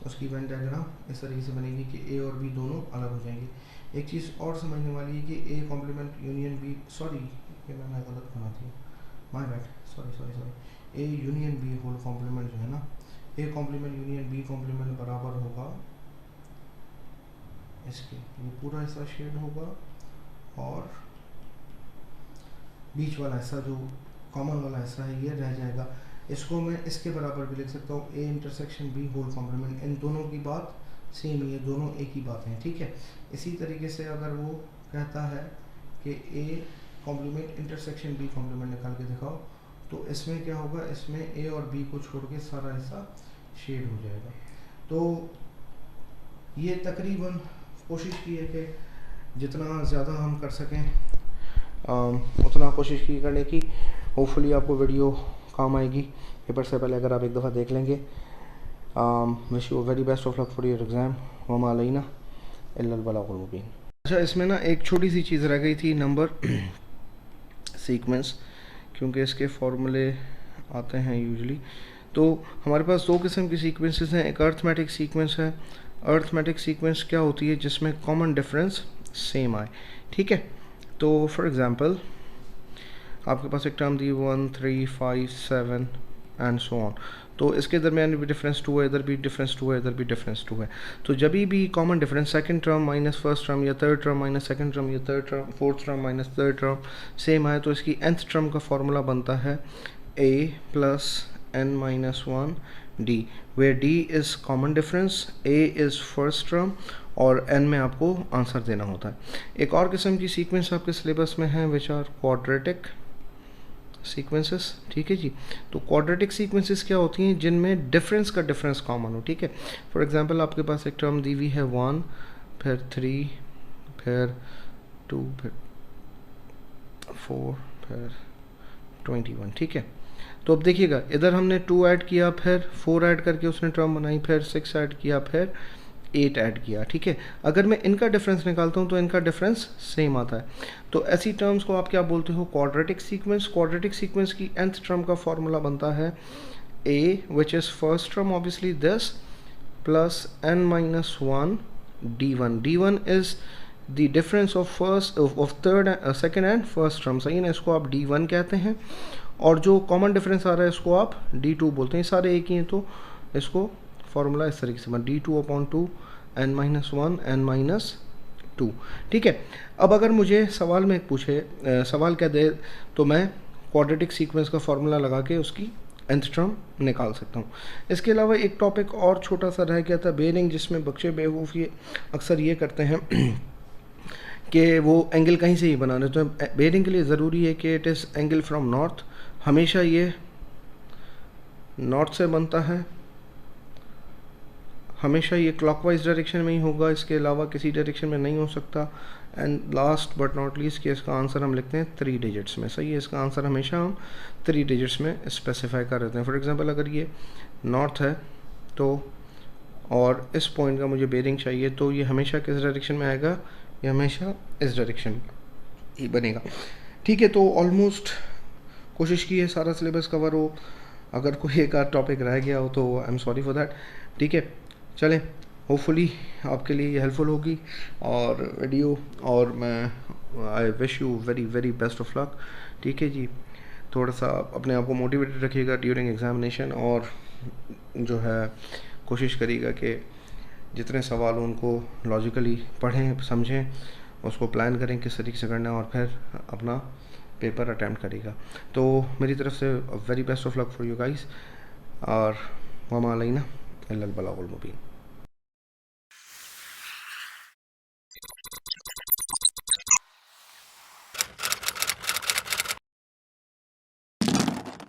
उसकी वेन डायग्राम इस तरीके से बनेगी कि A और B दोनों अलग हो जाएंगे। एक चीज़ और समझने वाली है कि A complement union B, sorry ये मैंने गलत बना दिया, my bad, sorry A union B whole complement जो है ना, A complement union B complement बराबर होगा इसके, ये पूरा हिस्सा शेड होगा और बीच वाला हिस्सा जो कॉमन वाला हिस्सा है ये रह जाएगा। इसको मैं इसके बराबर भी लिख सकता हूँ, A intersection B whole complement, इन दोनों की बात सेम ही है, दोनों एक ही बात है। ठीक है, इसी तरीके से अगर वो कहता है कि A complement intersection B complement निकाल के दिखाओ, तो इसमें क्या होगा, इसमें A और B को छोड़ के सारा हिस्सा शेड हो जाएगा। तो ये तकरीबन कोशिश की है कि जितना ज़्यादा हम कर सकें उतना कोशिश की करने की। होपफुली आपको वीडियो काम आएगी। पेपर से पहले अगर आप एक दफ़ा देख लेंगे। Wish you very best of luck for your exam, वमा अलैना इल्लल बलागुल मुबीन। अच्छा, इसमें ना एक छोटी सी चीज़ रह गई थी, नंबर सीक्वेंस, क्योंकि इसके फॉर्मूले आते हैं यूजुअली, तो हमारे पास दो किस्म की सीक्वेंसेस हैं, एक अर्थमेटिक सीक्वेंस है। अर्थमेटिक सीक्वेंस क्या होती है? जिसमें कॉमन डिफरेंस सेम आए, ठीक है। तो फॉर एग्जांपल आपके पास एक term the 1 3 5 7 and so on, तो इसके दरमियान भी डिफरेंस 2 है, इधर भी डिफरेंस 2 है, इधर भी डिफरेंस 2 है। तो जब भी common difference second term minus first term या third term minus second term या third term fourth term minus third term same आए, तो इसकी nth टर्म का फॉर्मूला बनता है a plus n minus 1 d, where d is common difference, a is first term और n में आपको आंसर देना होता है। एक और किस्म की सीक्वेंस आपके सिलेबस में है विच आर क्वाड्रेटिक सीक्वेंसेस, ठीक है जी। तो क्वाड्रेटिक सीक्वेंसेस क्या होती हैं? जिनमें डिफरेंस का डिफरेंस कॉमन हो, ठीक है। फॉर एग्जांपल आपके पास एक टर्म दी हुई है 1 फिर 3 फिर 2 फिर 4 फिर 21, ठीक है। तो अब देखिएगा इधर हमने 2 ऐड किया, फिर 4 ऐड करके उसने टर्म बनाई, फिर 6 ऐड किया, फिर 8 ऐड किया, ठीक है। अगर मैं इनका डिफरेंस निकालता हूँ तो इनका डिफरेंस सेम आता है। तो ऐसी टर्म्स को आप क्या बोलते हो? Quadratic sequence. क्वाड्रेटिक सीक्वेंस की nth टर्म का फॉर्मूला बनता है a which is first term obviously this plus n minus 1 d1। d1 is the difference of first of third second and first term, सही है ना। इसको आप d1 कहते हैं और जो कॉमन डिफरेंस आ रहा है इसको आप d2 बोलते हैं। सारे एक ही हैं तो इसको फॉर्मूला इस तरीके से बन d2/2 n minus 1 n minus 2, ठीक है। अब अगर मुझे सवाल में पूछे सवाल क्या दे तो मैं क्वाड्रेटिक सीक्वेंस का फॉर्मूला लगा के उसकी nth टर्म निकाल सकता हूँ। इसके अलावा एक टॉपिक और छोटा सा रह गया था बेयरिंग, जिसमें बच्चे बेवकूफ़ ये अक्सर ये करते हैं कि वो एंगल कहीं से ही बना लेते हैं। बेयरिंग के लिए ज़रूरी है कि it is angle from north, हमेशा ये नॉर्थ से बनता है, हमेशा ये क्लॉकवाइज डायरेक्शन में ही होगा, इसके अलावा किसी डायरेक्शन में नहीं हो सकता। And last but not least कि इसका आंसर हम लिखते हैं 3 डिजिट्स में, सही है। इसका आंसर हमेशा हम 3 डिजिट्स में स्पेसिफाई कर देते हैं। फॉर एग्जांपल अगर ये नॉर्थ है तो और इस पॉइंट का मुझे बेयरिंग चाहिए, तो ये हमेशा किस डायरेक्शन में आएगा? ये हमेशा इस डायरेक्शन में ही बनेगा, ठीक है। तो ऑलमोस्ट कोशिश की है सारा सिलेबस कवर हो। अगर कोई एक आध टॉपिक रह गया हो तो I am sorry for that, ठीक है। चलें, होपफुली आपके लिए ये हेल्पफुल होगी और वीडियो, और मैं I wish you very very best of luck, ठीक है जी। थोड़ा सा अपने आप को मोटिवेटेड रखिएगा ड्यूरिंग एग्जामिनेशन और जो है कोशिश करिएगा कि जितने सवाल उनको लॉजिकली पढ़ें, समझें, उसको प्लान करें किस तरीके से करना है और फिर अपना पेपर अटैम्प्ट करेगा। तो मेरी तरफ से very best of luck for you guys और वमा अलैना इल्लल बलागुल मुबीन।